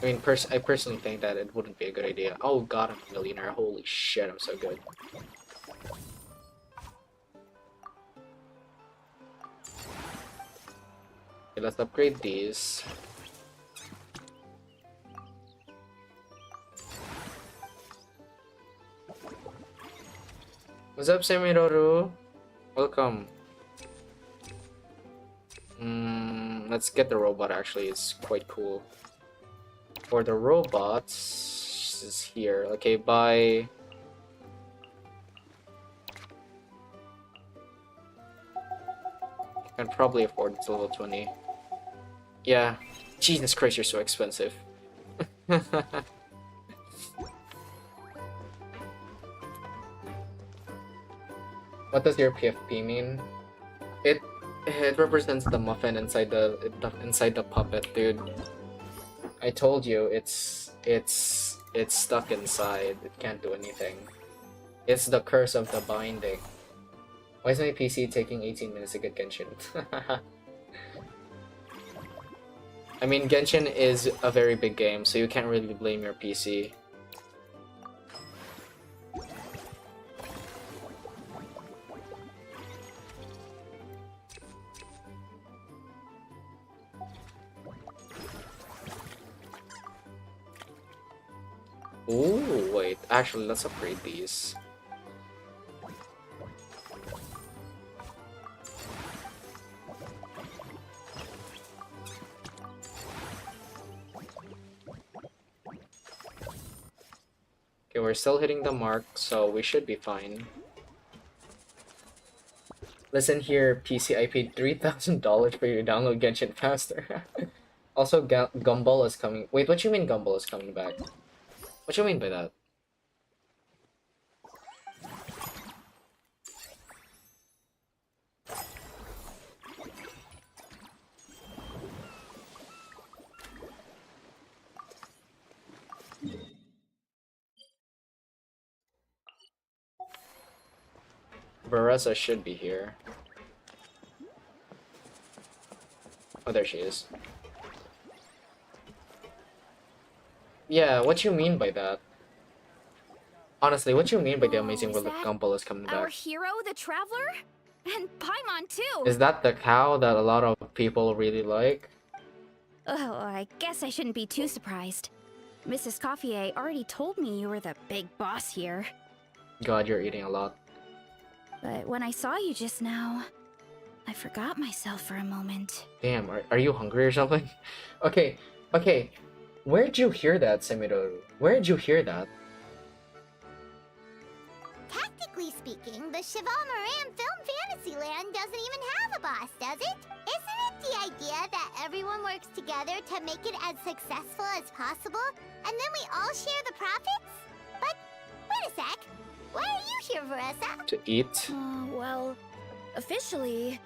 I mean, I personally think that it wouldn't be a good idea. Oh god, I'm a millionaire. Holy shit, I'm so good. Okay, let's upgrade these. What's up, Semiroru? Welcome. Let's get the robot, actually. It's quite cool. For the robots is here. Okay, buy... can probably afford it. It's level 20. Yeah. Jesus Christ, you're so expensive. What does your PFP mean? It represents the muffin inside the puppet, dude. I told you, it's stuck inside. It can't do anything. It's the curse of the binding. Why is my PC taking 18 minutes to get Genshin? I mean, Genshin is a very big game, so you can't really blame your PC. Ooh, wait. Actually, let's upgrade these. Okay, we're still hitting the mark, so we should be fine. Listen here, PC, I paid $3,000 for you to download Genshin faster. Also, Gumball is coming. Wait, what do you mean Gumball is coming back? What do you mean by that? Baressa should be here. Oh, there she is. Yeah, what you mean by that? Honestly, what you mean by the amazing world of Gumball is coming Our Oh, back? hero, the Traveler? And Paimon, too! Is that the cow that a lot of people really like? Oh, I guess I shouldn't be too surprised. Mrs. Coiffier already told me you were the big boss here. God, you're eating a lot. But when I saw you just now, I forgot myself for a moment. Damn, are you hungry or something? Okay, okay. Where'd you hear that, Semiroru? Where'd you hear that? Tactically speaking, the Cheval Moran Film Fantasyland doesn't even have a boss, does it? Isn't it the idea that everyone works together to make it as successful as possible, and then we all share the profits? But Wait a sec. Why are you here, Veressa? To eat. Well, officially,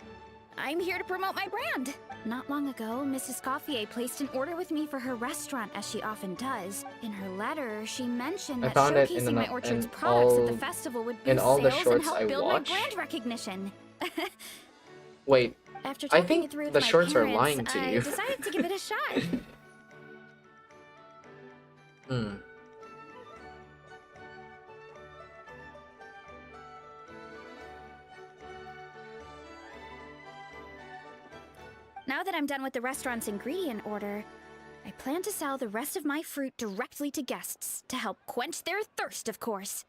I'm here to promote my brand. Not long ago, Mrs. Gauthier placed an order with me for her restaurant, as she often does. In her letter, she mentioned I that found it showcasing my orchard's in products at all the festival would in boost all the sales and shorts help I build watch. my brand recognition. Wait, After I talking think it through with the my shorts are parents, lying to I you. decided to give it a shot. Hmm. Now that I'm done with the restaurant's ingredient order, I plan to sell the rest of my fruit directly to guests to help quench their thirst, of course.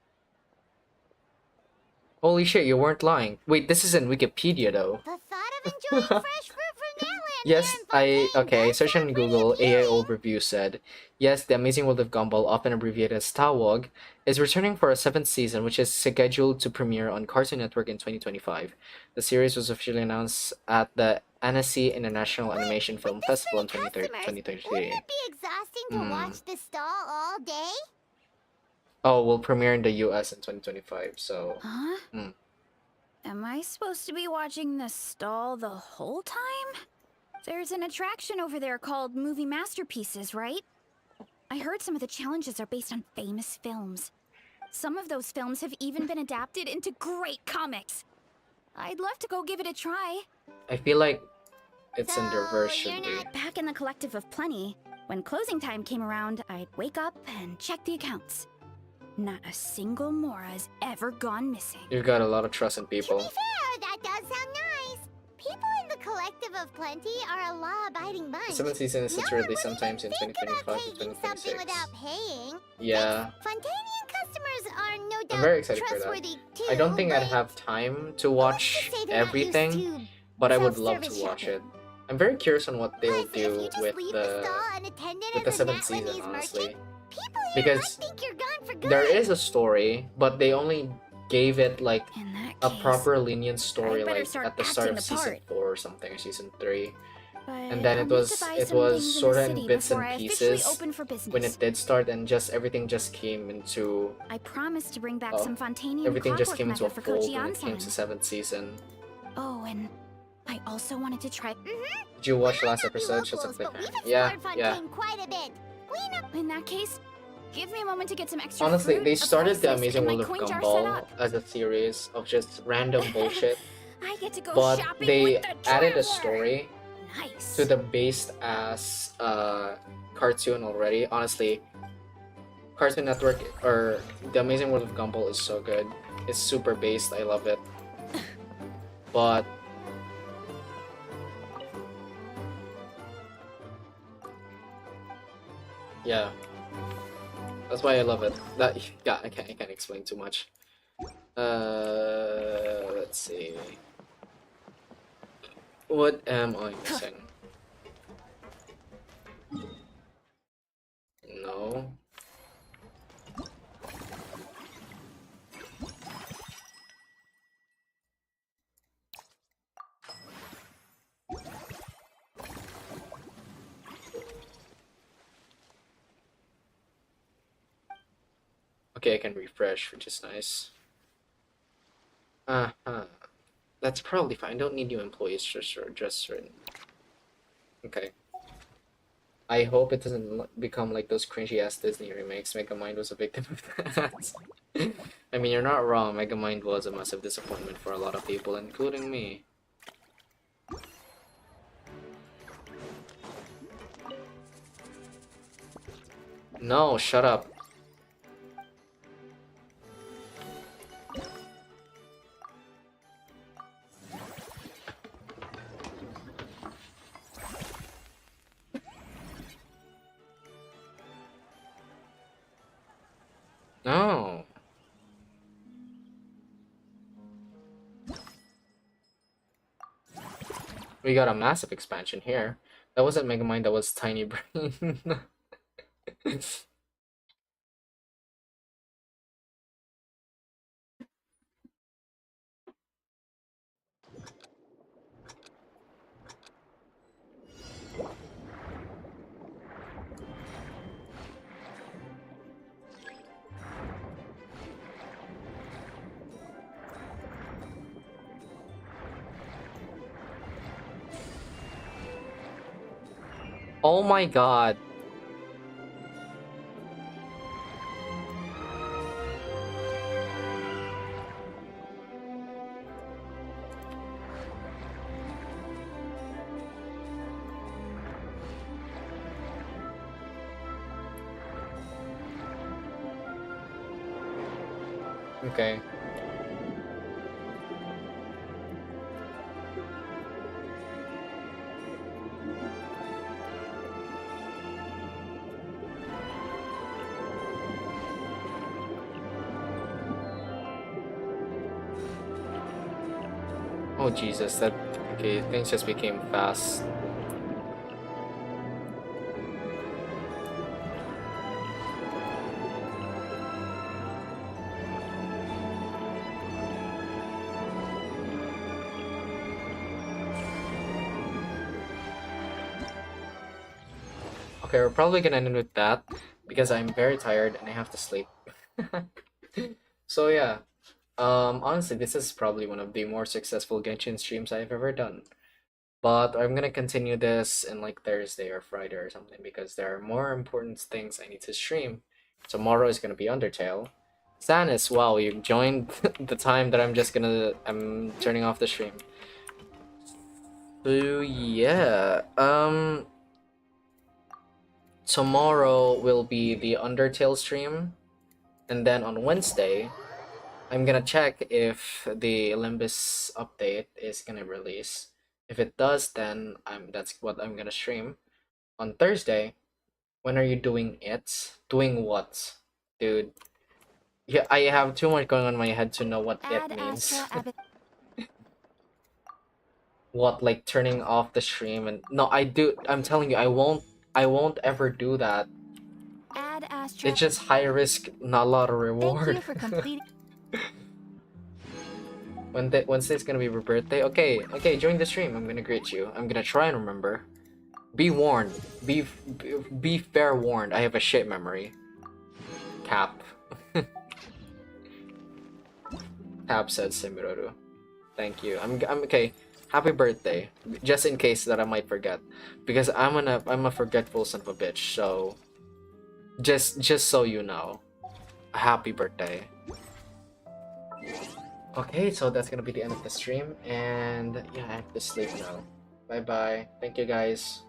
Holy shit, you weren't lying. Wait, this is in Wikipedia though. The thought of enjoying fresh fruit from their land Yes, here in Fontaine, okay, that search on sounds pretty Google, AI appealing. overview said, yes, The Amazing World of Gumball, often abbreviated as TAWOG, is returning for a 7th season, which is scheduled to premiere on Cartoon Network in 2025. The series was officially announced at the Annecy International Animation Film Festival in Customers, 2023. wouldn't it be exhausting to watch the stall all day? Oh, will premiere in the US in 2025, so... Huh? Hmm. Am I supposed to be watching the stall the whole time? There's an attraction over there called Movie Masterpieces, right? I heard some of the challenges are based on famous films. Some of those films have even been adapted into great comics. I'd love to go give it a try. I feel like it's in So, reverse, you're should be. not- Back in the Collective of Plenty, when closing time came around, I'd wake up and check the accounts. Not a single Mora's ever gone missing. You've got a lot of trust in To be people. fair, that does sound nice. People in the Collective of Plenty are a law-abiding bunch. The 7th season is set to No one release would sometimes in even think about 2025 to taking something 2026. without paying. Yeah, Fontanian customers are no doubt I'm very excited for that. trustworthy too, I don't think I'd but have time to let's watch just say they're not used everything, to but I would love to self-service watch it. shopping. I'm very curious on what they'll Plus, if do you just with leave the stall unattended with the as a 7th season, Natlanese honestly. merchant, people here Because might think you're gone for good. there is a story, but they only gave it like In that a case, proper lenient story I'd better like start at the start acting of the season part. 4 or something, or season 3. but And then I'll it need was to buy it some was things in sort the of in city bits before and I officially pieces open for business. when it did start, and just everything just came into I promised to bring back Oh, some Fontanian everything just clockwork came into a method for fold Kochi when it came to Onsen. 7th season. Oh, and I also wanted to try. Did you watch the We last might not be episode? Just a locals, but we've cliffhanger. explored Yeah. Fontaine quite a bit. We know. In that case, give me a moment to get some extra Honestly, fruit, they a started the slice, Amazing and my World of coin jar set Gumball up. as a series of just random bullshit, I get to go but shopping they with the added a traveler. story Nice. to the based ass cartoon already. Honestly, Cartoon Network or the Amazing World of Gumball is so good. It's super based. I love it. But yeah, that's why I love it. That yeah, I can't explain too much. Let's see. What am I missing? No. Okay, I can refresh, which is nice. Uh-huh. That's probably fine. I don't need new employees, just certain. Okay. I hope it doesn't become like those cringy ass Disney remakes. Megamind was a victim of that. I mean, you're not wrong. Megamind was a massive disappointment for a lot of people, including me. No, shut up. No. We got a massive expansion here. That wasn't Megamind, that was Tiny Brain. Oh my god. Okay. Oh Jesus, that okay, things just became fast. Okay, we're probably gonna end with that because I'm very tired and I have to sleep. So yeah, honestly, this is probably one of the more successful Genshin streams I've ever done. But I'm gonna continue this in like Thursday or Friday or something because there are more important things I need to stream. Tomorrow is gonna be Undertale. Sanis, wow, you joined the time that I'm turning off the stream. So yeah, tomorrow will be the Undertale stream, and then on Wednesday, I'm gonna check if the Olympus update is gonna release. If it does, then that's what I'm gonna stream. On Thursday, when are you doing it? Doing what? Dude. Yeah, I have too much going on in my head to know what it means. What, like turning off the stream and no, I'm telling you, I won't ever do that. Add Astra. It's just high risk, not a lot of reward. Thank you for completing. When's this gonna be your birthday? Okay, join the stream. I'm gonna greet you. I'm gonna try and remember. Be warned. Be fair warned. I have a shit memory. Cap. Cap said Semiroru. Thank you. I'm okay. Happy birthday. Just in case that I might forget, because I'm a forgetful son of a bitch. So just so you know, happy birthday. Okay, so that's gonna be the end of the stream, and yeah, I have to sleep now. Bye bye. Thank you guys.